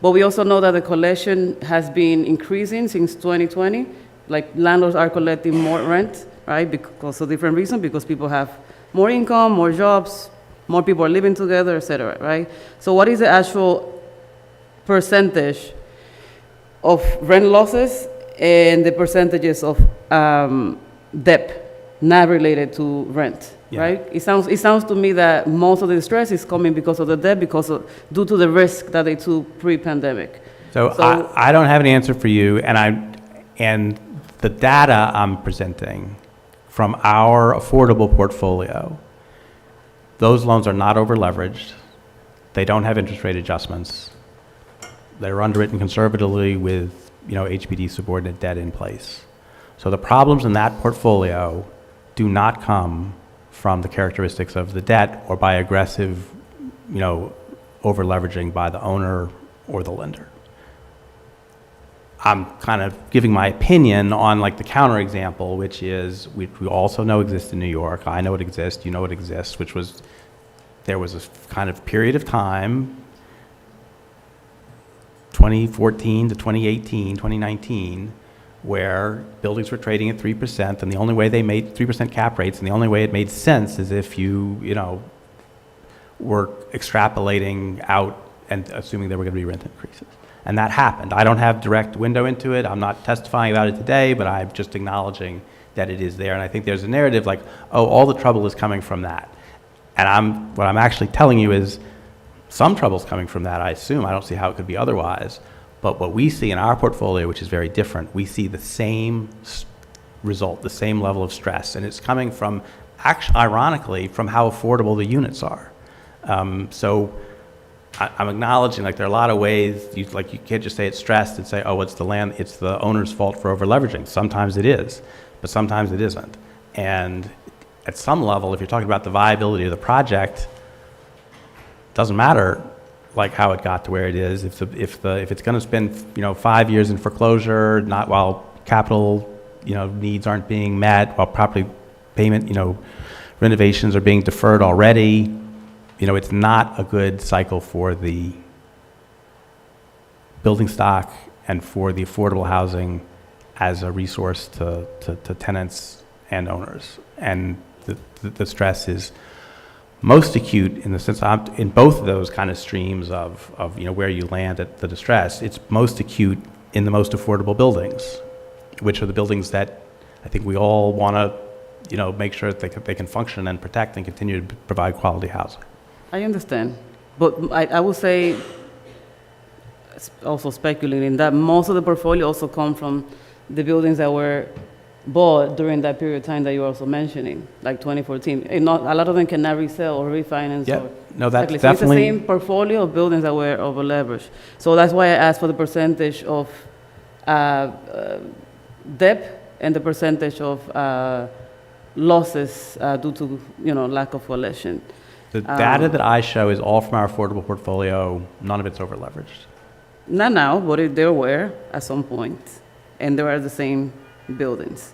but we also know that the collection has been increasing since 2020. Like landlords are collecting more rent, right? Because of different reasons, because people have more income, more jobs, more people are living together, et cetera, right? So what is the actual percentage of rent losses and the percentages of debt not related to rent, right? It sounds to me that most of the stress is coming because of the debt, due to the risk that they took pre-pandemic. So I don't have an answer for you, and the data I'm presenting from our affordable portfolio, those loans are not over-leveraged. They don't have interest rate adjustments. They're underwritten conservatively with, HPD subordinate debt in place. So the problems in that portfolio do not come from the characteristics of the debt or by aggressive, over leveraging by the owner or the lender. I'm kind of giving my opinion on like the counterexample, which is we also know exists in New York. I know it exists, you know it exists, which was there was a kind of period of time, 2014 to 2018, 2019, where buildings were trading at 3%, and the only way they made 3% cap rates, and the only way it made sense is if you were extrapolating out and assuming there were going to be rent increases. And that happened. I don't have direct window into it. I'm not testifying about it today, but I'm just acknowledging that it is there. And I think there's a narrative like, oh, all the trouble is coming from that. And what I'm actually telling you is some trouble's coming from that, I assume. I don't see how it could be otherwise. But what we see in our portfolio, which is very different, we see the same result, the same level of stress. And it's coming from, ironically, from how affordable the units are. So I'm acknowledging like there are a lot of ways you can't just say it's stressed and say, oh, it's the owner's fault for over leveraging. Sometimes it is, but sometimes it isn't. And at some level, if you're talking about the viability of the project, it doesn't matter like how it got to where it is. If it's going to spend 5 years in foreclosure, not while capital needs aren't being met, while property payment renovations are being deferred already. It's not a good cycle for the building stock and for the affordable housing as a resource to tenants and owners. And the stress is most acute in the sense in both of those kind of streams of where you land at the distress. It's most acute in the most affordable buildings, which are the buildings that I think we all want to make sure that they can function and protect and continue to provide quality housing. I understand, but I would say, also speculating, that most of the portfolio also come from the buildings that were bought during that period of time that you're also mentioning, like 2014. A lot of them cannot resell or refinance. Yeah, no, that's exactly. definitely... So it's the same portfolio of buildings that were over leveraged. So that's why I asked for the percentage of debt and the percentage of losses due to lack of collection. The data that I show is all from our affordable portfolio. None of it's over leveraged. Not now, but there were at some point, and they were the same buildings.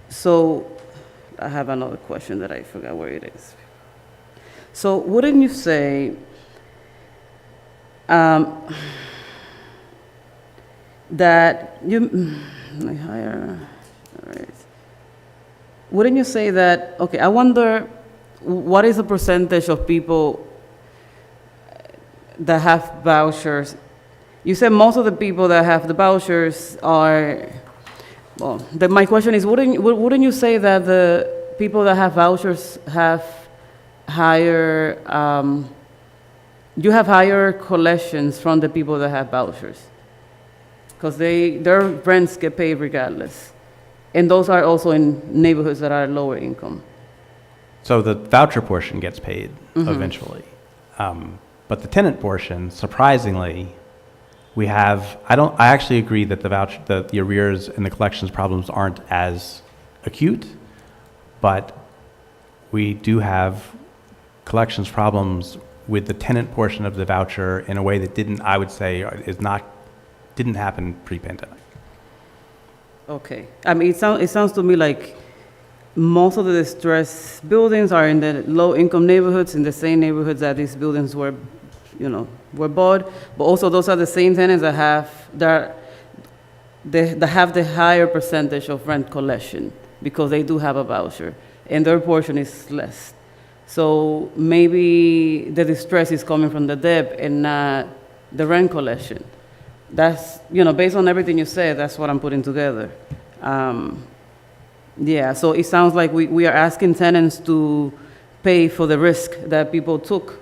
So I have another question that I forgot where it is. So wouldn't you say that higher? All right. Wouldn't you say that? Okay, I wonder what is the percentage of people that have vouchers? You said most of the people that have the vouchers are, well, my question is, wouldn't you say that the people that have vouchers have higher, you have higher collections from the people that have vouchers? Because their rents get paid regardless. And those are also in neighborhoods that are lower income. So the voucher portion gets paid eventually. But the tenant portion, surprisingly, we have, I actually agree that the arrears and the collections problems aren't as acute, but we do have collections problems with the tenant portion of the voucher in a way that didn't happen pre-pandemic. Okay. I mean, it sounds to me like most of the distressed buildings are in the low-income neighborhoods, in the same neighborhoods that these buildings were bought. But also, those are the same tenants that have the higher percentage of rent collection because they do have a voucher, and their portion is less. So maybe the distress is coming from the debt and not the rent collection. That's, based on everything you said, that's what I'm putting together. Yeah, so it sounds like we are asking tenants to pay for the risk that people took,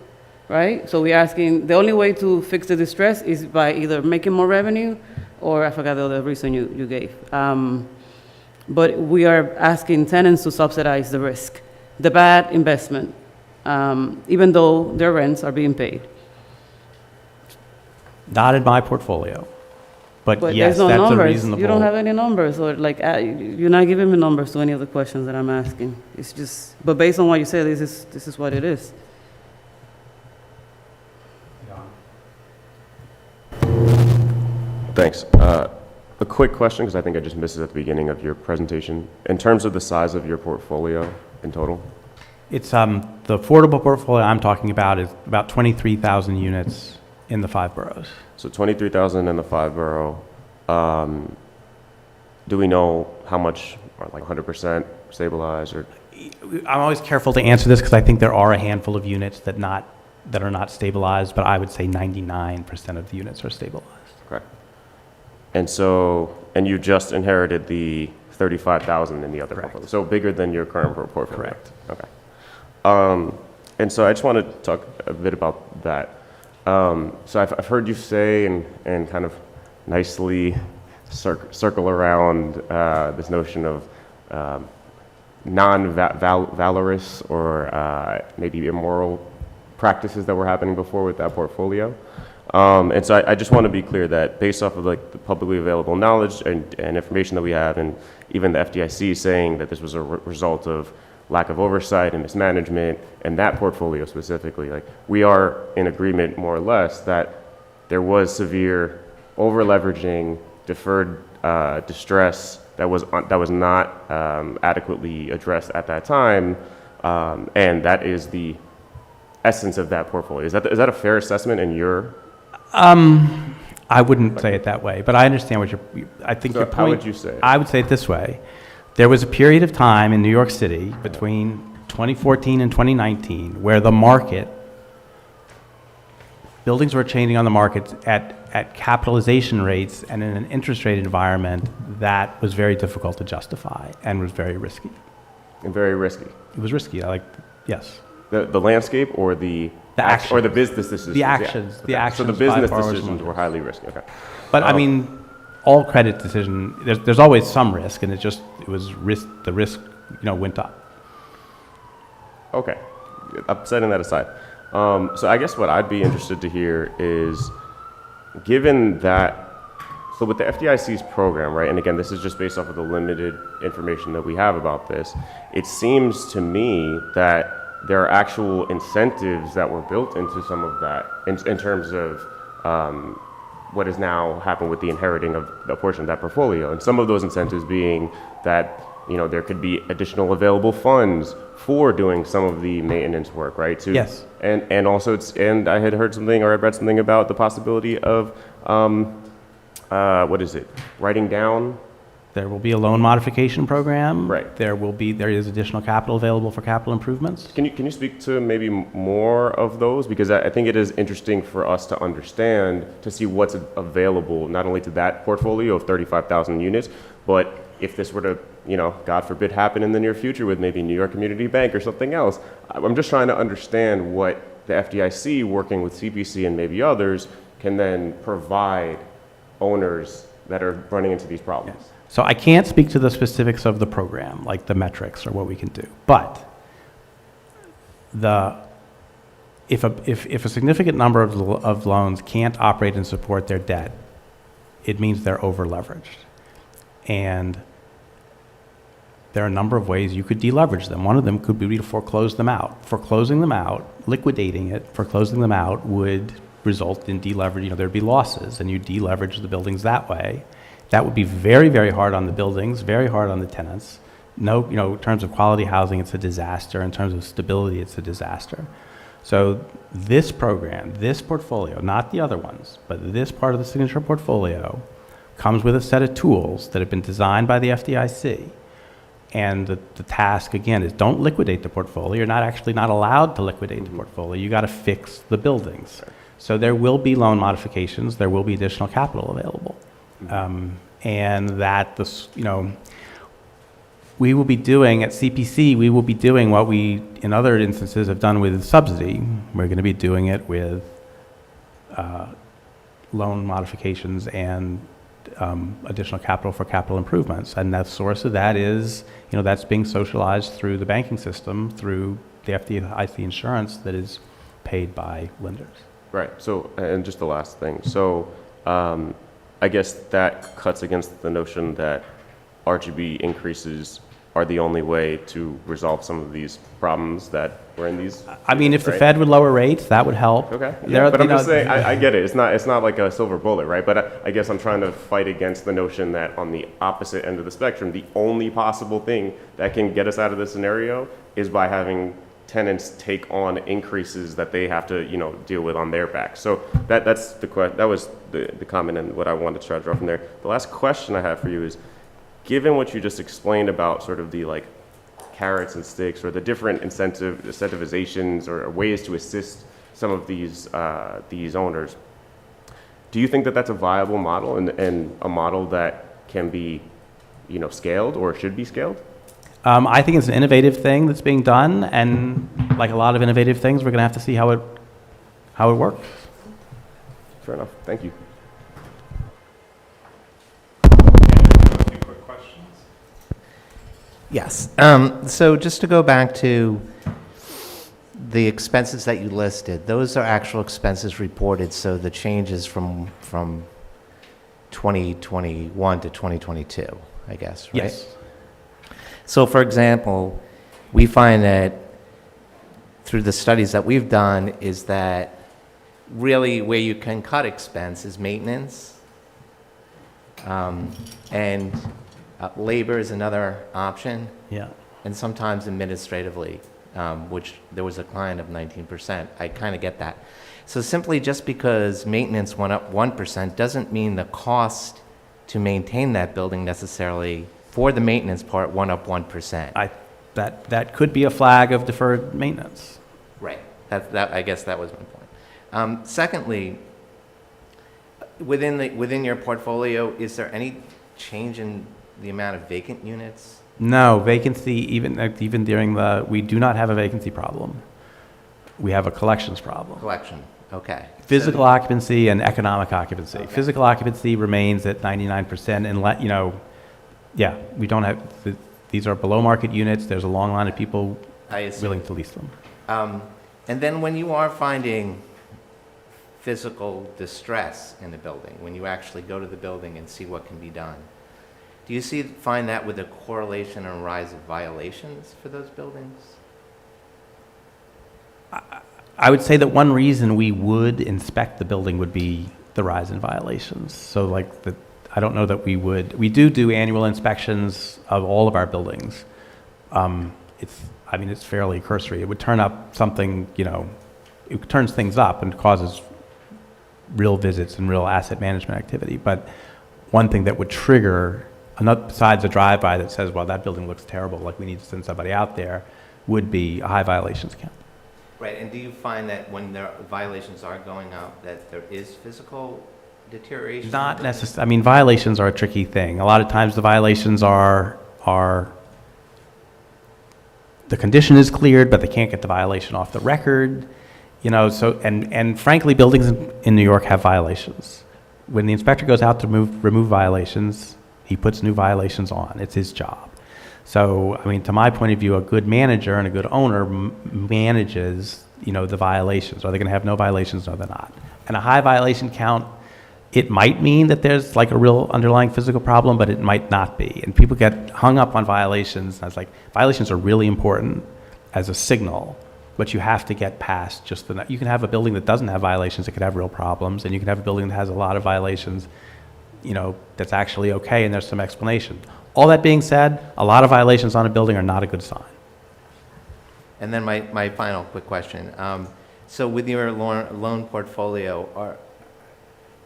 right? So we're asking, the only way to fix the distress is by either making more revenue, or I forgot the other reason you gave. But we are asking tenants to subsidize the risk, the bad investment. even though their rents are being paid. Not in my portfolio. But But yes, there's no that's a numbers. reasonable. You don't have any numbers, or like, you're not giving me numbers to any of the questions that I'm asking. It's just, but based on what you say, this is what it is. Thanks. A quick question, because I think I just missed it at the beginning of your presentation. In terms of the size of your portfolio in total? It's, the affordable portfolio I'm talking about is about 23,000 units in the 5 boroughs. So 23,000 in the 5 borough. Do we know how much, or like 100% stabilized, or? I'm always careful to answer this because I think there are a handful of units that are not stabilized, but I would say 99% of the units are stabilized. Okay. And so, and you just inherited the 35,000 in the other Correct. portfolio, so bigger than your current portfolio? Correct. Okay. And so I just want to talk a bit about that. So I've heard you say and kind of nicely circle around this notion of non-valorous or maybe immoral practices that were happening before with that portfolio. And so I just want to be clear that based off of like the publicly available knowledge and information that we have, and even the FDIC saying that this was a result of lack of oversight and mismanagement, and that portfolio specifically, like we are in agreement more or less that there was severe over-leveraging, deferred distress that was not adequately addressed at that time, and that is the essence of that portfolio. Is that a fair assessment in your? I wouldn't say it that way, but I understand what I think So your point. how would you say it? I would say it this way. There was a period of time in New York City between 2014 and 2019 where the market, buildings were changing on the market at capitalization rates and in an interest rate environment that was very difficult to justify and was very risky. And very risky. It was risky, yes. The landscape or the actions. or the business decisions? The Yeah. actions. The Okay. actions So the by business borrowers and decisions were lenders. highly risky. Okay. But I mean, all credit decision, there's always some risk, and it was risk, the risk, went up. Okay. Setting that aside. So I guess what I'd be interested to hear is, given that, so with the FDIC's program, right, and again, this is just based off of the limited information that we have about this, it seems to me that there are actual incentives that were built into some of that in terms of what has now happened with the inheriting of a portion of that portfolio. And some of those incentives being that, there could be additional available funds for doing some of the maintenance work, right? Yes. And also and I had heard something, or I read something about the possibility of, writing down. There will be a loan modification program. Right. There is additional capital available for capital improvements. Can you speak to maybe more of those? Because I think it is interesting for us to understand, to see what's available, not only to that portfolio of 35,000 units, but if this were to, God forbid, happen in the near future with maybe New York Community Bank or something else. I'm just trying to understand what the FDIC, working with CPC and maybe others, can then provide owners that are running into these problems. Yes. So I can't speak to the specifics of the program, like the metrics or what we can do. But if a significant number of loans can't operate and support their debt, it means they're over-leveraged. And there are a number of ways you could deleverage them. One of them could be to foreclose them out. Foreclosing them out, liquidating it, foreclosing them out would result in deleverage. There'd be losses, and you deleverage the buildings that way. That would be very, very hard on the buildings, very hard on the tenants. No, in terms of quality housing, it's a disaster. In terms of stability, it's a disaster. So this program, this portfolio, not the other ones, but this part of the Signature portfolio comes with a set of tools that have been designed by the FDIC. And the task, again, is don't liquidate the portfolio. You're not allowed to liquidate the portfolio. You got to fix the buildings. So there will be loan modifications. There will be additional capital available. And that, we will be doing at CPC, we will be doing what we, in other instances, have done with subsidy. We're going to be doing it with loan modifications and additional capital for capital improvements. And the source of that is, that's being socialized through the banking system, through the FDIC insurance that is paid by lenders. Right. So, and just the last thing. So, I guess that cuts against the notion that RGB increases are the only way to resolve some of these problems that were in these. I mean, if the right? Fed would lower rates, that would help. Okay. There- Yeah, but I'm you know, just saying, I get it. It's not like a silver bullet, right? But I guess I'm trying to fight against the notion that on the opposite end of the spectrum, the only possible thing that can get us out of this scenario is by having tenants take on increases that they have to, deal with on their back. So that was the comment and what I wanted to try to draw from there. The last question I have for you is, given what you just explained about sort of the like carrots and sticks or the different incentivizations or ways to assist some of these owners, do you think that that's a viable model and a model that can be, scaled or should be scaled? I think it's an innovative thing that's being done, and like a lot of innovative things, we're going to have to see how it works. Fair enough. Thank you. A few quick questions. Yes. So just to go back to the expenses that you listed, those are actual expenses reported, so the changes from 2021 to 2022, I guess, right? Yes. So for example, we find that through the studies that we've done is that really where you can cut expense is maintenance, and labor is another option, Yeah. and sometimes administratively, which there was a decline of 19%. I kind of get that. So simply just because maintenance went up 1% doesn't mean the cost to maintain that building necessarily for the maintenance part went up 1%. That could be a flag of deferred maintenance. Right. I guess that was my point. Secondly, within your portfolio, is there any change in the amount of vacant units? No, vacancy, even during we do not have a vacancy problem. We have a collections problem. Collection. Okay. Physical occupancy and economic occupancy. Okay. Physical occupancy remains at 99%, and yeah, we don't have, these are below market units. There's a long line of people willing to lease them. And then when you are finding physical distress in the building, when you actually go to the building and see what can be done, do you find that with a correlation and rise of violations for those buildings? I would say that one reason we would inspect the building would be the rise in violations. So I don't know that we would. We do annual inspections of all of our buildings. It's fairly cursory. It would turn up something, it turns things up and causes real visits and real asset management activity. But one thing that would trigger, besides a drive-by that says, well, that building looks terrible, like we need to send somebody out there, would be a high violations count. Right, and do you find that when the violations are going up, that there is physical deterioration? Not necessarily. Violations are a tricky thing. A lot of times the violations are the condition is cleared, but they can't get the violation off the record. So and frankly, buildings in New York have violations. When the inspector goes out to remove violations, he puts new violations on. It's his job. So, to my point of view, a good manager and a good owner manages, the violations. Are they going to have no violations? No, they're not. And a high violation count, it might mean that there's like a real underlying physical problem, but it might not be. And people get hung up on violations. And I was like, violations are really important as a signal, but you have to get past just you can have a building that doesn't have violations that could have real problems, and you can have a building that has a lot of violations, that's actually okay, and there's some explanation. All that being said, a lot of violations on a building are not a good sign. And then my final quick question. So with your loan portfolio,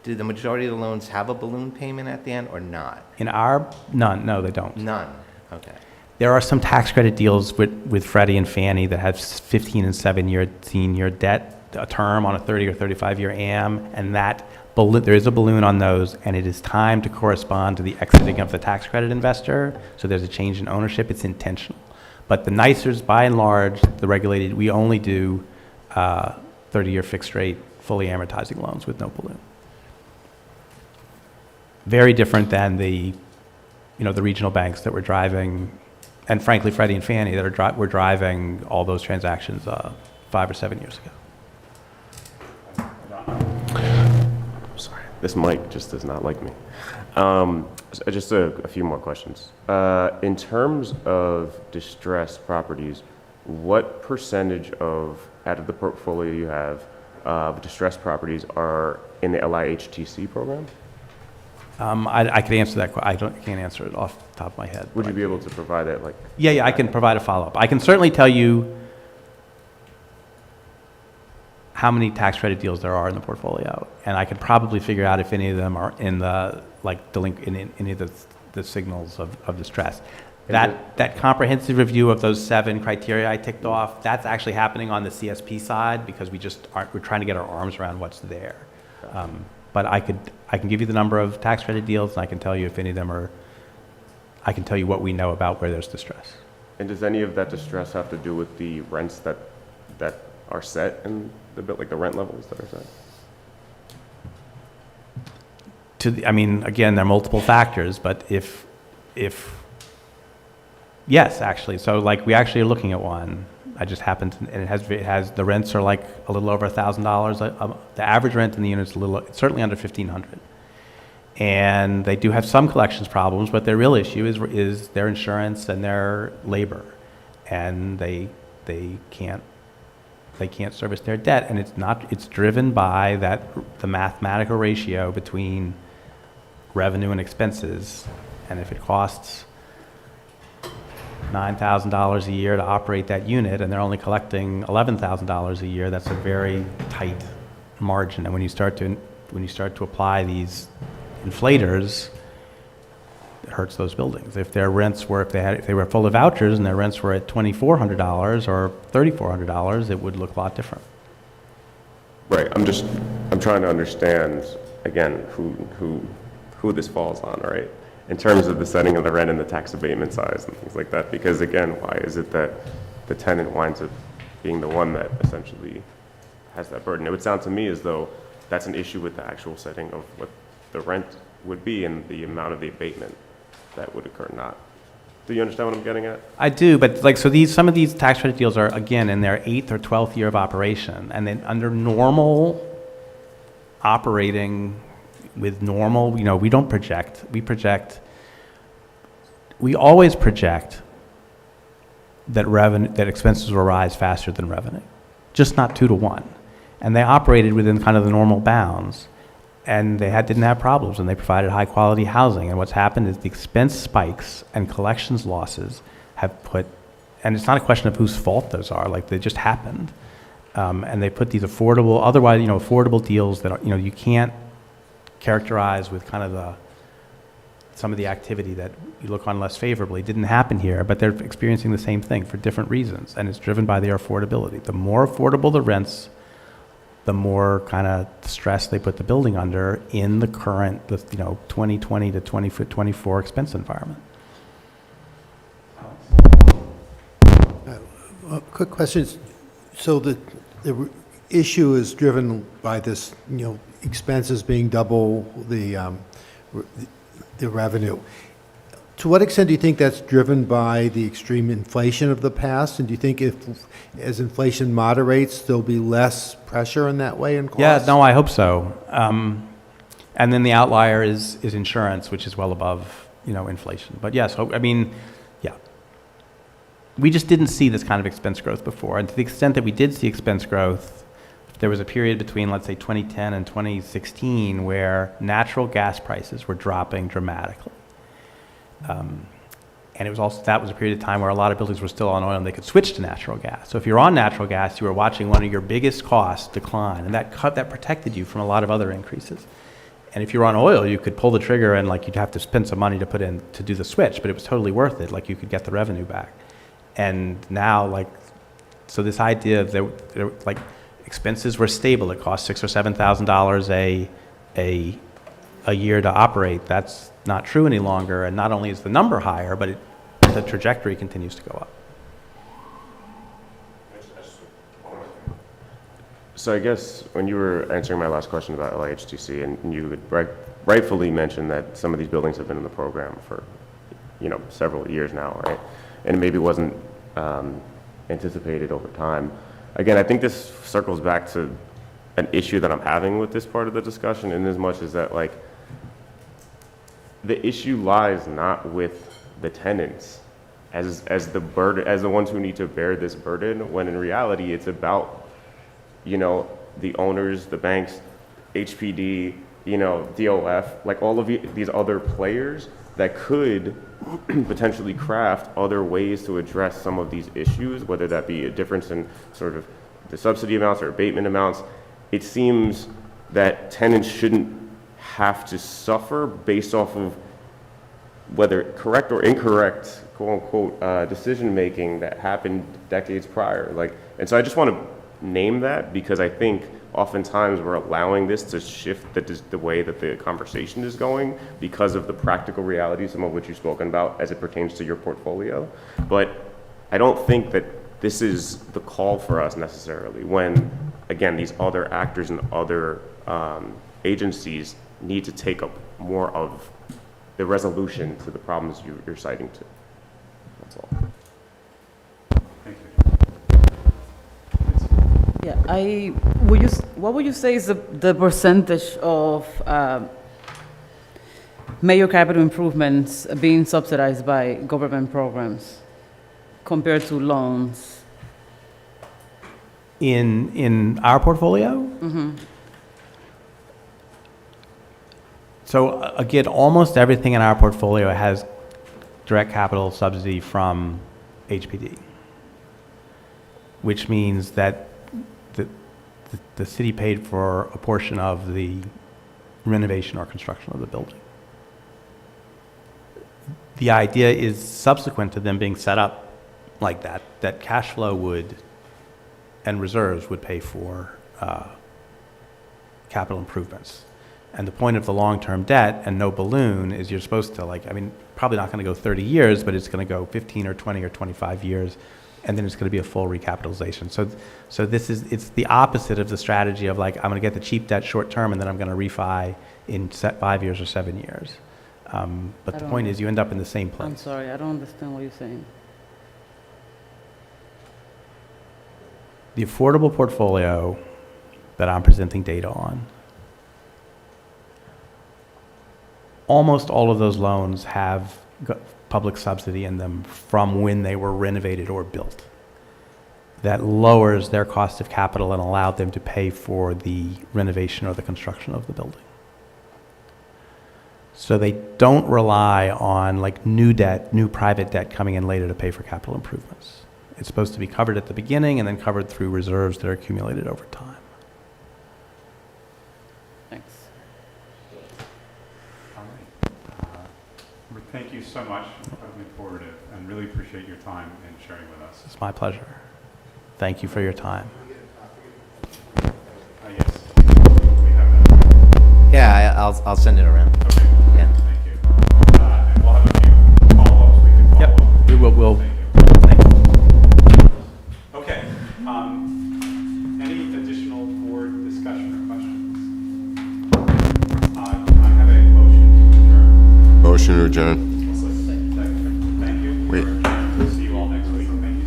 do the majority of the loans have a balloon payment at the end or not? None. No, they don't. None. Okay. There are some tax credit deals with Freddie and Fannie that have 15 and 17-year debt, a term on a 30 or 35-year AM, and there is a balloon on those, and it is timed to correspond to the exiting of the tax credit investor. So there's a change in ownership. It's intentional. But the NYCERS, by and large, the regulated, we only do 30-year fixed rate, fully amortizing loans with no balloon. Very different than the regional banks that were driving and frankly, Freddie and Fannie that were driving all those transactions 5 or 7 years ago. Sorry, this mic just does not like me. Just a few more questions. In terms of distressed properties, what percentage out of the portfolio you have of distressed properties are in the LIHTC program? I could answer that. I can't answer it off the top of my head. Would you be able to provide that, like? Yeah, I can provide a follow-up. I can certainly tell you how many tax credit deals there are in the portfolio, and I could probably figure out if any of them are in the in any of the signals of distress. That comprehensive review of those 7 criteria I ticked off, that's actually happening on the CSP side because we're trying to get our arms around what's there. But I can give you the number of tax credit deals, and I can tell you if any of them are. I can tell you what we know about where there's distress. And does any of that distress have to do with the rents that are set in the bit, like the rent levels that are set? Again, there are multiple factors, but if yes, actually, so like we actually are looking at one. I just happened to, and it has the rents are like a little over $1,000. The average rent in the unit is certainly under $1,500, and they do have some collections problems, but their real issue is their insurance and their labor, and they can't service their debt, and it's driven by the mathematical ratio between revenue and expenses, and if it costs $9,000 a year to operate that unit, and they're only collecting $11,000 a year, that's a very tight margin. And when you start to apply these inflators, it hurts those buildings. If their rents were, if they were full of vouchers and their rents were at $2,400 or $3,400, it would look a lot different. Right. I'm trying to understand again who this falls on, right? In terms of the setting of the rent and the tax abatement size and things like that, because again, why is it that the tenant winds up being the one that essentially has that burden? It would sound to me as though that's an issue with the actual setting of what the rent would be and the amount of the abatement that would occur. Not. Do you understand what I'm getting at? I do, but some of these tax credit deals are again in their 8th or 12th year of operation, and then under normal operating with normal, we don't project. We always project that expenses will rise faster than revenue, just not 2 to 1. And they operated within kind of the normal bounds, and they didn't have problems, and they provided high quality housing. And what's happened is the expense spikes and collections losses and it's not a question of whose fault those are, like they just happened. And they put these affordable deals that you can't characterize with kind of some of the activity that you look on less favorably didn't happen here, but they're experiencing the same thing for different reasons, and it's driven by their affordability. The more affordable the rents, the more kind of stress they put the building under in the current 2020 to 2024 expense environment. Quick question. So the issue is driven by this, expenses being double the revenue. To what extent do you think that's driven by the extreme inflation of the past? And do you think as inflation moderates, there'll be less pressure in that way in costs? Yeah, no, I hope so. And then the outlier is insurance, which is well above, inflation. But yes, yeah. We just didn't see this kind of expense growth before. And to the extent that we did see expense growth, there was a period between, let's say, 2010 and 2016 where natural gas prices were dropping dramatically. And that was a period of time where a lot of buildings were still on oil and they could switch to natural gas. So if you're on natural gas, you were watching one of your biggest costs decline, and that protected you from a lot of other increases. And if you're on oil, you could pull the trigger and you'd have to spend some money to do the switch, but it was totally worth it. You could get the revenue back. And now, so this idea of expenses were stable. It cost $6,000 or $7,000 a year to operate. That's not true any longer. And not only is the number higher, but the trajectory continues to go up. So I guess when you were answering my last question about LIHTC, and you would rightfully mention that some of these buildings have been in the program for, several years now, right? and it maybe wasn't anticipated over time. Again, I think this circles back to an issue that I'm having with this part of the discussion, in as much as that, like, the issue lies not with the tenants as the burden, as the ones who need to bear this burden, when in reality it's about, you know, the owners, the banks, HPD, you know, DOF, like all of these other players that could potentially craft other ways to address some of these issues, whether that be a difference in sort of the subsidy amounts or abatement amounts. It seems that tenants shouldn't have to suffer based off of whether correct or incorrect, quote unquote, decision making that happened decades prior. Like, and so I just want to name that, because I think oftentimes we're allowing this to shift the way that the conversation is going because of the practical realities, some of which you've spoken about as it pertains to your portfolio. But I don't think that this is the call for us necessarily, when, again, these other actors and other agencies need to take up more of the resolution to the problems you're citing to. That's all. Thank you. Yeah, what would you say is the percentage of major capital improvements being subsidized by government programs compared to loans? In our portfolio? Mm-hmm. So again, almost everything in our portfolio has direct capital subsidy from HPD, which means that the city paid for a portion of the renovation or construction of the building. The idea is, subsequent to them being set up like that, that cash flow would and reserves would pay for capital improvements. And the point of the long-term debt and no balloon is you're supposed to, like, I mean, probably not going to go 30 years, but it's going to go 15 or 20 or 25 years, and then it's going to be a full recapitalization. So it's the opposite of the strategy of, like, I'm going to get the cheap debt short term and then I'm going to refi in 5 years or 7 years. But the point is, you end up in the same place. I'm sorry, I don't understand what you're saying. The affordable portfolio that I'm presenting data on, almost all of those loans have public subsidy in them from when they were renovated or built. That lowers their cost of capital and allowed them to pay for the renovation or the construction of the building. So they don't rely on, like, new debt, new private debt coming in later to pay for capital improvements. It's supposed to be covered at the beginning and then covered through reserves that are accumulated over time. Thanks. All right. Thank you so much. Incredibly informative, and really appreciate your time and sharing with us. It's my pleasure. Thank you for your time. Yes. We have that. Yeah, I'll send it around. Okay. Yeah. Thank you. And we'll have a few follow-ups. We can follow Yep, up. we will. Thank you. Thank you. Okay. Any additional board discussion or questions? Can I have a motion to adjourn? Motion to adjourn.